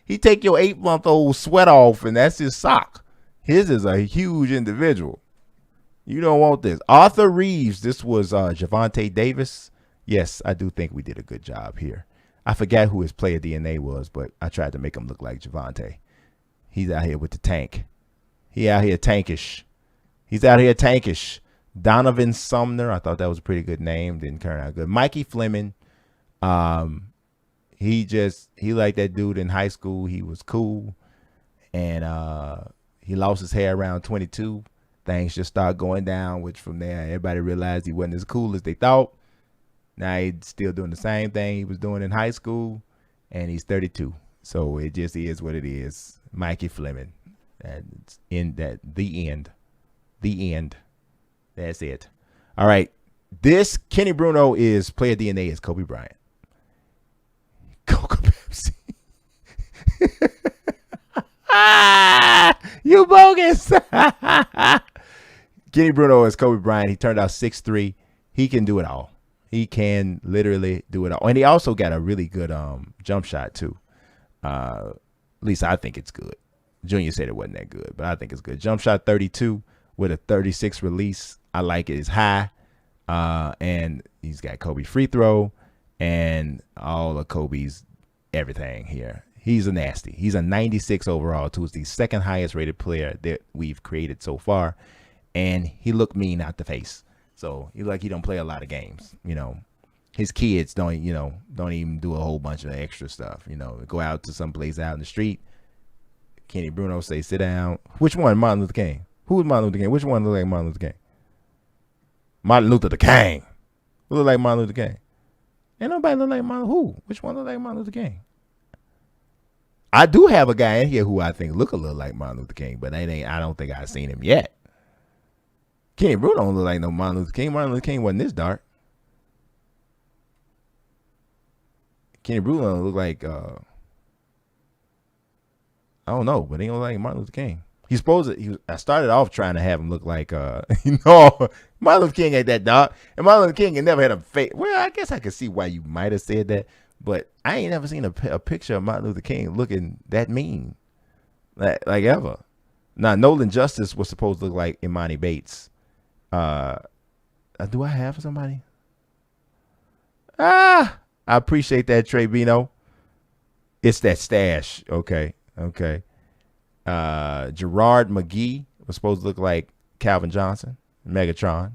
he take your 8-month-old sweat off, and that's his sock. His is a huge individual. You don't want this. Arthur Reeves. This was Javonte Davis. Yes, I do think we did a good job here. I forgot who his player DNA was, but I tried to make him look like Javonte. He's out here with the tank. He out here tankish. He's out here tankish. Donovan Sumner. I thought that was a pretty good name. Didn't turn out good. Mikey Fleming. He liked that dude in high school. He was cool. And he lost his hair around 22. Things just start going down, which from there, everybody realized he wasn't as cool as they thought. Now he's still doing the same thing he was doing in high school, and he's 32. So it just is what it is. Mikey Fleming. That's the end. The end. That's it. All right. This Kenny Bruno is player DNA is Kobe Bryant. Coca Pepsi. You bogus. Kenny Bruno is Kobe Bryant. He turned out 6'3". He can do it all. He can literally do it all. And he also got a really good jump shot too. At least I think it's good. Junior said it wasn't that good, but I think it's good. Jump shot 32 with a 36 release. I like it. It's high. And he's got Kobe free throw and all of Kobe's everything here. He's a nasty. He's a 96 overall, too. It's the second highest rated player that we've created so far. And he looked mean out the face. So he don't play a lot of games. You know, his kids don't even do a whole bunch of extra stuff. You know, go out to some place out in the street. Kenny Bruno say, sit down. Which one? Martin Luther King. Who is Martin Luther King? Which one look like Martin Luther King? Martin Luther King. Who look like Martin Luther King? Ain't nobody look like Martin. Who? Which one look like Martin Luther King? I do have a guy in here who I think look a little like Martin Luther King, but I don't think I've seen him yet. Kenny Bruno don't look like no Martin Luther King. Martin Luther King wasn't this dark. Kenny Bruno look like I don't know, but he don't look like Martin Luther King. I started off trying to have him look like Martin Luther King ain't that dark. And Martin Luther King ain't never had a face. Well, I guess I could see why you might have said that, but I ain't never seen a picture of Martin Luther King looking that mean, like ever. Now, Nolan Justice was supposed to look like Imani Bates. Do I have somebody? I appreciate that, Trey Bino. It's that stash. Okay. Gerard McGee was supposed to look like Calvin Johnson, Megatron.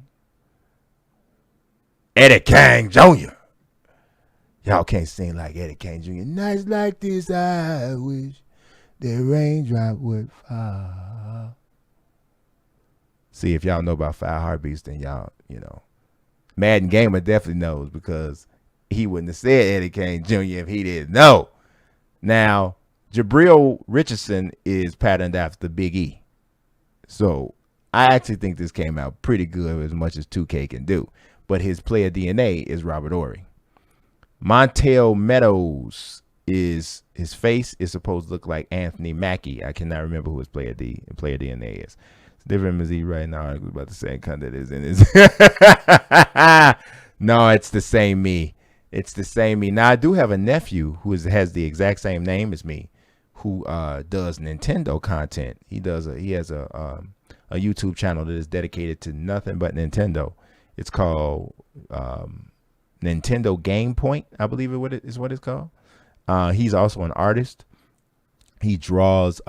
Eddie King Jr. Y'all can't sing like Eddie King Jr. Nights like this, I wish the raindrop would fall. See, if y'all know about 5 Heartbeats, then y'all, Madden Gamer definitely knows, because he wouldn't have said Eddie King Jr. if he didn't know. Now, Jabril Richardson is patterned after Big E. So I actually think this came out pretty good, as much as 2K can do. But his player DNA is Robert Horry. Montel Meadows his face is supposed to look like Anthony Mackie. I cannot remember who his player DNA is. It's different as he right now. I was about to say content is in his. No, it's the same me. It's the same me. Now I do have a nephew who has the exact same name as me, who does Nintendo content. He has a YouTube channel that is dedicated to nothing but Nintendo. It's called Nintendo Game Point, I believe is what it's called. He's also an artist. He draws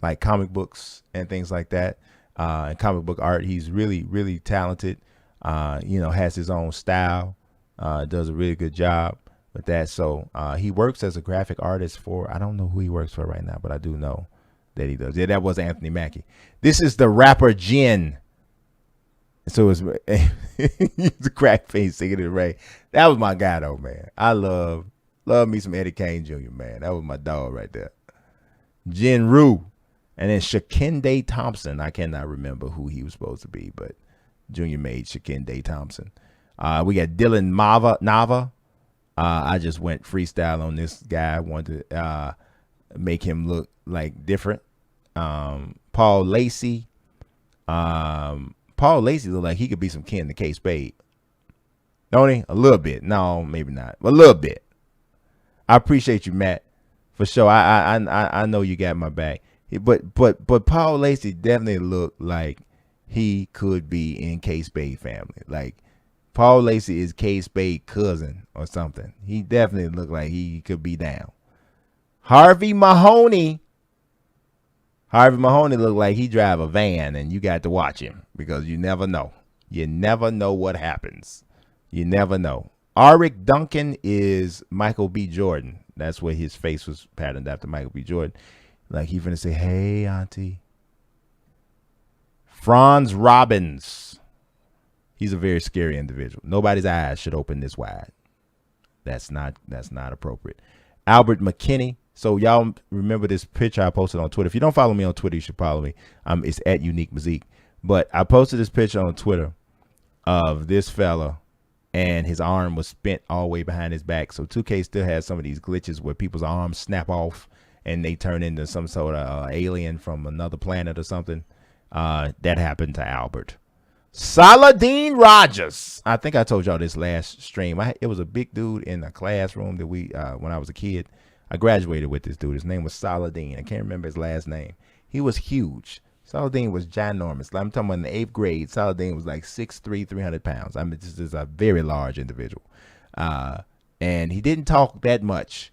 like comic books and things like that. And comic book art. He's really, really talented. Has his own style. Does a really good job with that. So he works as a graphic artist for, I don't know who he works for right now, but I do know that he does. Yeah, that was Anthony Mackie. This is the rapper Jin. So it's the crack face singing in the rain. That was my guy though, man. I love me some Eddie Kane Jr., man. That was my dog right there. Jin Rue. And then Shakinde Thompson. I cannot remember who he was supposed to be, but Junior made Shakinde Thompson. We got Dylan Nava. I just went freestyle on this guy. I wanted to make him look like different. Paul Lacey. Paul Lacey look like he could be some kin to K-Spade. Don't he? A little bit. No, maybe not. A little bit. I appreciate you, Matt, for sure. I know you got my back. But Paul Lacey definitely looked like he could be in K-Spade family. Like Paul Lacey is K-Spade cousin or something. He definitely looked like he could be down. Harvey Mahoney looked like he drive a van, and you got to watch him because you never know. You never know what happens. You never know. Arik Duncan is Michael B. Jordan. That's what his face was patterned after, Michael B. Jordan. Like he finna say, "Hey, auntie." Franz Robbins. He's a very scary individual. Nobody's eyes should open this wide. That's not appropriate. Albert McKinney. So y'all remember this picture I posted on Twitter. If you don't follow me on Twitter, you should follow me. It's at Unique Mazik. But I posted this picture on Twitter of this fella, and his arm was bent all the way behind his back. So 2K still has some of these glitches where people's arms snap off and they turn into some sort of alien from another planet or something. That happened to Albert. Saladin Rogers. I think I told y'all this last stream. It was a big dude in a classroom that when I was a kid. I graduated with this dude. His name was Saladin. I can't remember his last name. He was huge. Saladin was ginormous. I'm talking about in the 8th grade. Saladin was like 6'3", 300 pounds. I mean, this is a very large individual. And he didn't talk that much.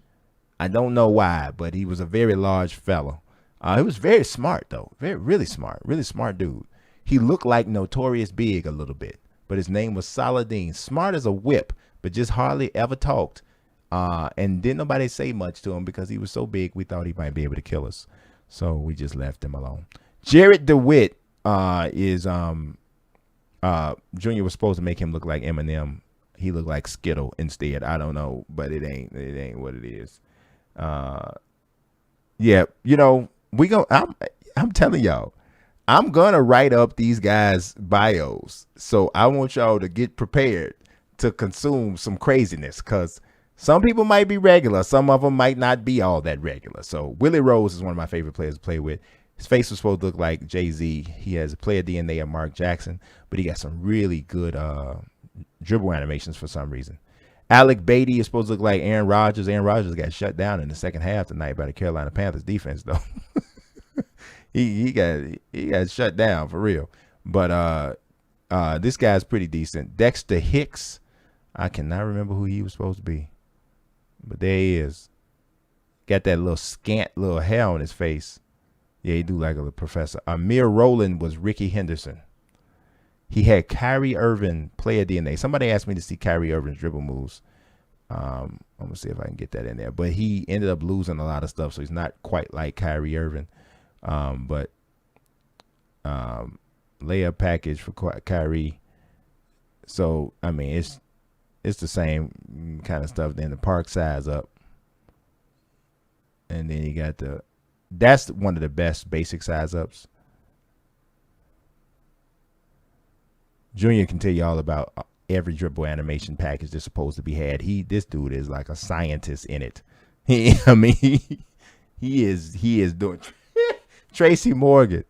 I don't know why, but he was a very large fellow. He was very smart, though. Really smart dude. He looked like Notorious Big a little bit, but his name was Saladin. Smart as a whip, but just hardly ever talked. And didn't nobody say much to him because he was so big we thought he might be able to kill us. So we just left him alone. Jared DeWitt is Junior was supposed to make him look like Eminem. He looked like Skittle instead. I don't know, but it ain't what it is. Yeah, I'm telling y'all, I'm gonna write up these guys' bios. So I want y'all to get prepared to consume some craziness, because some people might be regular. Some of them might not be all that regular. So Willie Rose is one of my favorite players to play with. His face was supposed to look like Jay-Z. He has a player DNA of Mark Jackson, but he got some really good dribble animations for some reason. Alec Beatty is supposed to look like Aaron Rodgers. Aaron Rodgers got shut down in the second half tonight by the Carolina Panthers defense, though. he got shut down for real. But this guy's pretty decent. Dexter Hicks. I cannot remember who he was supposed to be, but there he is. Got that little scant little hair on his face. Yeah, he do like a professor. Amir Rowland was Ricky Henderson. He had Kyrie Irving player DNA. Somebody asked me to see Kyrie Irving's dribble moves. I'm going to see if I can get that in there. But he ended up losing a lot of stuff, so he's not quite like Kyrie Irving. But layup package for Kyrie. So, I mean, it's the same kind of stuff. Then the park size up. And then you got that's one of the best basic size ups. Junior can tell you all about every dribble animation package that's supposed to be had. This dude is like a scientist in it. He is doing. Tracy Morgan,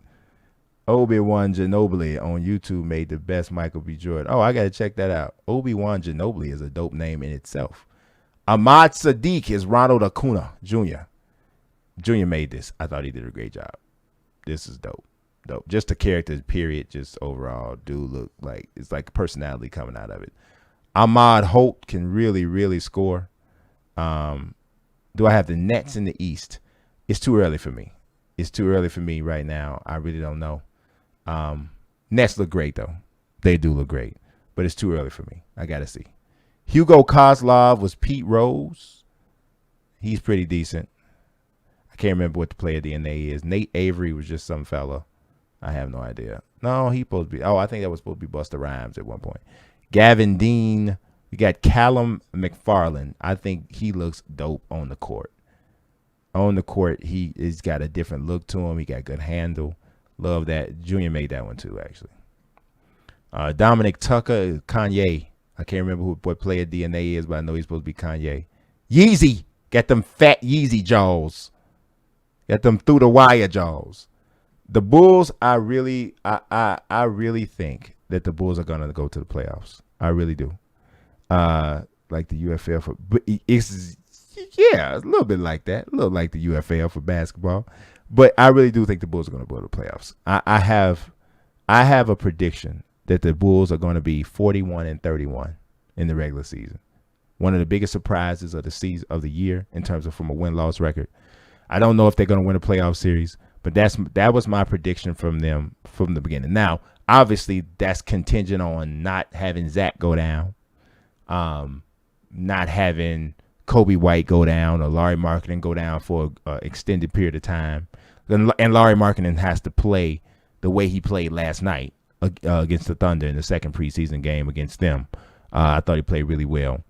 Obi-Wan Ginobili on YouTube made the best Michael B. Jordan. Oh, I gotta check that out. Obi-Wan Ginobili is a dope name in itself. Ahmad Sadiq is Ronald Acuna Jr. Junior made this. I thought he did a great job. This is dope. Just the characters, period. Just overall, dude look like it's like personality coming out of it. Ahmad Holt can really, really score. Do I have the Nets in the East? It's too early for me. It's too early for me right now. I really don't know. Nets look great though. They do look great, but it's too early for me. I gotta see. Hugo Kozlov was Pete Rose. He's pretty decent. I can't remember what the player DNA is. Nate Avery was just some fella. I have no idea. No, he's supposed to be. Oh, I think that was supposed to be Busta Rhymes at one point. Gavin Dean. We got Callum McFarland. I think he looks dope on the court. On the court, he's got a different look to him. He got good handle. Love that. Junior made that one too, actually. Dominic Tucker, Kanye. I can't remember what player DNA is, but I know he's supposed to be Kanye. Yeezy. Got them fat Yeezy jaws. Got them through the wire jaws. The Bulls, I really think that the Bulls are gonna go to the playoffs. I really do. Like the UFL, but Yeah, a little bit like that. A little like the UFL for basketball. But I really do think the Bulls are going to go to the playoffs. I have a prediction that the Bulls are going to be 41-31 in the regular season. One of the biggest surprises of the season of the year in terms of from a win-loss record. I don't know if they're going to win a playoff series, but that was my prediction from them from the beginning. Now, obviously, that's contingent on not having Zach go down, not having Kobe White go down or Larry Markkinen go down for an extended period of time. And Larry Markkinen has to play the way he played last night against the Thunder in the second preseason game against them. I thought he played really well.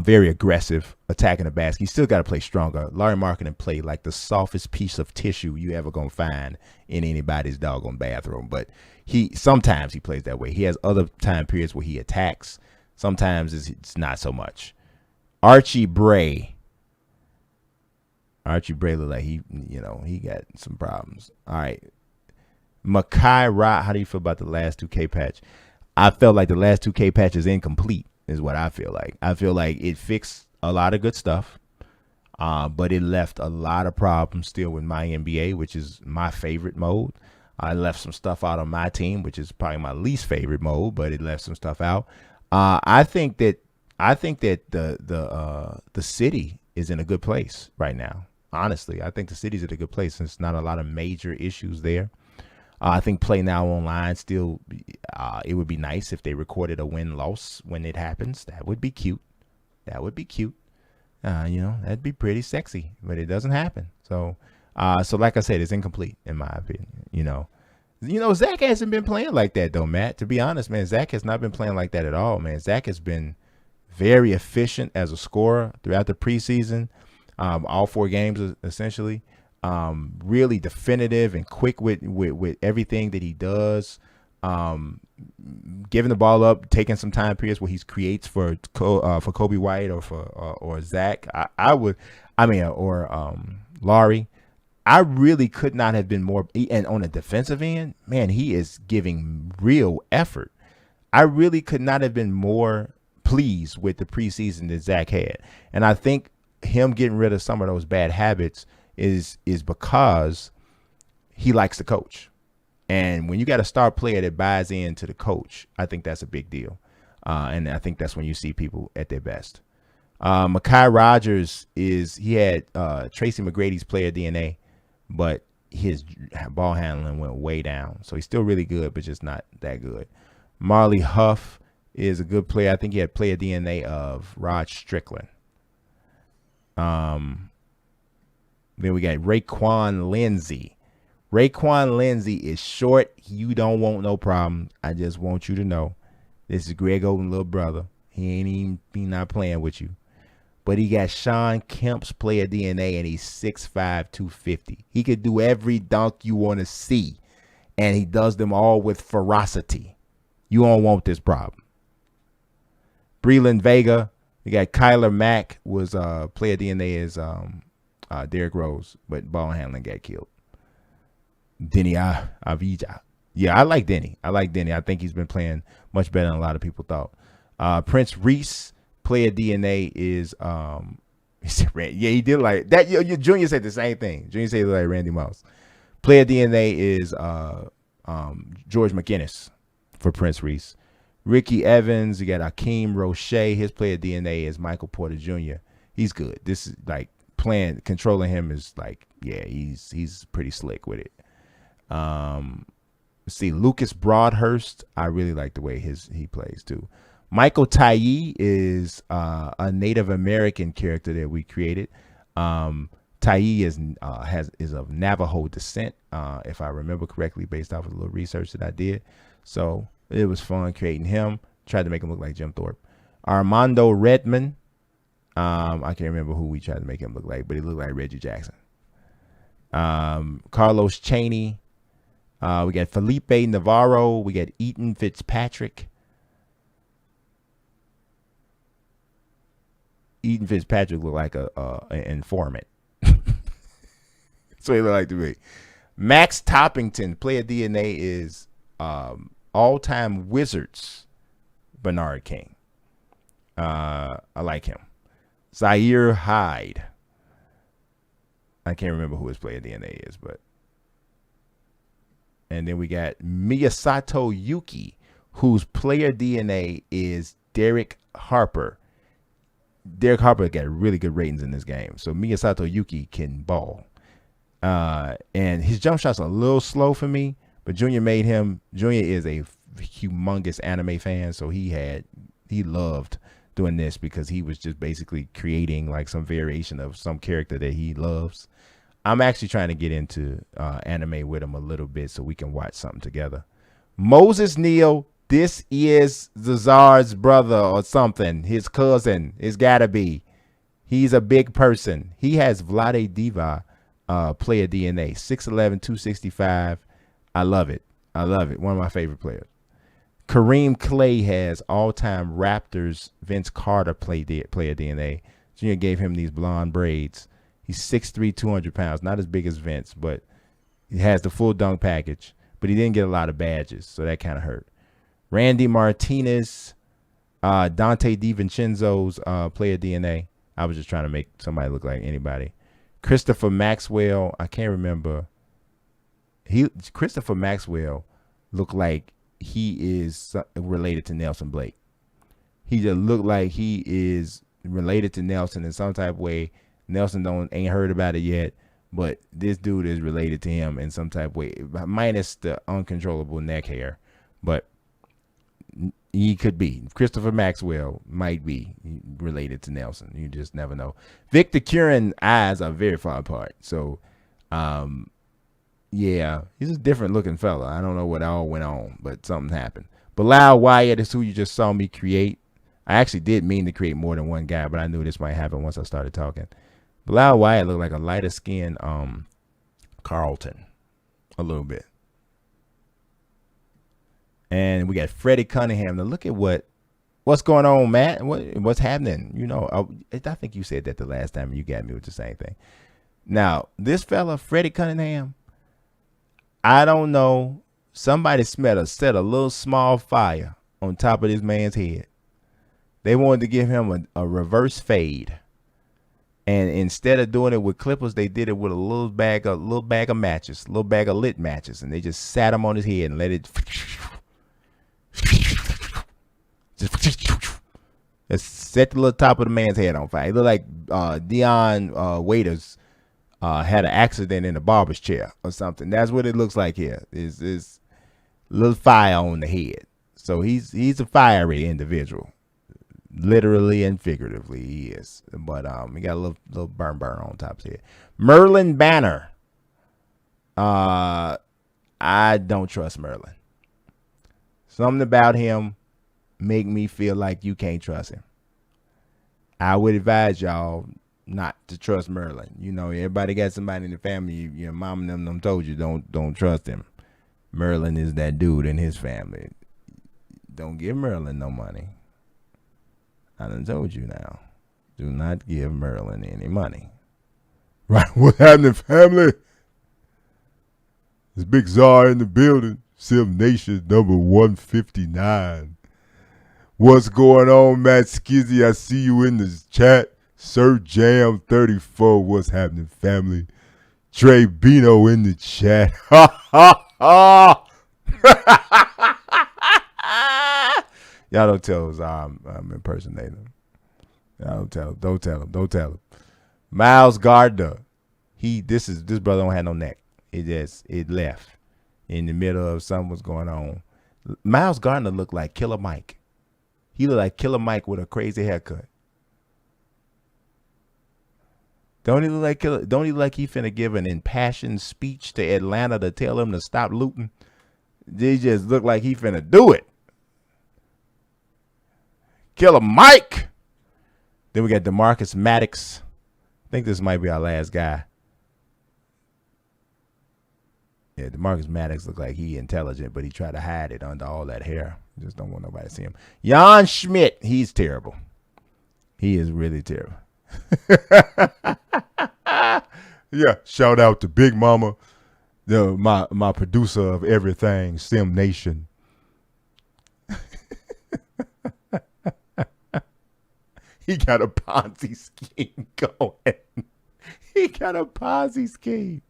Very aggressive, attacking the basket. He still got to play stronger. Larry Markkinen played like the softest piece of tissue you ever going to find in anybody's doggone bathroom. But sometimes he plays that way. He has other time periods where he attacks. Sometimes it's not so much. Archie Bray looked like he got some problems. All right. Makai Rod, how do you feel about the last 2K patch? I felt like the last 2K patch is incomplete, is what I feel like. I feel like it fixed a lot of good stuff, but it left a lot of problems still with MyNBA, which is my favorite mode. I left some stuff out on my team, which is probably my least favorite mode, but it left some stuff out. I think that the city is in a good place right now. Honestly, I think the city's in a good place. There's not a lot of major issues there. I think Play Now Online still, it would be nice if they recorded a win-loss when it happens. That would be cute. That'd be pretty sexy, but it doesn't happen. So like I said, it's incomplete in my opinion. Zach hasn't been playing like that though, Matt. To be honest, man, Zach has not been playing like that at all, man. Zach has been very efficient as a scorer throughout the preseason, all 4 games essentially. Really definitive and quick with everything that he does. Giving the ball up, taking some time periods where he creates for Kobe White or Zach. Laurie. I really could not have been more. And on the defensive end, man, he is giving real effort. I really could not have been more pleased with the preseason that Zach had. And I think him getting rid of some of those bad habits is because he likes the coach. And when you got a star player that buys into the coach, I think that's a big deal. And I think that's when you see people at their best. Makai Rogers he had Tracy McGrady's player DNA, but his ball handling went way down. So he's still really good, but just not that good. Marley Huff is a good player. I think he had player DNA of Rod Strickland. Then we got Raekwon Lindsey. Raekwon Lindsey is short. You don't want no problem. I just want you to know this is Greg Oden's little brother. He not playing with you. But he got Sean Kemp's player DNA, and he's 6'5", 250. He could do every dunk you want to see, and he does them all with ferocity. You don't want this problem. Breland Vega, we got Kyler Mack was player DNA is Derrick Rose, but ball handling got killed. Denny Avija. Yeah, I like Denny. I think he's been playing much better than a lot of people thought. Prince Reese, player DNA is he did like that. Your Junior said the same thing. Junior said like Randy Moss. Player DNA is George McGinnis for Prince Reese. Ricky Evans, you got Akeem Roche. His player DNA is Michael Porter Jr. He's good. This is like controlling him is like, yeah, he's pretty slick with it. Let's see, Lucas Broadhurst. I really like the way he plays too. Michael Tyee is a Native American character that we created. Tyee is of Navajo descent, if I remember correctly, based off of the little research that I did. So it was fun creating him. Tried to make him look like Jim Thorpe. Armando Redmond. I can't remember who we tried to make him look like, but he looked like Reggie Jackson. Carlos Chaney. We got Felipe Navarro. We got Eaton Fitzpatrick. Eaton Fitzpatrick looked like an informant. That's what he looked like to me. Max Toppington, player DNA is all-time Wizards Bernard King. I like him. Zaire Hyde. I can't remember who his player DNA is, but. And then we got Miyasato Yuki, whose player DNA is Derek Harper. Derek Harper got really good ratings in this game. So Miyasato Yuki can ball. And his jump shot's a little slow for me, but Junior is a humongous anime fan, so he loved doing this because he was just basically creating like some variation of some character that he loves. I'm actually trying to get into anime with him a little bit so we can watch something together. Moses Neal, this is Zazar's brother or something, his cousin. It's gotta be. He's a big person. He has Vlade Diva player DNA, 6'11", 265. I love it. One of my favorite players. Kareem Clay has all-time Raptors Vince Carter player DNA. Junior gave him these blonde braids. He's 6'3", 200 pounds. Not as big as Vince, but he has the full dunk package. But he didn't get a lot of badges, so that kind of hurt. Randy Martinez, Dante DiVincenzo's player DNA. I was just trying to make somebody look like anybody. Christopher Maxwell, I can't remember. Christopher Maxwell looked like he is related to Nelson Blake. He just looked like he is related to Nelson in some type of way. Nelson ain't heard about it yet, but this dude is related to him in some type of way, minus the uncontrollable neck hair. But he could be. Christopher Maxwell might be related to Nelson. You just never know. Victor Curran eyes are very far apart. So, yeah, he's a different looking fella. I don't know what all went on, but something happened. Bilal Wyatt is who you just saw me create. I actually did mean to create more than one guy, but I knew this might happen once I started talking. Bilal Wyatt looked like a lighter skinned Carlton a little bit. And we got Freddie Cunningham. Now look at what's going on, Matt. What's happening? You know, I think you said that the last time you got me with the same thing. Now, this fella, Freddie Cunningham, I don't know. Somebody set a little small fire on top of this man's head. They wanted to give him a reverse fade. And instead of doing it with clippers, they did it with a little bag of matches, a little bag of lit matches. And they just sat him on his head and let it just set the little top of the man's head on fire. It looked like Dion Waiters had an accident in a barber's chair or something. That's what it looks like here. Is a little fire on the head. So he's a fiery individual. Literally and figuratively, he is. But he got a little burn on top of his head. Merlin Banner. I don't trust Merlin. Something about him make me feel like you can't trust him. I would advise y'all not to trust Merlin. You know, everybody got somebody in the family. Your mom and them told you don't trust him. Merlin is that dude in his family. Don't give Merlin no money. I done told you now. Do not give Merlin any money. Right, what happening, family? This big czar in the building. Sim Nation number 159. What's going on, Matt Skizzy? I see you in the chat. Sir Jam 34. What's happening, family? Trey Bino in the chat. Ha ha ha. Y'all don't tell us I'm impersonating him. Y'all don't tell him. Miles Gardner. This brother don't have no neck. It left in the middle of something was going on. Miles Gardner looked like Killer Mike. He looked like Killer Mike with a crazy haircut. Don't he look like he finna give an impassioned speech to Atlanta to tell him to stop looting? They just look like he finna do it. Killer Mike. Then we got DeMarcus Maddox. I think this might be our last guy. Yeah, DeMarcus Maddox looked like he intelligent, but he tried to hide it under all that hair. Just don't want nobody to see him. Jan Schmidt. He's terrible. He is really terrible. Yeah, shout out to Big Mama, my producer of everything, Sim Nation. He got a Ponzi scheme going. He got a Ponzi scheme.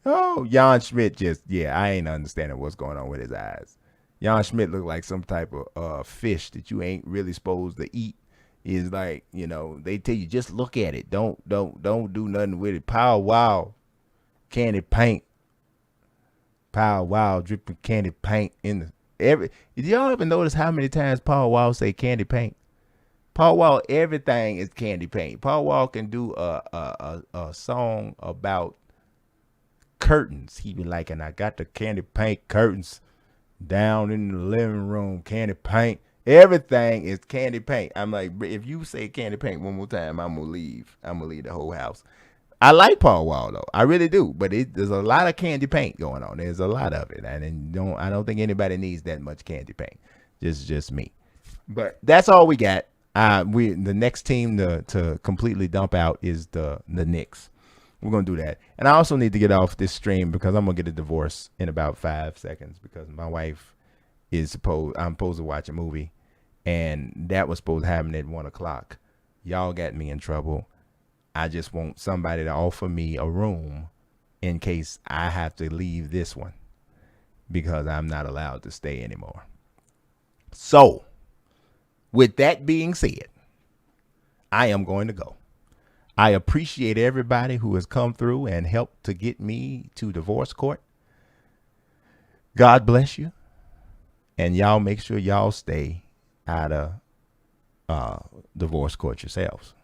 Oh, Jan Schmidt I ain't understanding what's going on with his eyes. Jan Schmidt look like some type of fish that you ain't really supposed to eat. Is like, they tell you just look at it. Don't do nothing with it. Power Wow, candy paint. Power Wow dripping candy paint in the Did y'all ever notice how many times Power Wow say candy paint? Power Wow, everything is candy paint. Power Wow can do a song about curtains. He be like, and I got the candy paint curtains down in the living room, candy paint. Everything is candy paint. I'm like, if you say candy paint one more time, I'm gonna leave. I'm gonna leave the whole house. I like Paul Wall though, I really do. But there's a lot of candy paint going on. There's a lot of it, and I don't think anybody needs that much candy paint. Just me. But that's all we got. The next team to completely dump out is the Knicks. We're gonna do that, and I also need to get off this stream because I'm gonna get a divorce in about 5 seconds because my wife I'm supposed to watch a movie, and that was supposed to happen at 1:00. Y'all got me in trouble. I just want somebody to offer me a room in case I have to leave this one because I'm not allowed to stay anymore. So, with that being said, I am going to go. I appreciate everybody who has come through and helped to get me to divorce court. God bless you. And y'all make sure y'all stay out of divorce court yourselves.